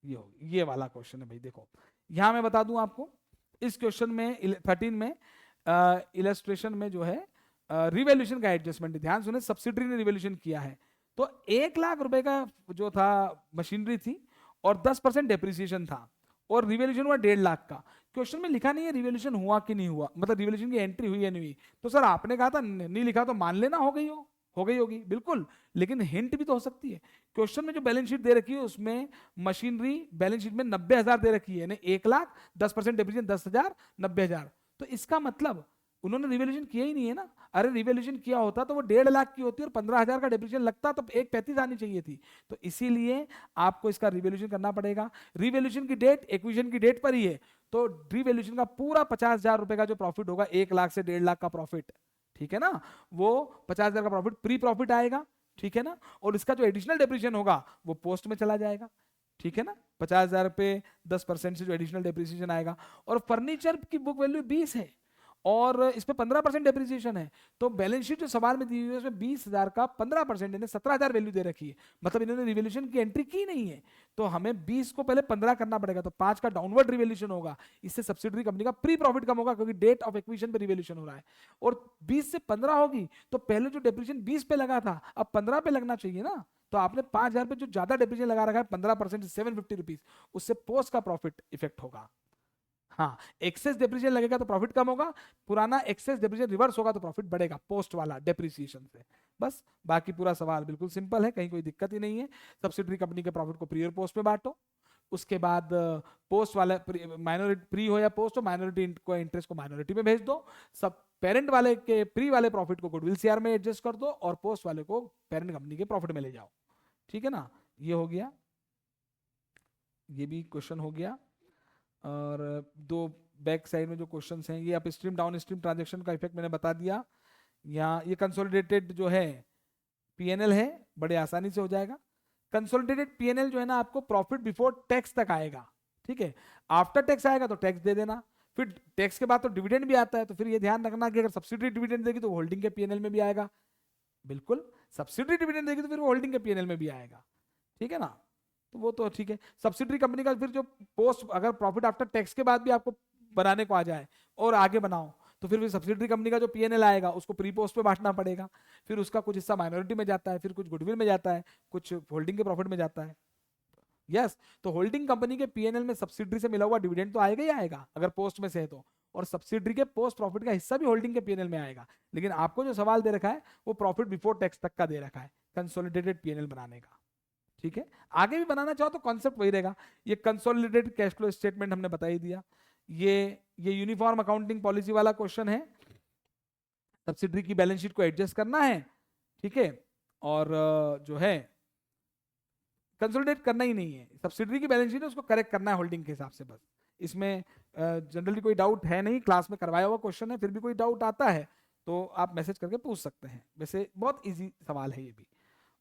ये वाला क्वेश्चन है भाई। देखो यहां मैं बता दूं आपको, इस क्वेश्चन में 13 में इलस्ट्रेशन में जो है रिवैल्यूएशन का एडजस्टमेंट, ध्यान सुने, सब्सिडरी ने रिवैल्यूएशन किया है, तो 1 लाख रुपए का जो था मशीनरी थी और 10% डेप्रिसिएशन था, और रिवैल्यूएशन हुआ 1.5 लाख का। क्वेश्चन में लिखा नहीं है रिवैल्यूएशन हुआ कि नहीं हुआ, मतलब रिवैल्यूएशन की एंट्री हुई या नहीं हुई, तो सर आपने कहा था नहीं लिखा तो मान लेना हो गई होगी, बिल्कुल, लेकिन हिंट भी तो हो सकती है। क्वेश्चन में जो बैलेंस शीट दे रखी है उसमें मशीनरी बैलेंस शीट में 90,000 दे रखी है, 1 लाख, 10% डेप्रिसिएशन 10,000, 90,000, तो इसका मतलब उन्होंने रिवैल्यूएशन किया ही नहीं है ना। अरे रिवैल्यूएशन किया होता तो वो 1.5 लाख की होती और 15,000 का डेप्रिसिएशन लगता, तो 1.35 आनी चाहिए थी, तो इसीलिए आपको इसका रिवैल्यूएशन करना पड़ेगा। रिवैल्यूएशन की डेट एक्विजिशन की डेट पर ही है, तो रिवैल्यूएशन का पूरा 50,000 रुपए का जो प्रॉफिट होगा, 1 लाख से 1.5 लाख का प्रॉफिट, ठीक है ना, वो 50,000 का प्रॉफिट प्री प्रॉफिट आएगा, ठीक है ना, और इसका जो एडिशनल डेप्रिसिएशन होगा वो पोस्ट में चला जाएगा, ठीक है ना, 50,000 पे 10% से जो एडिशनल डेप्रिसिएशन आएगा, और फर्नीचर की बुक वैल्यू 20 है और इस पे 15% डेप्रिसिएशन है, तो बैलेंस शीट जो सवाल में दी हुई है उसमें 20,000 का 15% यानी 17,000 वैल्यू दे रखी है, मतलब इन्होंने रिवैल्यूएशन की एंट्री की नहीं है, तो हमें 20 को पहले 15 करना पड़ेगा, तो 5 का डाउनवर्ड रिवैल्यूएशन होगा, इससे सब्सिडरी कंपनी का प्री प्रॉफिट कम होगा, क्योंकि डेट ऑफ एक्विजिशन पे रिवैल्यूएशन हो रहा है, और 20 से 15 होगी तो पहले जो डेप्रिसिएशन 20 पे लगा था अब 15 पे लगना चाहिए ना, तो आपने 5,000 पे जो ज्यादा डेप्रिसिएशन लगा रखा है 15% 750 रुपीज, उससे पोस्ट का प्रॉफिट इफेक्ट होगा। हाँ, एक्सेस डेप्रिसिएशन लगेगा तो प्रॉफिट कम होगा, पुराना एक्सेस डेप्रिसिएशन रिवर्स होगा तो प्रॉफिट बढ़ेगा पोस्ट वाला डेप्रिसिएशन से। बस बाकी पूरा सवाल बिल्कुल सिंपल है, कहीं कोई दिक्कत ही नहीं है। सब्सिडरी कंपनी के प्रॉफिट को प्री और पोस्ट में बांटो, उसके बाद पोस्ट वाला माइनॉरिटी प्री हो या पोस्ट हो, माइनॉरिटी को इंटरेस्ट को माइनॉरिटी में भेज दो, सब पेरेंट वाले के प्री वाले प्रॉफिट को गुडविल सीआर में एडजस्ट कर दो और पोस्ट वाले को पेरेंट कंपनी के प्रॉफिट में ले जाओ, ठीक है ना, ये हो गया, ये भी क्वेश्चन हो गया। और दो बैक साइड में जो क्वेश्चंस हैं, ये up stream down stream transaction का इफेक्ट मैंने बता दिया। यहाँ ये कंसोलिडेटेड जो है पीएनएल है, बड़े आसानी से हो जाएगा। कंसोलिडेटेड पीएनएल जो है ना आपको प्रॉफिट बिफोर टैक्स तक आएगा, ठीक है, आफ्टर टैक्स आएगा तो टैक्स दे देना, फिर टैक्स के बाद तो डिविडेंड भी आता है, तो फिर ये ध्यान रखना कि अगर सब्सिडी डिविडेंड देगी तो होल्डिंग के पीएनएल में भी आएगा, बिल्कुल, सब्सिडी डिविडेंड देगी तो फिर वो होल्डिंग के पीएनएल में भी आएगा, ठीक है ना, तो वो तो ठीक है। सब्सिडरी कंपनी का फिर जो पोस्ट अगर प्रॉफिट आफ्टर टैक्स के बाद भी आपको बनाने को आ जाए और आगे बनाओ, तो फिर सब्सिडरी कंपनी का जो पीएनएल आएगा उसको प्री पोस्ट पे बांटना पड़ेगा, फिर उसका कुछ हिस्सा माइनॉरिटी में जाता है, फिर कुछ गुडविल में जाता है, कुछ होल्डिंग के प्रॉफिट में जाता है। यस, तो होल्डिंग कंपनी के पीएनएल में सब्सिडरी से मिला हुआ डिविडेंड तो आएगा ही आएगा अगर पोस्ट में से है तो, और सब्सिडरी के पोस्ट प्रॉफिट का हिस्सा भी होल्डिंग के पीएनएल में आएगा, लेकिन आपको जो सवाल दे रखा है वो प्रॉफिट बिफोर टैक्स तक का दे रखा है कंसोलिडेटेड पीएनएल बनाने का, ठीक है। आगे भी बनाना चाहो तो कॉन्सेप्ट वही रहेगा। ये कंसोलिडेटेड कैश फ्लो स्टेटमेंट हमने बता ही दिया। ये यूनिफॉर्म अकाउंटिंग पॉलिसी वाला क्वेश्चन है, सब्सिडरी की बैलेंस शीट को एडजस्ट करना है, ठीक है, और जो है कंसोलिडेट करना ही नहीं है, सब्सिडरी की बैलेंस शीट है उसको करेक्ट करना है होल्डिंग के हिसाब से, बस इसमें जनरली कोई डाउट है नहीं, क्लास में करवाया हुआ क्वेश्चन है, फिर भी कोई डाउट आता है तो आप मैसेज करके पूछ सकते हैं, वैसे बहुत इजी सवाल है ये भी,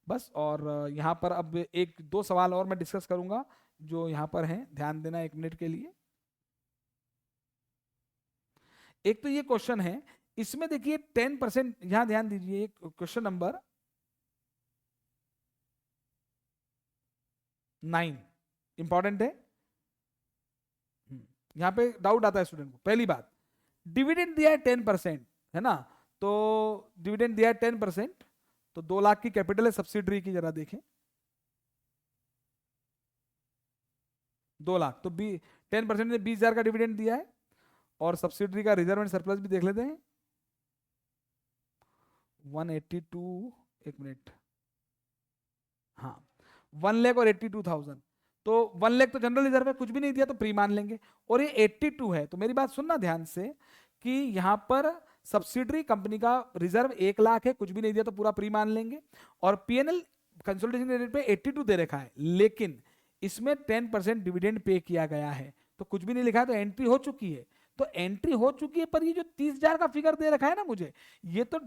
बस। और यहाँ पर अब एक दो सवाल और मैं डिस्कस करूंगा जो यहाँ पर हैं, ध्यान देना 1 मिनट के लिए। एक तो ये क्वेश्चन है, इसमें देखिए 10%, यहाँ ध्यान दीजिए, क्वेश्चन नंबर 9 इंपॉर्टेंट है। यहाँ पे डाउट आता है स्टूडेंट को, पहली बात डिविडेंड दिया है 10%, है ना, तो डिविडेंड दिया है 10%, तो 2 लाख की कैपिटल है सब्सिडरी की, जरा देखें 2 लाख, तो 10% ने 20,000 का डिविडेंड दिया है। और सब्सिडरी का रिजर्व एंड सरप्लस भी देख लेते हैं। 182, एक मिनट, हाँ 1 लाख और 82,000, तो 1 लाख तो जनरल रिजर्व है, कुछ भी नहीं दिया तो प्री मान लेंगे। और ये 82 है, तो मेरी बात सुनना ध्यान से कि यहाँ पर सब्सिडरी कंपनी का रिजर्व 1 लाख है, कुछ भी नहीं दिया तो पूरा प्री मान लेंगे। और पीएनएल कंसोलिडेशन रेट पे 82 दे रखा है, लेकिन इसमें 10% डिविडेंड पे किया गया है, तो कुछ भी नहीं लिखा है, तो एंट्री हो चुकी है। तो एंट्री हो चुकी है, पर ये जो 30,000 का फिगर दे रखा है ना मुझे, ये तो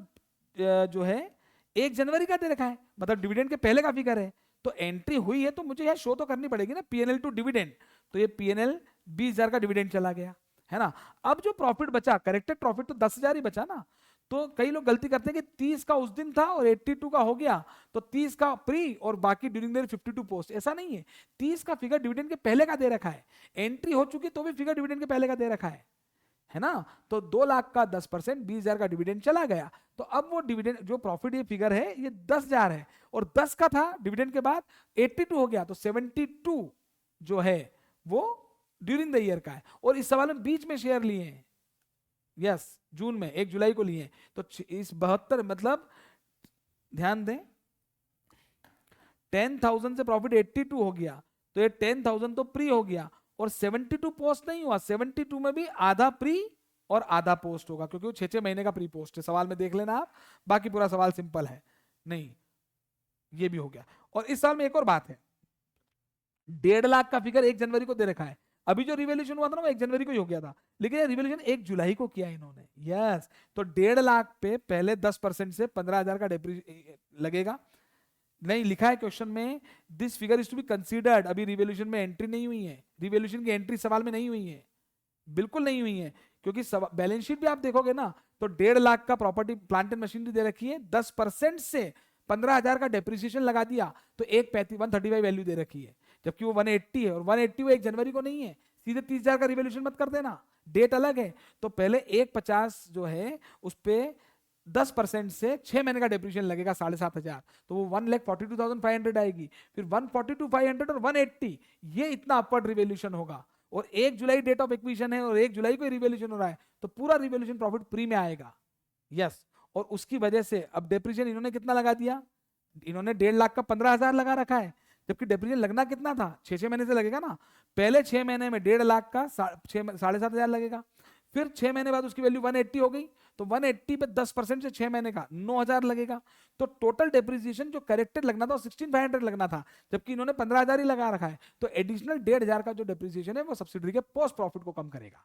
जो है 1 जनवरी का दे रखा है, मतलब डिविडेंड के पहले का फिगर है। तो एंट्री हुई है तो मुझे यह शो तो करनी पड़ेगी ना, पीएनएल टू डिविडेंड। तो ये पीएनएल 20,000 का डिविडेंड चला गया है ना। अब जो प्रॉफिट बचा, करेक्टेड प्रॉफिट तो 10,000 ही बचा ना। तो कई लोग गलती करते हैं कि 30 का उस दिन था और 82 का हो गया, तो 30 का प्री और बाकी ड्यूरिंग द 52 पोस्ट। ऐसा नहीं है, 30 का फिगर डिविडेंड के पहले का दे रखा है, एंट्री हो चुकी तो भी फिगर डिविडेंड के पहले का दे रखा है ना। तो 2 लाख का 10%, 20,000 का डिविडेंड चला गया। तो अब वो डिविडेंड जो प्रॉफिट ये फिगर है ये 10,000 है, और 10 का था डिविडेंड के बाद 82 हो गया, तो 72 जो है वो ड्यूरिंग द ईयर का है। और इस सवाल में बीच में शेयर लिए हैं, यस जून में 1 जुलाई को लिए हैं। तो इस 72 मतलब ध्यान दें, 10,000 से प्रॉफिट 82 हो गया, तो ये 10,000 तो प्री हो गया, और 72 पोस्ट नहीं हुआ, 72 में भी आधा प्री और आधा पोस्ट होगा, क्योंकि वो 6-6 महीने का प्री पोस्ट है। सवाल में देख लेना आप, बाकी पूरा सवाल सिंपल है। नहीं, ये भी हो गया। और इस साल में एक और बात है, 1.5 लाख का फिगर 1 जनवरी को दे रखा है। अभी जो रिवोल्यूशन हुआ था ना वो 1 जनवरी को ही हो गया था, लेकिन ये रिवोल्यूशन 1 जुलाई को किया इन्होंने, यस। तो 1.5 लाख पे पहले 10% से 15,000 का लगेगा। नहीं लिखा है क्वेश्चन में, this figure is to be considered. अभी रिवोल्यूशन में एंट्री नहीं हुई है, रिवोल्यूशन की एंट्री सवाल में नहीं हुई है, बिल्कुल नहीं हुई है, क्योंकि बैलेंस शीट भी आप देखोगे ना तो 1.5 लाख का प्रॉपर्टी प्लांट एंड मशीनरी दे रखी है, 10% से 15,000 का डेप्रिसिएशन लगा दिया तो 135 वैल्यू दे रखी है, जबकि वो 180 है, और 180 वो 1 जनवरी को नहीं है। सीधे 30,000 का रिवोल्यूशन मत कर देना, डेट अलग है। तो पहले 150 जो है उस पर 10% से 6 महीने का डेप्रिसिएशन लगेगा 7,500, तो वो 1,42,500 आएगी। फिर 142,500 और 180, ये इतना अपवर्ड रिवोल्यूशन होगा। और 1 जुलाई डेट ऑफ एक्विजिशन है और 1 जुलाई को रिवोल्यूशन हो रहा है, तो पूरा रिवोल्यूशन प्रॉफिट प्री में आएगा, यस। और उसकी वजह से अब डेप्रिसिएशन इन्होंने कितना लगा दिया, इन्होंने 1.5 लाख का 15,000 लगा रखा है, जबकि डेप्रिसिएशन लगना कितना था, 6-6 महीने से लगेगा ना। पहले 6 महीने में 1.5 लाख का 7,500 लगेगा, फिर 6 महीने बाद उसकी वैल्यू 180 हो गई, तो 180 पे 10% से 6 महीने का 9,000 लगेगा। तो टोटल डेप्रिसिएशन जो करेक्टेड लगना था 16,500 लगना था, जबकि इन्होंने 15,000 ही लगा रखा है। तो एडिशनल 1,500 का जो डेप्रिसिएशन है वो सब्सिडरी के पोस्ट प्रॉफिट को कम करेगा।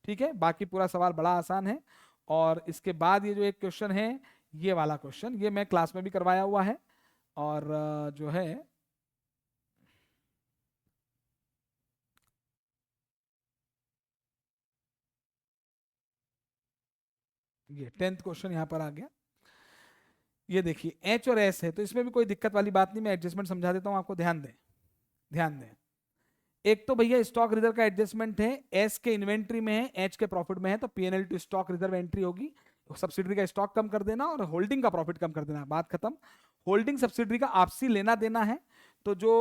ठीक है, बाकी पूरा सवाल बड़ा आसान है। और इसके बाद ये जो एक क्वेश्चन है, ये वाला क्वेश्चन, ये मैं क्लास में भी करवाया हुआ है, और जो है ये 10th क्वेश्चन यहां पर आ गया। ये देखिए एच और एस है, तो इसमें भी कोई दिक्कत वाली बात नहीं, मैं एडजस्टमेंट समझा देता हूं आपको, ध्यान दें ध्यान दें। एक तो भैया स्टॉक रिजर्व का एडजस्टमेंट है, एस के इन्वेंट्री में है, एच के प्रॉफिट में है, तो PNL to stock reserve entry होगी, सब्सिडरी का स्टॉक कम कर देना और होल्डिंग का प्रॉफिट कम कर देना, बात खत्म। होल्डिंग सब्सिडरी का आपसी लेना देना है, तो जो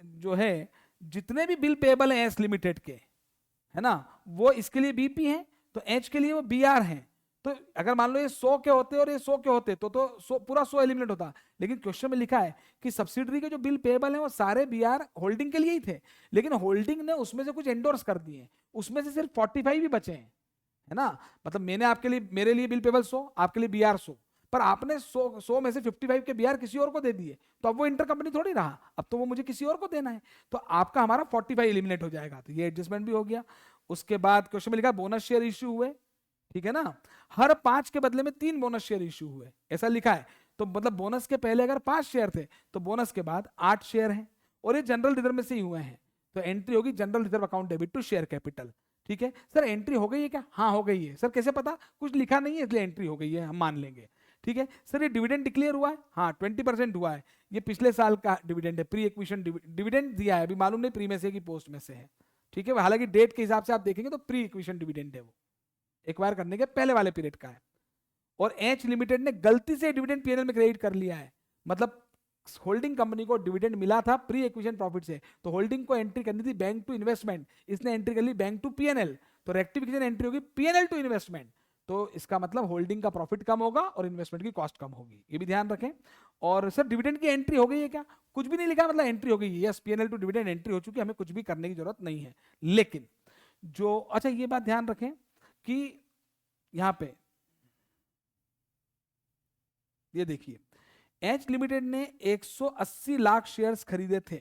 जो है जितने भी बिल पेएबल हैं एस लिमिटेड के, है ना, वो इसके लिए बीपी है, तो एच के लिए वो बीआर है। तो अगर मान लो ये 100 के होते और ये 100 के होते तो 100 पूरा 100 एलिमिनेट होता, लेकिन क्वेश्चन में लिखा है कि सब्सिडरी के जो बिल पेएबल हैं वो सारे बीआर होल्डिंग के लिए ही थे, लेकिन होल्डिंग ने उसमें से कुछ एंडोर्स कर दिए, उसमें से सिर्फ 45 ही बचे हैं, है ना। मतलब मैंने आपके लिए, मेरे लिए बिल पेबल 100, आपके लिए बीआर 100, पर आपने 100 में से 55 के बीआर किसी और को दे दिए, तो अब वो इंटर कंपनी थोड़ी रहा, अब तो वो मुझे किसी और को देना है, तो आपका हमारा 45 एलिमिनेट हो जाएगा, तो ये एडजस्टमेंट भी हो गया। उसके बाद क्वेश्चन में लिखा बोनस शेयर इश्यू हुए, ठीक है ना, हर 5 के बदले में 3 बोनस शेयर इश्यू हुए, ऐसा लिखा है। तो मतलब बोनस के पहले अगर 5 शेयर थे तो बोनस के बाद 8 शेयर हैं, और ये जनरल रिजर्व में से ही हुए हैं, तो एंट्री होगी general reserve account debit to share capital. ठीक है सर, एंट्री हो गई है क्या? हाँ हो गई है। सर कैसे पता? कुछ लिखा नहीं है इसलिए एंट्री हो गई है, हम मान लेंगे। ठीक है सर, ये डिविडेंड डिक्लेयर हुआ है? हाँ 20% हुआ है, ये पिछले साल का डिविडेंड है, प्री एक्विजिशन डिविडेंड दिया है, अभी मालूम नहीं प्री में से कि पोस्ट में से है। ठीक है, हालांकि डेट के हिसाब से आप देखेंगे तो प्री एक्विजिशन डिविडेंड है, वो एक्वायर करने के पहले वाले पीरियड का है। और एच लिमिटेड ने गलती से डिविडेंड पीएनएल में क्रेडिट कर लिया है, मतलब होल्डिंग कंपनी को डिविडेंड मिला था प्री एक्विजिशन प्रॉफिट से, तो होल्डिंग को एंट्री करनी थी बैंक टू इन्वेस्टमेंट, इसने एंट्री कर ली बैंक टू पीएनएल, तो रेक्टिफिकेशन एंट्री होगी पीएनएल टू इन्वेस्टमेंट, तो इसका मतलब होल्डिंग का प्रॉफिट कम होगा और इन्वेस्टमेंट की कॉस्ट कम होगी, ये भी ध्यान रखें। और सर डिविडेंड की एंट्री हो गई है क्या? कुछ भी नहीं लिखा, मतलब एंट्री हो गई है, yes PNL to dividend entry हो चुकी है, हमें कुछ भी करने की जरूरत नहीं है। लेकिन जो अच्छा ये बात ध्यान रखें कि यहां पे ये देखिए एच लिमिटेड ने 180 लाख शेयर्स खरीदे थे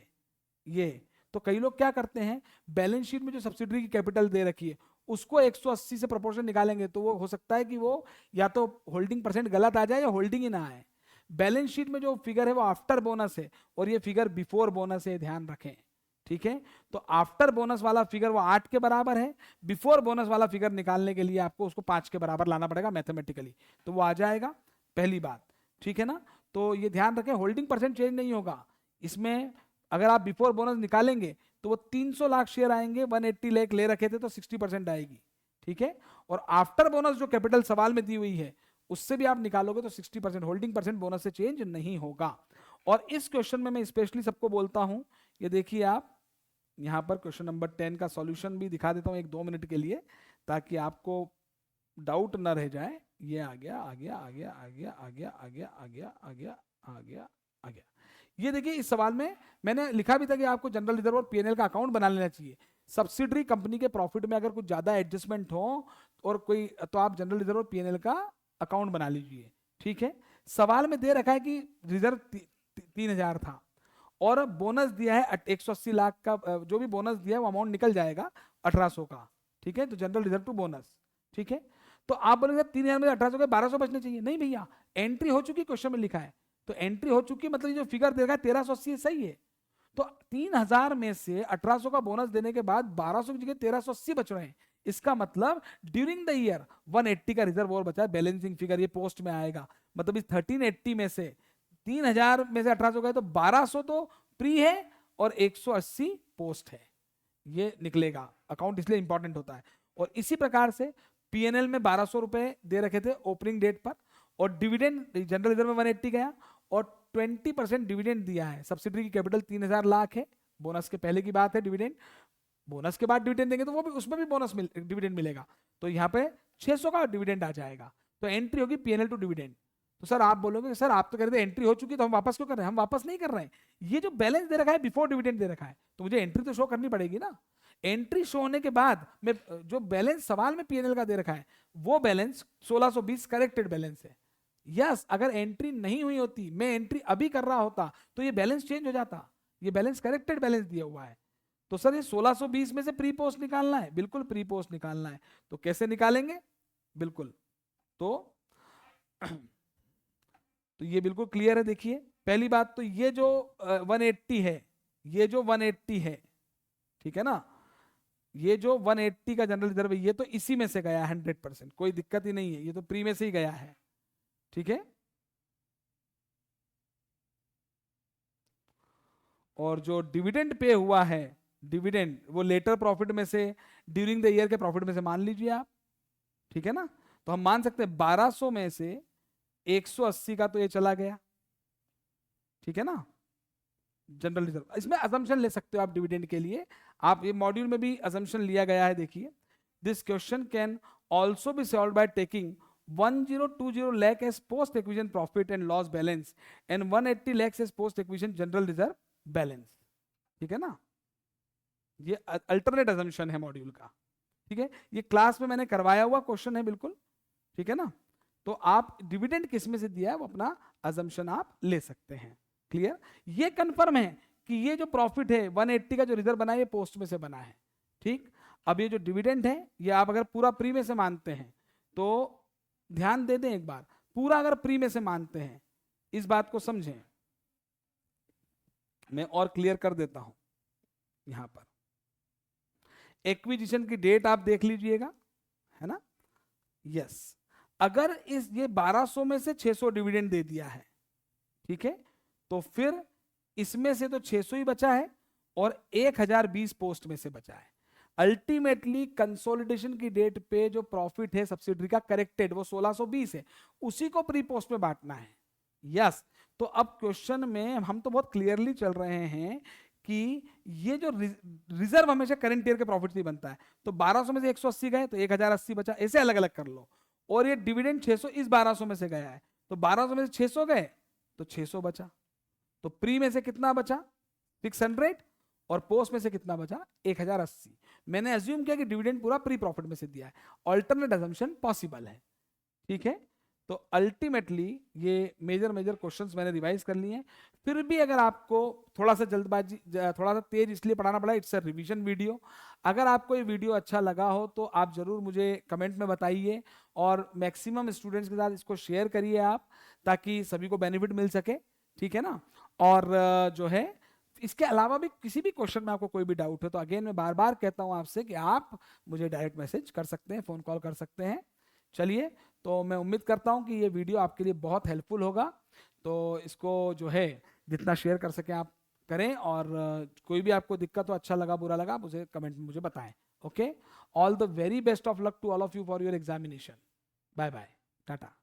ये, तो कई लोग क्या करते हैं बैलेंस शीट में जो सब्सिडरी की कैपिटल दे रखी है उसको 180 से प्रोपोर्शन निकालेंगे, तो वो हो सकता है कि वो या तो होल्डिंग परसेंट गलत आ जाए या होल्डिंग ही ना आए। बैलेंस शीट में जो फिगर है वो आफ्टर बोनस है और ये फिगर बिफोर बोनस है, ध्यान रखें, ठीक है। तो आफ्टर बोनस वाला फिगर वो 8 के बराबर है, बिफोर बोनस वाला फिगर निकालने के लिए आपको उसको 5 के बराबर लाना पड़ेगा मैथमेटिकली, तो वो आ जाएगा, पहली बात, ठीक है ना। तो ये ध्यान रखें होल्डिंग परसेंट चेंज नहीं होगा इसमें, अगर आप बिफोर बोनस निकालेंगे तो वो 300 लाख शेयर आएंगे, 180 लाख ले रखे थे तो 60% आएगी, ठीक है। और आफ्टर बोनस जो कैपिटल सवाल में दी हुई है उससे भी आप निकालोगे तो 60%, होल्डिंग परसेंट बोनस से चेंज नहीं होगा। और इस क्वेश्चन में मैं स्पेशली सबको बोलता हूं, ये देखिए आप यहां पर क्वेश्चन नंबर 10 का सॉल्यूशन भी दिखा देता हूं 1-2 मिनट के लिए, ताकि आपको डाउट ना रह जाए। ये आ गया आ गया आ गया आ गया आ गया आ गया आ गया आ गया आ गया आ गया। ये देखिए इस सवाल में मैंने लिखा भी था कि आपको जनरल रिजर्व और पीएनएल का अकाउंट बना लेना चाहिए। सब्सिडरी कंपनी के प्रॉफिट में अगर कुछ ज्यादा एडजस्टमेंट हो और कोई, तो आप जनरल रिजर्व और पीएनएल का अकाउंट बना लीजिए, ठीक है। सवाल में दे रखा है कि रिजर्व 3000 था और बोनस दिया है 180 लाख का, जो भी बोनस दिया है वो अमाउंट निकल जाएगा 1800 का, ठीक है। तो जनरल रिजर्व टू बोनस, ठीक है। तो आप बोलेंगे 3000 में 1800 के 1200 बचने चाहिए, नहीं भैया, एंट्री हो चुकी, क्वेश्चन में लिखा है, तो एंट्री हो चुकी मतलब जो फिगर देगा 1380 सही है। तो 3000 में से 1800 का बोनस देने के बाद 1200 की जगह 1380 बच रहे हैं, इसका मतलब ड्यूरिंग द ईयर 180 का रिजर्व और बचा है, बैलेंसिंग फिगर ये पोस्ट में आएगा। मतलब इस 1380 में से 3000 में से 1800 गए तो 1200 तो प्री है और 180 पोस्ट है, ये निकलेगा अकाउंट, इसलिए इंपॉर्टेंट होता है। और इसी प्रकार से पीएनएल में 1200 रुपए दे रखे थे ओपनिंग डेट पर, और डिविडेंड जनरल रिजर्व में 180 गया और 20% डिविडेंड दिया है। सब्सिडरी की कैपिटल 3000 लाख है, बोनस के पहले की बात है, डिविडेंड बोनस के बाद डिविडेंड देंगे तो वो भी उसमें भी बोनस डिविडेंड मिलेगा, तो यहाँ पे 600 का डिविडेंड आ जाएगा। तो एंट्री होगी पीएनएल टू डिविडेंड। तो सर आप बोलोगे सर आप तो कह रहे थे एंट्री हो चुकी तो हम वापस क्यों कर रहे हैं? हम वापस नहीं कर रहे हैं, ये जो बैलेंस दे रखा है बिफोर डिविडेंड दे रखा है, तो मुझे एंट्री तो शो करनी पड़ेगी ना। एंट्री शो होने के बाद मैं जो बैलेंस सवाल में पीएनएल का दे रखा है वो बैलेंस 1620 करेक्टेड बैलेंस है। यस, अगर एंट्री नहीं हुई होती, मैं एंट्री अभी कर रहा होता तो ये बैलेंस चेंज हो जाता, ये बैलेंस करेक्टेड बैलेंस दिया हुआ है। तो सर ये 1620 में से प्री पोस्ट निकालना है, बिल्कुल प्री पोस्ट निकालना है, तो कैसे निकालेंगे? बिल्कुल, तो ये बिल्कुल क्लियर है। देखिए पहली बात तो ये जो 180 है, ये जो 180 है, ठीक है ना, ये जो 180 का जनरल रिजर्व है ये तो इसी में से गया 100%, कोई दिक्कत ही नहीं है, ये तो प्री में से ही गया है, ठीक है। और जो डिविडेंड पे हुआ है, डिविडेंड वो लेटर प्रॉफिट में से, ड्यूरिंग द ईयर के प्रॉफिट में से मान लीजिए आप, ठीक है ना। तो हम मान सकते हैं 1200 में से 180 का तो ये चला गया, ठीक है ना, जनरल रिजर्व। इसमें असम्पशन ले सकते हो आप डिविडेंड के लिए, आप ये मॉड्यूल में भी असम्पशन लिया गया है। देखिए this question can also be solve by taking 1020 lakh as post acquisition profit and loss balance and 180 lakhs as post acquisition general reserve balance, ठीक है ना। ये अल्टरनेट असम्पशन है मॉड्यूल का, ठीक है। ये क्लास में मैंने करवाया हुआ क्वेश्चन है बिल्कुल, ठीक है ना। तो आप डिविडेंड किस में से दिया है वो अपना असम्पशन आप ले सकते हैं। क्लियर? ये कंफर्म है कि ये जो प्रॉफिट है 180 का जो रिजर्व बना है ये पोस्ट में से बना है, ठीक। अब ये जो डिविडेंड है ये आप अगर पूरा प्री में से मानते हैं तो ध्यान दे दें एक बार, पूरा अगर प्री में से मानते हैं, इस बात को समझें, मैं और क्लियर कर देता हूं। यहां पर एक्विजिशन की डेट आप देख लीजिएगा, है ना। यस, अगर इस ये 1200 में से 600 डिविडेंड दे दिया है, ठीक है, तो फिर इसमें से तो 600 ही बचा है और 1020 पोस्ट में से बचा है। अल्टीमेटली कंसोलिडेशन की डेट पे जो प्रॉफिट है सब्सिडरी का करेक्टेड वो 1620 है, उसी को प्री पोस्ट में बांटना है। यस, तो अब क्वेश्चन में हम तो बहुत क्लियरली चल रहे हैं कि ये जो रिजर्व हमेशा करंट ईयर के प्रॉफिट से ही बनता है, तो 1200 में से 180 गए तो 1080 बचा, ऐसे अलग अलग कर लो। और ये डिविडेंड 600 इस 1200 में से गया है, तो 1200 में से 600 गए तो 600 बचा। तो प्री में से कितना बचा 600 और पोस्ट में से कितना बचा 1080। मैंने अज्यूम किया कि डिविडेंड पूरा प्री प्रॉफिट में से दिया है, ऑल्टरनेट अजम्पशन पॉसिबल है, ठीक है। तो अल्टीमेटली ये मेजर क्वेश्चंस मैंने रिवाइज कर लिए हैं। फिर भी अगर आपको थोड़ा सा जल्दबाजी, थोड़ा सा तेज इसलिए पढ़ाना पड़ा, इट्स अ रिवीजन वीडियो। अगर आपको ये वीडियो अच्छा लगा हो तो आप जरूर मुझे कमेंट में बताइए, और मैक्सिमम स्टूडेंट्स के साथ इसको शेयर करिए आप, ताकि सभी को बेनिफिट मिल सके, ठीक है ना। और जो है इसके अलावा भी किसी भी क्वेश्चन में आपको कोई भी डाउट है तो अगेन मैं बार बार कहता हूं आपसे कि आप मुझे डायरेक्ट मैसेज कर सकते हैं, फोन कॉल कर सकते हैं। चलिए, तो मैं उम्मीद करता हूं कि ये वीडियो आपके लिए बहुत हेल्पफुल होगा, तो इसको जो है जितना शेयर कर सकें आप करें, और कोई भी आपको दिक्कत हो, अच्छा लगा बुरा लगा, मुझे कमेंट में मुझे बताएं। Okay, all the very best of luck to all of you for your examination. Bye bye, Tata.